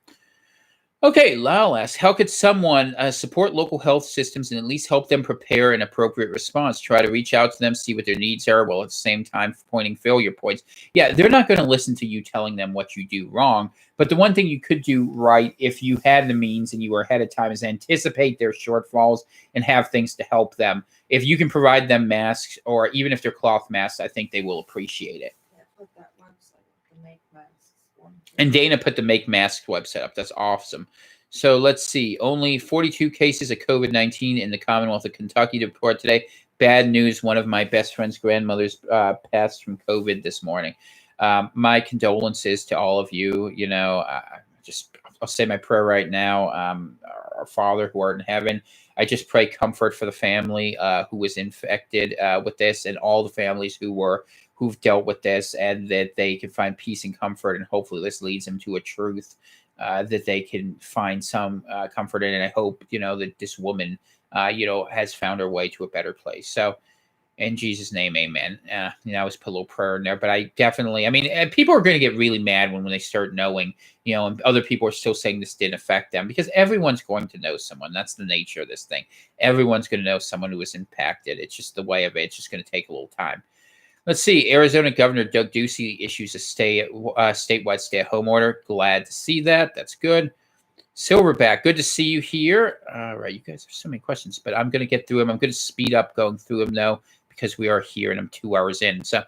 Okay, Lyle asks, how could someone support local health systems and at least help them prepare an appropriate response? Try to reach out to them, see what their needs are, while at the same time pointing failure points. Yeah, they're not going to listen to you telling them what you do wrong. But the one thing you could do right, if you had the means and you were ahead of time, is anticipate their shortfalls and have things to help them. If you can provide them masks, or even if they're cloth masks, I think they will appreciate it. Yeah, put that website up to make masks. And Dana put the Make Masks website up. That's awesome. So let's see. Only 42 cases of COVID-19 in the Commonwealth of Kentucky to report today. Bad news. One of my best friend's grandmothers passed from COVID this morning. My condolences to all of you. I'll say my prayer right now. Our Father who art in heaven, I just pray comfort for the family who was infected with this, and all the families who've dealt with this, and that they can find peace and comfort. And hopefully this leads them to a truth that they can find some comfort in. And I hope, that this woman, has found her way to a better place. So in Jesus' name, amen. I always put a little prayer in there, but I definitely, people are going to get really mad when they start knowing, and other people are still saying this didn't affect them, because everyone's going to know someone. That's the nature of this thing. Everyone's going to know someone who was impacted. It's just the way of it. It's just going to take a little time. Let's see. Arizona Governor Doug Ducey issues a statewide stay-at-home order. Glad to see that. That's good. Silverback, good to see you here. All right, you guys have so many questions, but I'm going to get through them. I'm going to speed up going through them, though, because we are here and I'm 2 hours in. So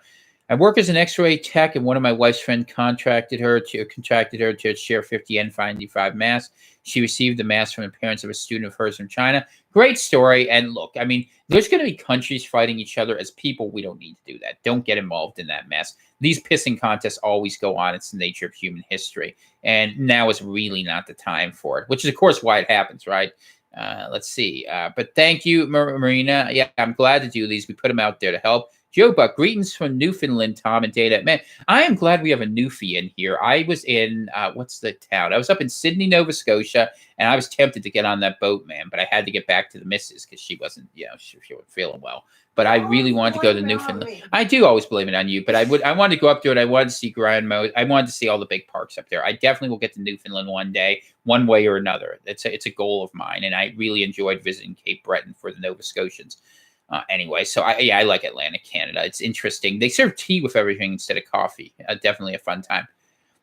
I work as an X-ray tech, and one of my wife's friends contracted her to share 50 N95 masks. She received the mask from the parents of a student of hers from China. Great story. And look, there's going to be countries fighting each other. As people, we don't need to do that. Don't get involved in that mess. These pissing contests always go on. It's the nature of human history. And now is really not the time for it, which is, of course, why it happens, right? Let's see. But thank you, Marina. Yeah, I'm glad to do these. We put them out there to help. Joe Buck, greetings from Newfoundland, Tom and Dana. Man, I am glad we have a Newfie in here. I was in, what's the town? I was up in Sydney, Nova Scotia, and I was tempted to get on that boat, man, but I had to get back to the missus because she wasn't, she wasn't feeling well. But I really wanted to go to Newfoundland. I do always blame it on you, but I wanted to go up there, and I wanted to see Grand Mo. I wanted to see all the big parks up there. I definitely will get to Newfoundland one day, one way or another. It's a goal of mine, and I really enjoyed visiting Cape Breton for the Nova Scotians. Anyway, so I like Atlantic Canada. It's interesting. They serve tea with everything instead of coffee. Definitely a fun time.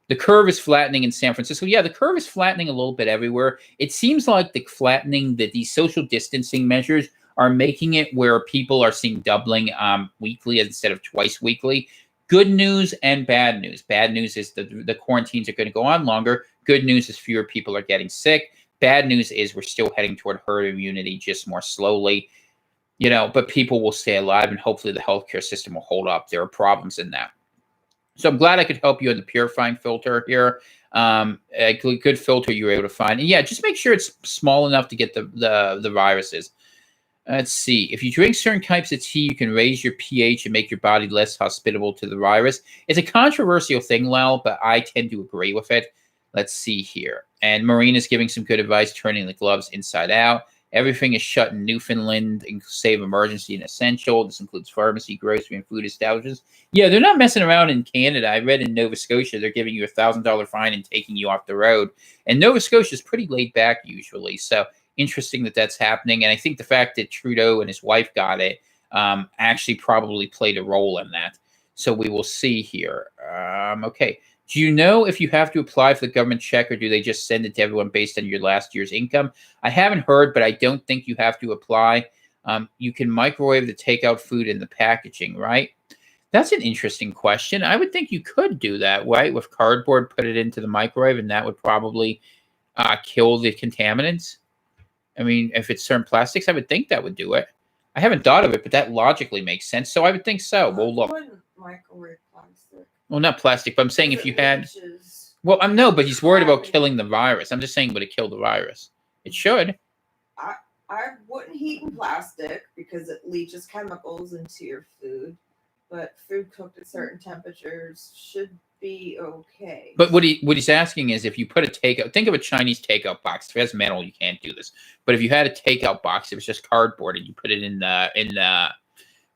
The curve is flattening in San Francisco. Yeah, the curve is flattening a little bit everywhere. It seems like the flattening, that these social distancing measures are making it where people are seeing doubling weekly instead of twice weekly. Good news and bad news. Bad news is the quarantines are going to go on longer. Good news is fewer people are getting sick. Bad news is we're still heading toward herd immunity, just more slowly. But people will stay alive, and hopefully the healthcare system will hold up. There are problems in that. So I'm glad I could help you in the purifying filter here. A good filter you were able to find. And yeah, just make sure it's small enough to get the viruses. Let's see. If you drink certain types of tea, you can raise your pH and make your body less hospitable to the virus. It's a controversial thing, Lel, but I tend to agree with it. Let's see here. And Marina's giving some good advice, turning the gloves inside out. Everything is shut in Newfoundland, save emergency and essential. This includes pharmacy, grocery, and food establishments. Yeah, they're not messing around in Canada. I read in Nova Scotia, they're giving you a $1,000 fine and taking you off the road. And Nova Scotia is pretty laid back usually. So interesting that that's happening. And I think the fact that Trudeau and his wife got it actually probably played a role in that. So we will see here. Okay. Do you know if you have to apply for the government check, or do they just send it to everyone based on your last year's income? I haven't heard, but I don't think you have to apply. You can microwave the takeout food in the packaging, right? That's an interesting question. I would think you could do that, right? With cardboard, put it into the microwave, and that would probably kill the contaminants. If it's certain plastics, I would think that would do it. I haven't thought of it, but that logically makes sense. So I would think so. Well, look. Microwave plastic. Well, not plastic, but I'm saying if you had... Well, no, but he's worried about killing the virus. I'm just saying, would it kill the virus? It should. I wouldn't heat in plastic because it leaches chemicals into your food, but food cooked at certain temperatures should be okay. But what he's asking is if you put a takeout, think of a Chinese takeout box. If it has metal, you can't do this. But if you had a takeout box, it was just cardboard, and you put it in the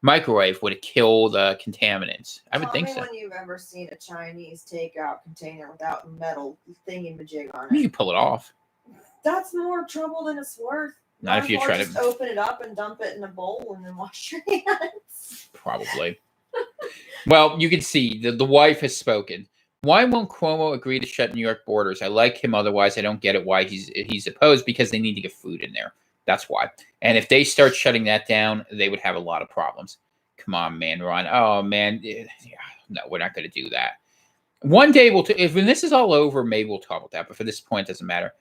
microwave, would it kill the contaminants? I would think so. Tell me when you've ever seen a Chinese takeout container without a metal thingy-majig on You it. can pull it off. That's more trouble than it's worth. Not if you try to open it up and dump it in a bowl and then wash your hands. Probably. Well, you can see the wife has spoken. Why won't Cuomo agree to shut New York borders? I like him. Otherwise, I don't get it why he's opposed, because they need to get food in there. That's why. And if they start shutting that down, they would have a lot of problems. Come on, man, Ron. Oh, man. No, we're not going to do that. One day, if when this is all over, maybe we'll talk about that. But for this point, it doesn't matter.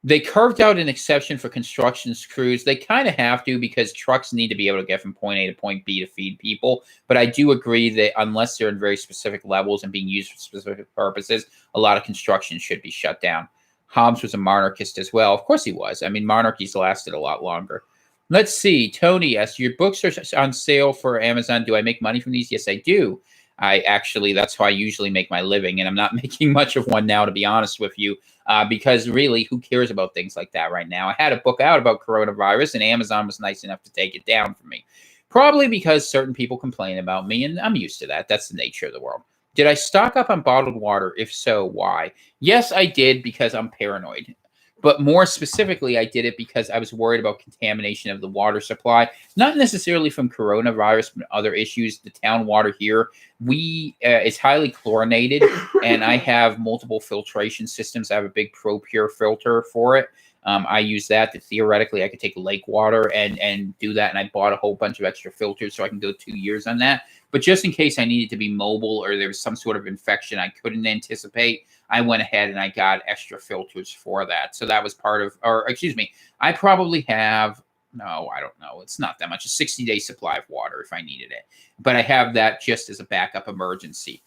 They carved out an exception for construction crews. They kind of have to, because trucks need to be able to get from point A to point B to feed people. But I do agree that unless they're in very specific levels and being used for specific purposes, a lot of construction should be shut down. Hobbes was a monarchist as well. Of course he was. I mean, monarchies lasted a lot longer. Let's see. Tony asks, your books are on sale for Amazon. Do I make money from these? Yes, I do. That's how I usually make my living, and I'm not making much of one now, to be honest with you, because really, who cares about things like that right now? I had a book out about coronavirus, and Amazon was nice enough to take it down for me. Probably because certain people complain about me, and I'm used to that. That's the nature of the world. Did I stock up on bottled water? If so, why? Yes, I did, because I'm paranoid. But more specifically, I did it because I was worried about contamination of the water supply, not necessarily from coronavirus, but other issues. The town water here, is highly chlorinated, and I have multiple filtration systems. I have a big ProPure filter for it. I use that to theoretically I could take lake water and do that. And I bought a whole bunch of extra filters so I can go 2 years on that. But just in case I needed to be mobile or there was some sort of infection I couldn't anticipate, I went ahead and I got extra filters for that. So that was part of, or excuse me, I probably have, no, I don't know. It's not that much, a 60-day supply of water if I needed it. But I have that just as a backup emergency.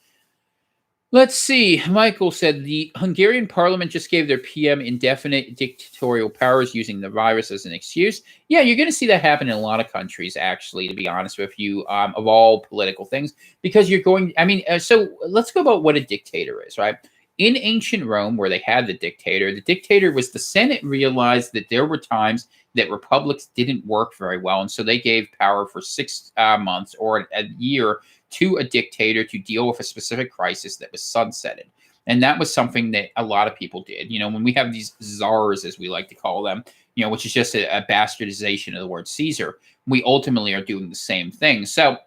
Let's see. Michael said the Hungarian parliament just gave their PM indefinite dictatorial powers using the virus as an excuse. Yeah, you're going to see that happen in a lot of countries, actually, to be honest with you, of all political things, because you're going, so let's go about what a dictator is, right? In ancient Rome, where they had the dictator was the Senate realized that there were times that republics didn't work very well. And so they gave power for 6 months or a year to a dictator to deal with a specific crisis that was sunsetted. And that was something that a lot of people did. You know, when we have these czars, as we like to call them, you know, which is just a bastardization of the word Caesar, we ultimately are doing the same thing. So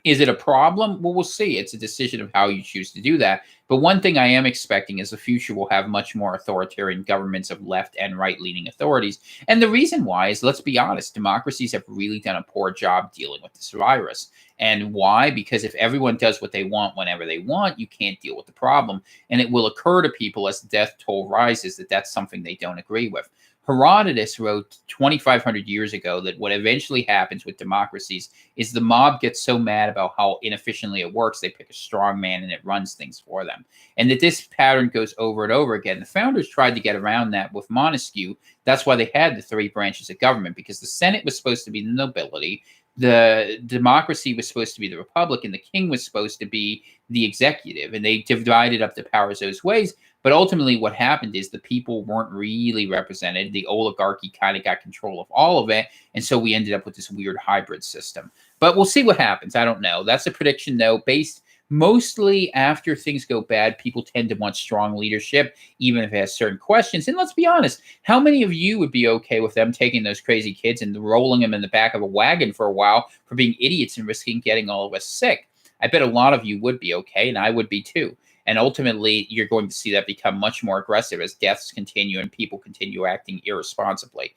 is it a problem? Well, we'll see. It's a decision of how you choose to do that. But one thing I am expecting is the future will have much more authoritarian governments of left and right-leaning authorities. And the reason why is, let's be honest, democracies have really done a poor job dealing with this virus. And why? Because if everyone does what they want whenever they want, you can't deal with the problem. And it will occur to people as the death toll rises that that's something they don't agree with. Herodotus wrote 2,500 years ago that what eventually happens with democracies is the mob gets so mad about how inefficiently it works, they pick a strong man and it runs things for them. And that this pattern goes over and over again. The founders tried to get around that with Montesquieu. That's why they had the 3 branches of government, because the Senate was supposed to be the nobility, the democracy was supposed to be the republic, and the king was supposed to be the executive. And they divided up the powers those ways. But ultimately what happened is the people weren't really represented. The oligarchy kind of got control of all of it. And so we ended up with this weird hybrid system. But we'll see what happens. I don't know. That's a prediction, though, based mostly after things go bad. People tend to want strong leadership, even if it has certain questions. And let's be honest, how many of you would be okay with them taking those crazy kids and rolling them in the back of a wagon for a while for being idiots and risking getting all of us sick? I bet a lot of you would be okay, and I would be too. And ultimately, you're going to see that become much more aggressive as deaths continue and people continue acting irresponsibly,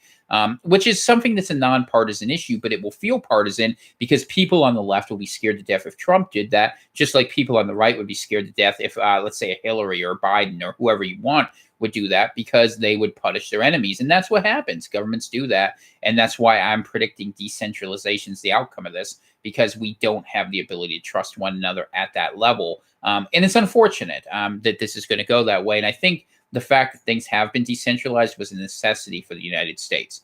which is something that's a nonpartisan issue, but it will feel partisan because people on the left will be scared to death if Trump did that, just like people on the right would be scared to death if, let's say, a Hillary or Biden or whoever you want would do that, because they would punish their enemies. And that's what happens. Governments do that. And that's why I'm predicting decentralization is the outcome of this, because we don't have the ability to trust one another at that level. And it's unfortunate that this is going to go that way. And I think the fact that things have been decentralized was a necessity for the United States.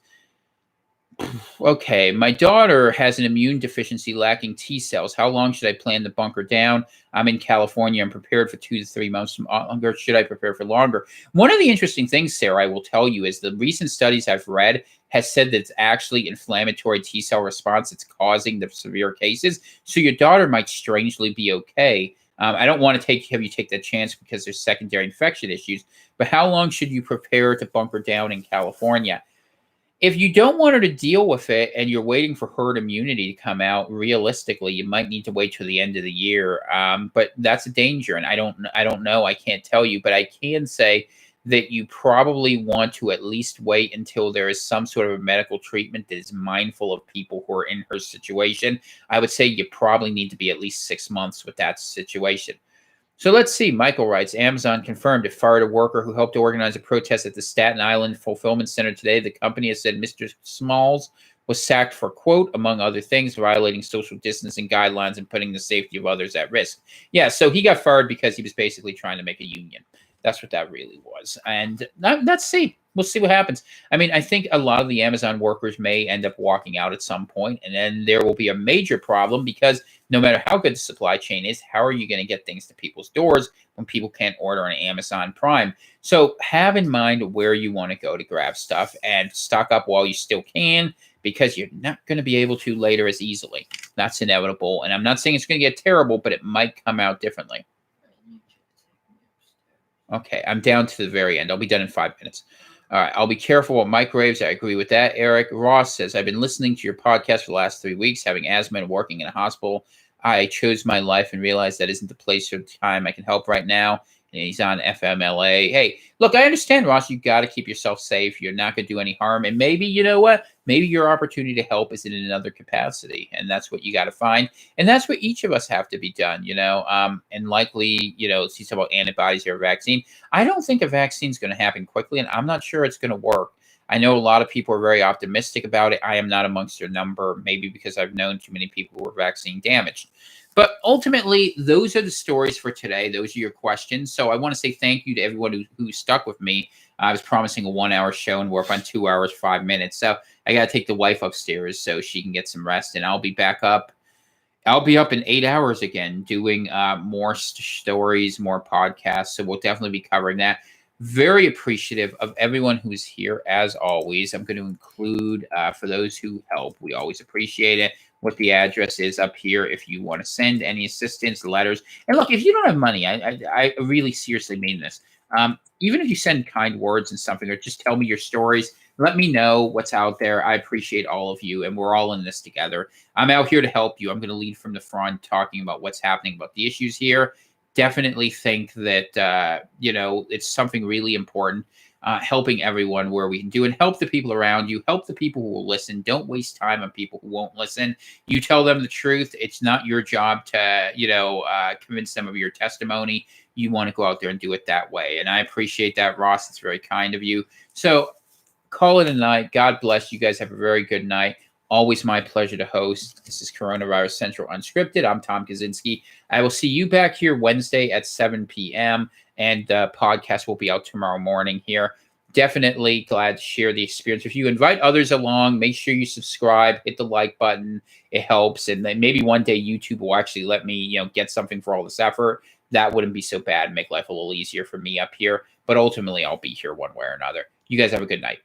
Okay, my daughter has an immune deficiency lacking T cells. How long should I plan to bunker down? I'm in California. I'm prepared for 2 to 3 months longer. Should I prepare for longer? One of the interesting things, Sarah, I will tell you is the recent studies I've read has said that it's actually inflammatory T cell response that's causing the severe cases. So your daughter might strangely be okay. I don't want to have you take that chance because there's secondary infection issues. But how long should you prepare to bunker down in California? If you don't want her to deal with it and you're waiting for herd immunity to come out, realistically, you might need to wait till the end of the year. But that's a danger, and I don't know. I can't tell you, but I can say that you probably want to at least wait until there is some sort of a medical treatment that is mindful of people who are in her situation. I would say you probably need to be at least 6 months with that situation. So let's see. Michael writes, Amazon confirmed it fired a worker who helped to organize a protest at the Staten Island Fulfillment Center today. The company has said Mr. Smalls was sacked for, quote, among other things, violating social distancing guidelines and putting the safety of others at risk. Yeah, so he got fired because he was basically trying to make a union. That's what that really was. And let's see. We'll see what happens. I mean, I think a lot of the Amazon workers may end up walking out at some point, and then there will be a major problem because no matter how good the supply chain is, how are you going to get things to people's doors when people can't order on Amazon Prime? So have in mind where you want to go to grab stuff and stock up while you still can, because you're not going to be able to later as easily. That's inevitable. And I'm not saying it's going to get terrible, but it might come out differently. Okay, I'm down to the very end. I'll be done in 5 minutes. All right, I'll be careful with microwaves. I agree with that. Eric Ross says, I've been listening to your podcast for the last 3 weeks, having asthma and working in a hospital. I chose my life and realized that isn't the place or time I can help right now. And he's on FMLA. Hey, look, I understand, Ross. You got to keep yourself safe. You're not going to do any harm. And maybe, you know what? Maybe your opportunity to help is in another capacity. And that's what you got to find. And that's what each of us have to be done, you know. And likely, you know, see about antibodies or a vaccine. I don't think a vaccine is going to happen quickly, and I'm not sure it's going to work. I know a lot of people are very optimistic about it. I am not amongst their number, maybe because I've known too many people who are vaccine damaged. But ultimately, those are the stories for today. Those are your questions. So I want to say thank you to everyone who stuck with me. I was promising a 1 hour show, and we're up on 2 hours, 5 minutes. So I got to take the wife upstairs so she can get some rest, and I'll be back up. I'll be up in 8 hours again doing more stories, more podcasts. So we'll definitely be covering that. Very appreciative of everyone who's here, as always. I'm going to include, for those who help, we always appreciate it, what the address is up here if you want to send any assistance, letters. And look, if you don't have money, I really seriously mean this. Even if you send kind words and something, or just tell me your stories, let me know what's out there. I appreciate all of you, and we're all in this together. I'm out here to help you. I'm going to lead from the front, talking about what's happening, about the issues here. Definitely think that, you know, it's something really important, helping everyone where we can do, and help the people around you, help the people who will listen. Don't waste time on people who won't listen. You tell them the truth. It's not your job to, you know, convince them of your testimony. You want to go out there and do it that way. And I appreciate that, Ross. It's very kind of you. So call it a night. God bless you guys. Have a very good night. Always my pleasure to host. This is Coronavirus Central Unscripted. I'm Tom Kaczynski. I will see you back here Wednesday at 7 p.m. And the podcast will be out tomorrow morning here. Definitely glad to share the experience. If you invite others along, make sure you subscribe, hit the like button. It helps. And then maybe one day YouTube will actually let me, you know, get something for all this effort. That wouldn't be so bad. Make life a little easier for me up here. But ultimately, I'll be here one way or another. You guys have a good night.